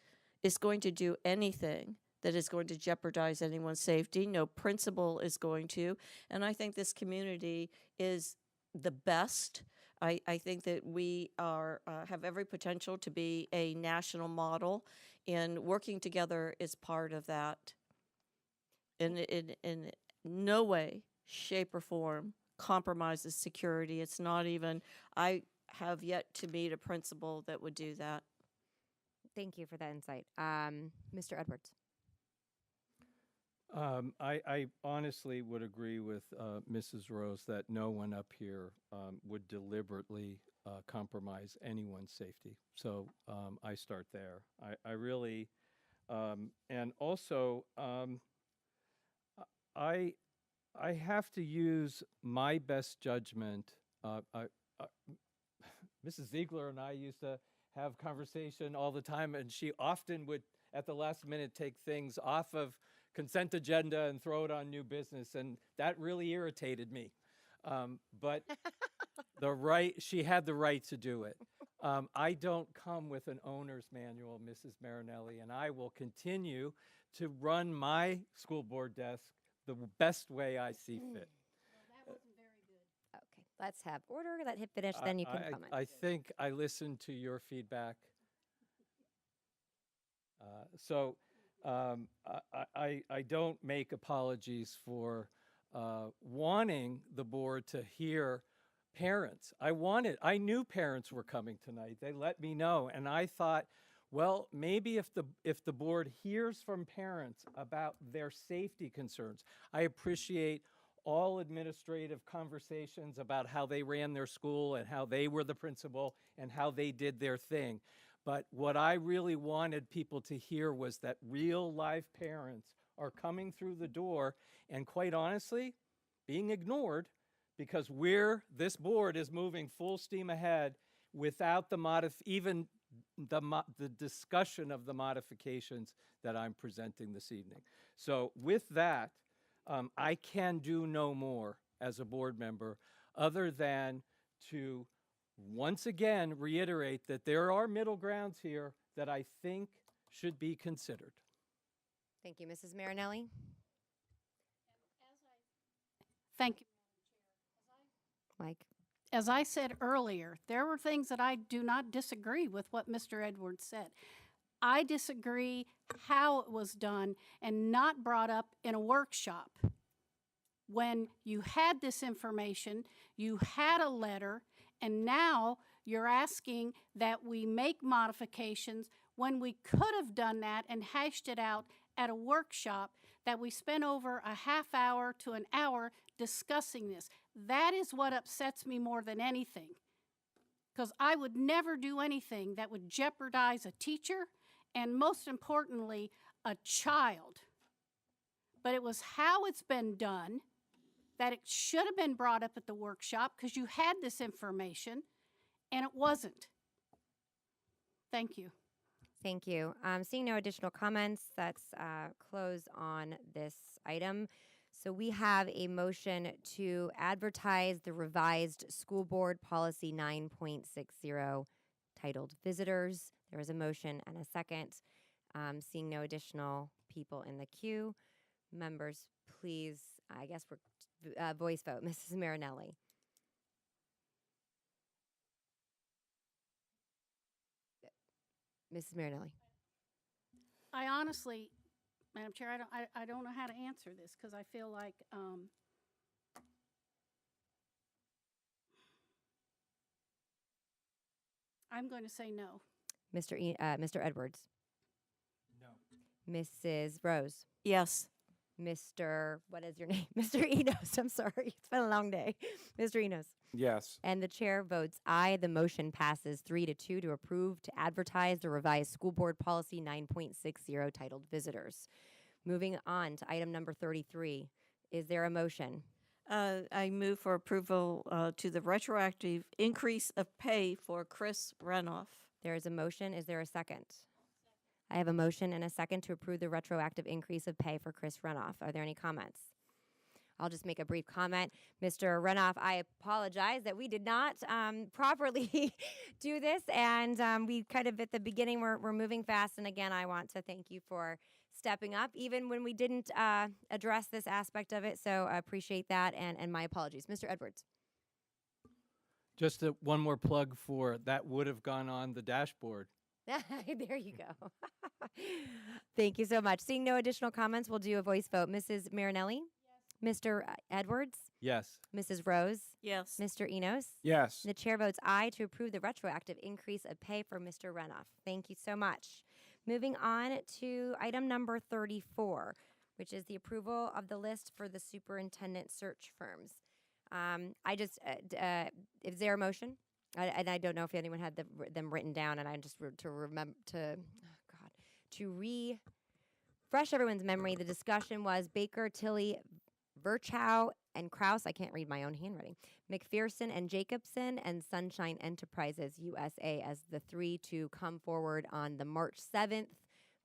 is going to do anything that is going to jeopardize anyone's safety. No principal is going to. And I think this community is the best. I think that we are have every potential to be a national model, and working together is part of that. In no way, shape, or form compromises security. It's not even, I have yet to meet a principal that would do that. Thank you for that insight. Mr. Edwards. I honestly would agree with Mrs. Rose that no one up here would deliberately compromise anyone's safety. So I start there. I really, and also, I have to use my best judgment. Mrs. Ziegler and I used to have conversation all the time, and she often would, at the last minute, take things off of consent agenda and throw it on new business, and that really irritated me. But she had the right to do it. I don't come with an owner's manual, Mrs. Marinelli, and I will continue to run my school board desk the best way I see fit. Okay, let's have order. Let him finish, then you can comment. I think I listened to your feedback. So I don't make apologies for wanting the board to hear parents. I knew parents were coming tonight. They let me know, and I thought, well, maybe if the board hears from parents about their safety concerns. I appreciate all administrative conversations about how they ran their school and how they were the principal and how they did their thing. But what I really wanted people to hear was that real live parents are coming through the door and, quite honestly, being ignored because this board is moving full steam ahead without even the discussion of the modifications that I'm presenting this evening. So with that, I can do no more as a board member other than to once again reiterate that there are middle grounds here that I think should be considered. Thank you, Mrs. Marinelli. Thank you. Mike. As I said earlier, there were things that I do not disagree with what Mr. Edwards said. I disagree how it was done and not brought up in a workshop. When you had this information, you had a letter, and now you're asking that we make modifications when we could have done that and hashed it out at a workshop that we spent over a half hour to an hour discussing this. That is what upsets me more than anything, because I would never do anything that would jeopardize a teacher and, most importantly, a child. But it was how it's been done that it should have been brought up at the workshop because you had this information, and it wasn't. Thank you. Thank you. Seeing no additional comments, let's close on this item. So we have a motion to advertise the revised school board policy 9.60 titled Visitors. There is a motion and a second. Seeing no additional people in the queue, members, please, I guess we're voice vote. Mrs. Marinelli. Mrs. Marinelli. I honestly, Madam Chair, I don't know how to answer this because I feel like I'm going to say no. Mr. Edwards. No. Mrs. Rose. Yes. Mr. What is your name? Mr. Enos. I'm sorry. It's been a long day. Mr. Enos. Yes. And the chair votes aye. The motion passes 3-2 to approve to advertise the revised school board policy 9.60 titled Visitors. Moving on to item number 33. Is there a motion? I move for approval to the retroactive increase of pay for Chris Renoff. There is a motion. Is there a second? I have a motion and a second to approve the retroactive increase of pay for Chris Renoff. Are there any comments? I'll just make a brief comment. Mr. Renoff, I apologize that we did not properly do this, and we kind of at the beginning we're moving fast. And again, I want to thank you for stepping up, even when we didn't address this aspect of it. So I appreciate that, and my apologies. Mr. Edwards. Just one more plug for that would have gone on the dashboard. There you go. Thank you so much. Seeing no additional comments, we'll do a voice vote. Mrs. Marinelli? Yes. Mr. Edwards? Yes. Mrs. Rose? Yes. Mr. Enos? Yes. The chair votes aye to approve the retroactive increase of pay for Mr. Renoff. Thank you so much. Moving on to item number 34, which is the approval of the list for the superintendent search firms. Is there a motion? And I don't know if anyone had them written down, and I just to refresh everyone's memory. The discussion was Baker, Tilly, Virchow, and Kraus. I can't read my own handwriting. McPherson and Jacobson, and Sunshine Enterprises USA as the three to come forward on the March 7th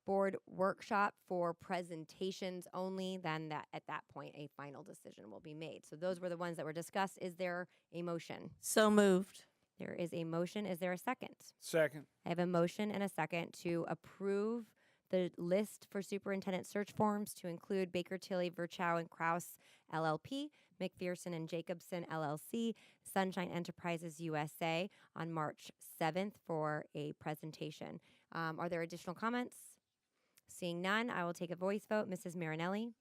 board workshop for presentations only, then at that point, a final decision will be made. So those were the ones that were discussed. Is there a motion? So moved. There is a motion. Is there a second? Second. I have a motion and a second to approve the list for superintendent search forms to include Baker Tilly, Virchow and Kraus LLP, McPherson and Jacobson LLC, Sunshine Enterprises USA on March 7th for a presentation. Are there additional comments? Seeing none, I will take a voice vote. Mrs. Marinelli?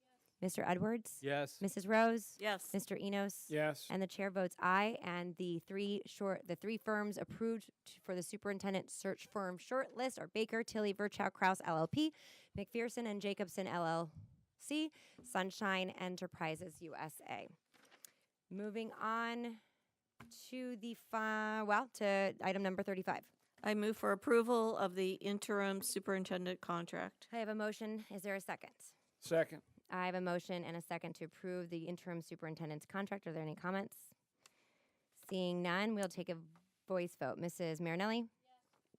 Mr. Edwards? Yes. Mrs. Rose? Yes. Mr. Enos? Yes. And the chair votes aye. And the three firms approved for the superintendent search firm short list are Baker, Tilly, Virchow, Kraus LLP, McPherson and Jacobson LLC, Sunshine Enterprises USA. Moving on to to item number 35. I move for approval of the interim superintendent contract. I have a motion. Is there a second? Second. I have a motion and a second to approve the interim superintendent's contract. Are there any comments? Seeing none, we'll take a voice vote. Mrs. Marinelli?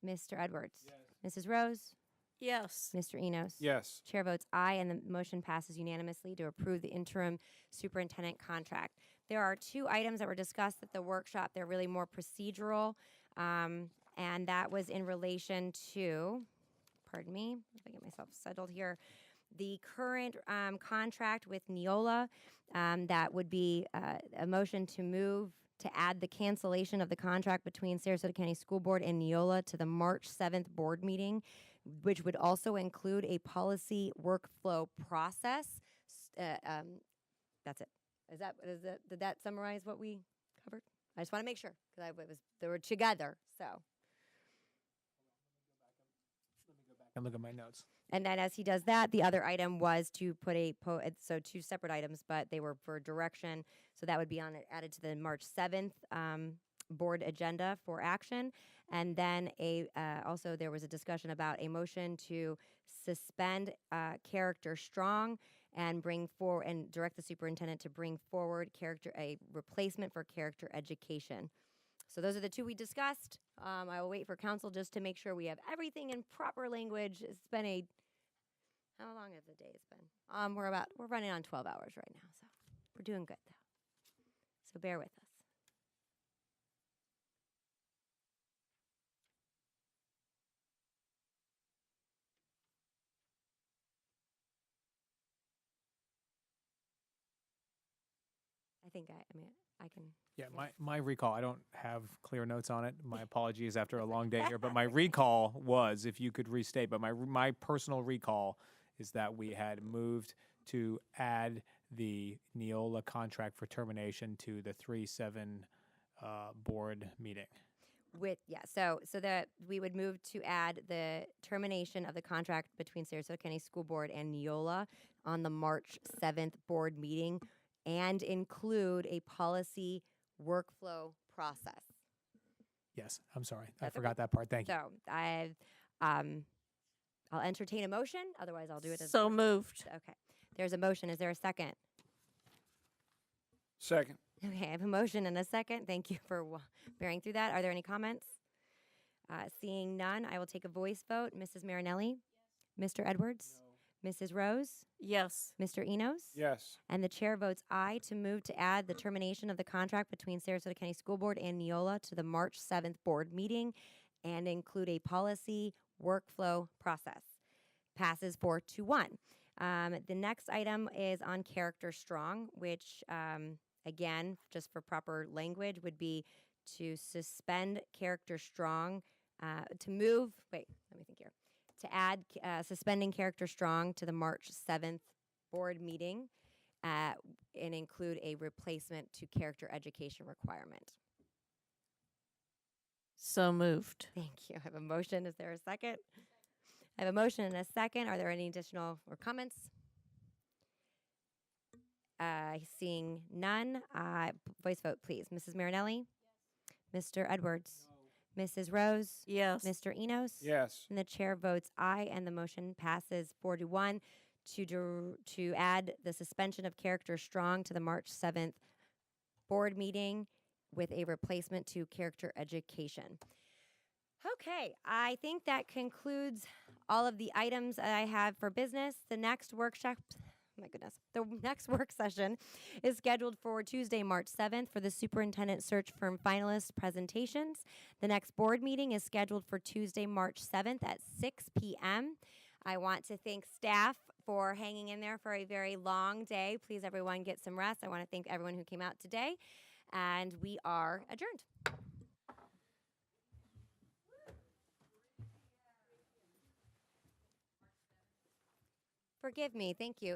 Yes. Mr. Edwards? Yes. Mrs. Rose? Yes. Mr. Enos? Yes. Chair votes aye, and the motion passes unanimously to approve the interim superintendent contract. There are two items that were discussed at the workshop. They're really more procedural, and that was in relation to, pardon me, if I get myself settled here, the current contract with Neola. That would be a motion to move to add the cancellation of the contract between Sarasota County School Board and Neola to the March 7th board meeting, which would also include a policy workflow process. That's it. Did that summarize what we covered? I just want to make sure because they were together. So. And look at my notes. And then as he does that, the other item was to put so two separate items, but they were for direction. So that would be added to the March 7th board agenda for action. And then also there was a discussion about a motion to suspend character strong and bring forward and direct the superintendent to bring forward a replacement for character education. So those are the two we discussed. I will wait for council just to make sure we have everything in proper language. It's been how long has the days been? We're running on 12 hours right now, so we're doing good though. So bear with us. I can. Yeah, my recall, I don't have clear notes on it. My apologies after a long day here, but my recall was, if you could restate, but my personal recall is that we had moved to add the Neola contract for termination to the 3-7 board meeting. So that we would move to add the termination of the contract between Sarasota County School Board and Neola on the March 7th board meeting and include a policy workflow process. Yes, I'm sorry. That's I forgot okay. that part. Thank you. So I'll entertain a motion. Otherwise, I'll do it as So moved. Okay. There's a motion. Is there a second? Second. Okay, I have a motion and a second. Thank you for bearing through that. Are there any comments? Seeing none, I will take a voice vote. Mrs. Marinelli? Yes. Mr. Edwards? No. Mrs. Rose? Yes. Mr. Enos? Yes. And the chair votes aye to move to add the termination of the contract between Sarasota County School Board and Neola to the March 7th board meeting and include a policy workflow process. Passes 4-1. The next item is on character strong, which again, just for proper language, would be to suspend character strong, to add suspending character strong to the March 7th board meeting and include a replacement to character education requirement. So moved. Thank you. I have a motion. Is there a second? I have a motion and a second. Are there any additional or comments? Seeing none, voice vote, please. Mrs. Marinelli? Yes. Mr. Edwards? No. Mrs. Rose? Yes. Mr. Enos? Yes. And the chair votes aye, and the motion passes 4-1 to add the suspension of character strong to the March 7th board meeting with a replacement to character education. Okay, I think that concludes all of the items that I have for business. The next workshop, my goodness, the next work session is scheduled for Tuesday, March 7th for the superintendent search firm finalist presentations. The next board meeting is scheduled for Tuesday, March 7th at 6 p.m. I want to thank staff for hanging in there for a very long day. Please, everyone, get some rest. I want to thank everyone who came out today, and we are adjourned. Forgive me. Thank you.